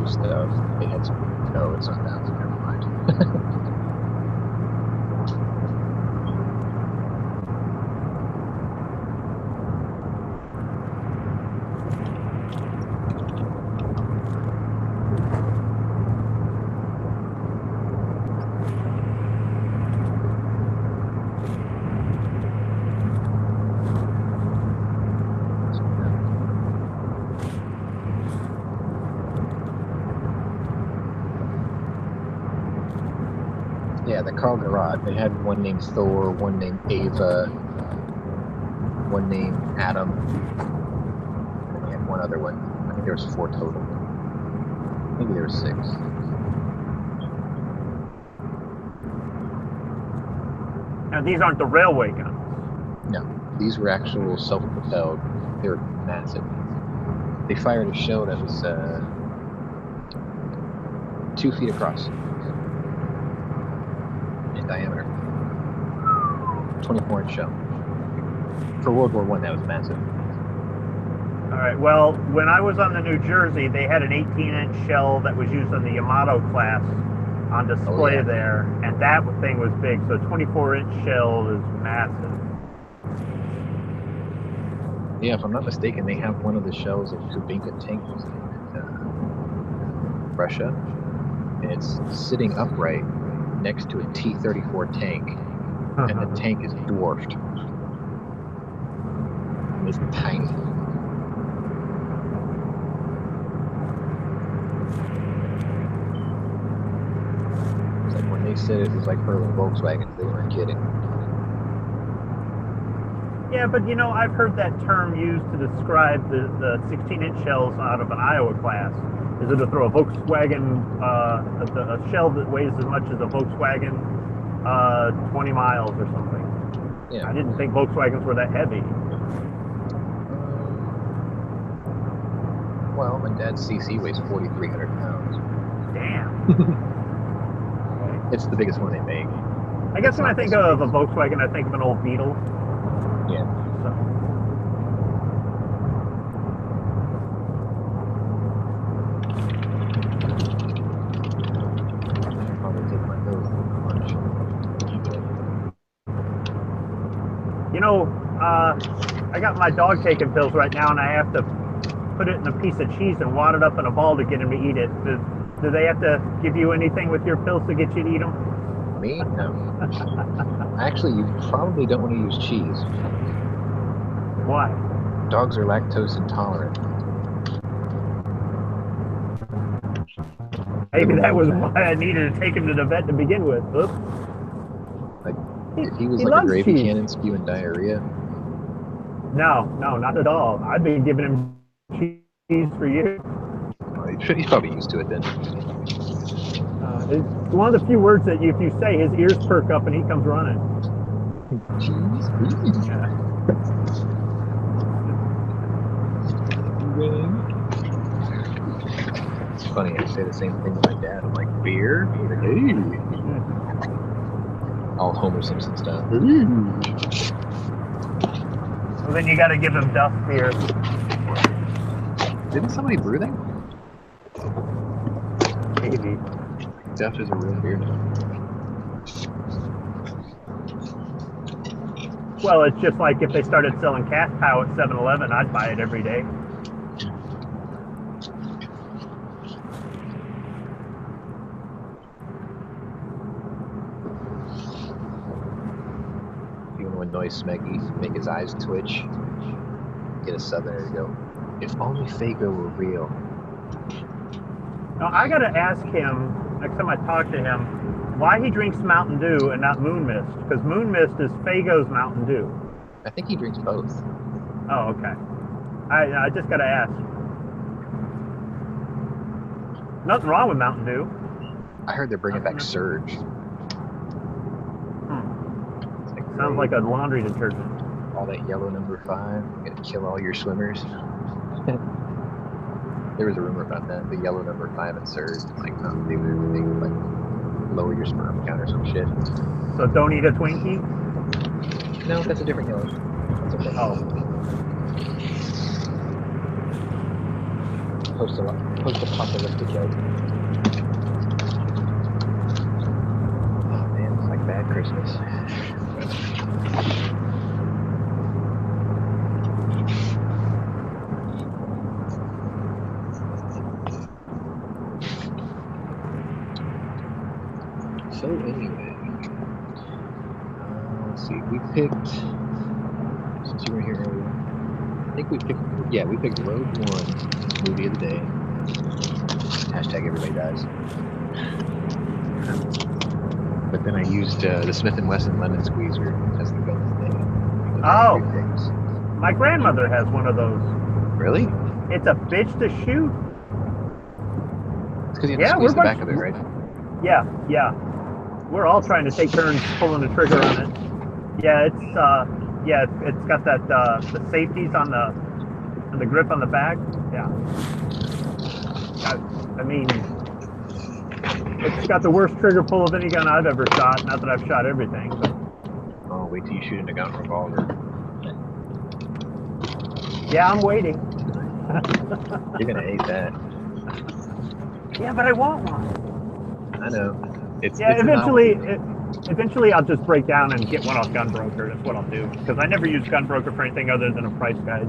Stuff. They had some. No, it's not that. Never mind. Yeah, the Karl Garat. They had one named Thor, one named Ava, one named Adam. one other one. I think there was 4 total. Maybe there was 6. Now, these aren't the railway guns. No, these were actual self-propelled. They were massive. They fired a shell that was 2 feet across in diameter. 24-inch shell. For World War I, that was massive. All right. Well, when I was on the New Jersey, they had an 18-inch shell that was used in the Yamato class on display there, and that thing was big. So 24-inch shell is massive. Yeah, if I'm not mistaken, they have one of the shells of Kubinka tanks in Russia, and it's sitting upright next to a T-34 tank, and the tank is dwarfed. And it's tiny. It's like when they said it was like hurling Volkswagens, they weren't kidding. Yeah, but you know, I've heard that term used to describe the 16-inch shells out of an Iowa class. Is it to throw a Volkswagen, a shell that weighs as much as a Volkswagen 20 miles or something? Yeah. I didn't think Volkswagens were that heavy. Well, my dad's CC weighs 4,300 pounds. Damn. It's the biggest one they make. I guess when I think of a Volkswagen, I think of an old Beetle. Yeah. So. I'll probably take my nose for lunch. You know, I got my dog taking pills right now, and I have to put it in a piece of cheese and wad it up in a ball to get him to eat it. Do they have to give you anything with your pills to get you to eat them? Me? No. Actually, you probably don't want to use cheese. Why? Dogs are lactose intolerant. Maybe that was why I needed to take him to the vet to begin with. Oops. Like, if he was He like a loves gravy cheese. cannon spewing diarrhea. No, not at all. I've been giving him cheese for years. Well, he's probably used to it then. It's one of the few words that if you say, his ears perk up and he comes running. Cheese? Yeah. It's funny, I say the same thing to my dad. I'm like, beer? He's like, hey. All Homer Simpson style. Well, then you got to give him Duff beer. Didn't somebody brew that? Maybe. Duff is a real beer now. Well, it's just like if they started selling cat pow at 7-Eleven, I'd buy it every day. You want to annoy Smeggy, make his eyes twitch, get a southerner to go, if only Fago were real. Now, I got to ask him, next time I talk to him, why he drinks Mountain Dew and not Moon Mist, because Moon Mist is Fago's Mountain Dew. I think he drinks both. Oh, okay. I just got to ask. Nothing wrong with Mountain Dew. I heard they're bringing back Surge. It's like, Sounds like a laundry detergent. all that yellow number 5, gonna kill all your swimmers. There was a rumor about that, the yellow number 5 at Surge. Like, they would like lower your sperm count or some shit. So don't eat a Twinkie? No, that's a different yellow. That's okay. Oh. Post-apocalyptic yellow. Oh man, it's like bad Christmas. So anyway, let's see. We picked, since you were here earlier, I think we picked Rogue One, movie of the day. Hashtag everybody dies. But then I used the Smith & Wesson lemon squeezer as the gun of the day. Oh. My grandmother has one of those. Really? It's a bitch to shoot. It's because you have Yeah, to we're squeeze the back of it, right? Yeah, yeah. We're all trying to take turns pulling the trigger on it. Yeah, it's got that the safeties on the grip on the back. Yeah. I mean, it's got the worst trigger pull of any gun I've ever shot. Not that I've shot everything, but Oh, wait till you shoot into gun revolver. yeah, I'm waiting. You're gonna hate that. Yeah, but I want one. I know. It's Yeah, it's a eventually, novelty. eventually I'll just break down and get one off Gunbroker. That's what I'll do. Because I never use Gunbroker for anything other than a price guide.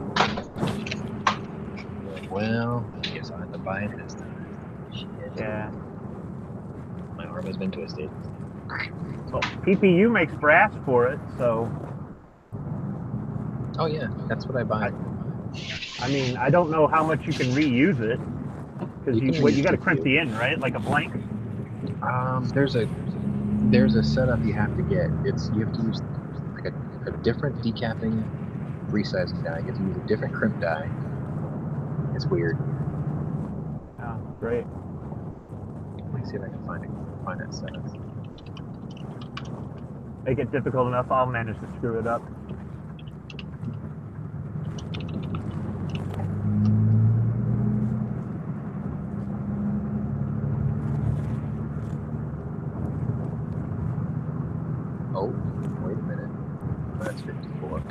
Well, I guess I'll have to buy it this time. Shit. Yeah. My arm has been twisted. Well, PPU makes brass for it, so Oh yeah, that's what I buy. I mean, I don't know how much you can reuse it. Because You can you got to reuse crimp PPU. the end, right? Like a blank. There's a setup you have to get. You have to use like a different decapping resizing die. You have to use a different crimp die. It's weird. Oh, great. Let me see if I can find that setup. Make it difficult enough, I'll manage to screw it up. Oh, wait a minute. That's 54.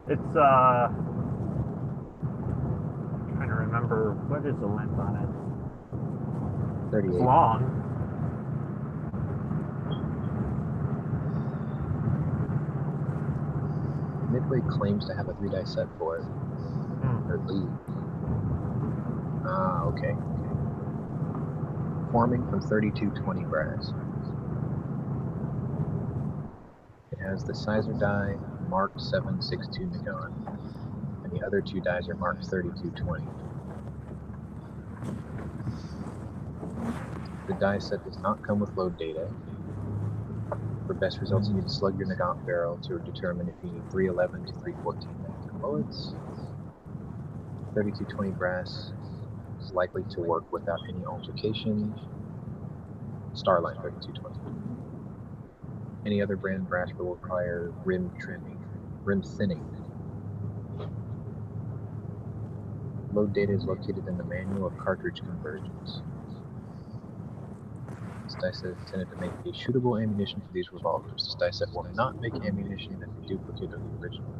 It's trying to remember what is the length on it. It's 38. long. Midway claims to have a 3-die set for it. Or lead. Ah, okay. Forming from 3220 brass. It has the sizer die marked 762 Nagon, and the other two dies are marked 3220. The die set does not come with load data. For best results, you need to slug your Nagant barrel to determine if you need 311 to 314 Magnum bullets. 3220 brass is likely to work without any altercation. Starline 3220. Any other brand brass will require rim thinning. Load data is located in the manual of cartridge conversions. This die set is intended to make a shootable ammunition for these revolvers. This die set will not make ammunition that's a duplicate of the original.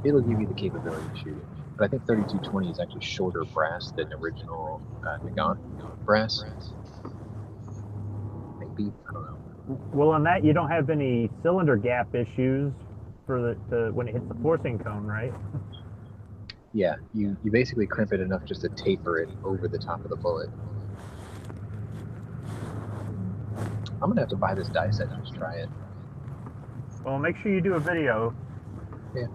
It'll give you the capability of shooting, but I think 3220 is actually shorter brass than original Nagant brass. Maybe, I don't know. Well, on that, you don't have any cylinder gap issues for the when it hits the forcing cone, right? Yeah, you basically crimp it enough just to taper it over the top of the bullet. I'm gonna have to buy this die set and just try it. Well, make sure you do a video. Yeah.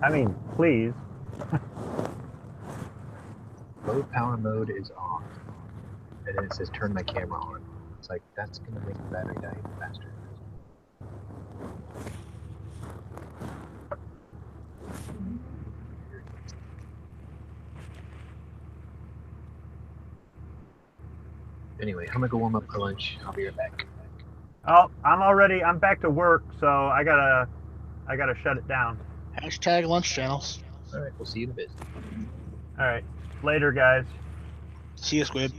I mean, please. Low power mode is off. And then it says turn my camera on. It's like, that's gonna make the battery die even faster. Anyway, I'm gonna go warm up for lunch. I'll be right back. Oh, I'm back to work, so I gotta shut it down. Hashtag lunch channels. Alright, we'll see you in a bit. All right, later, guys. See you, Squid.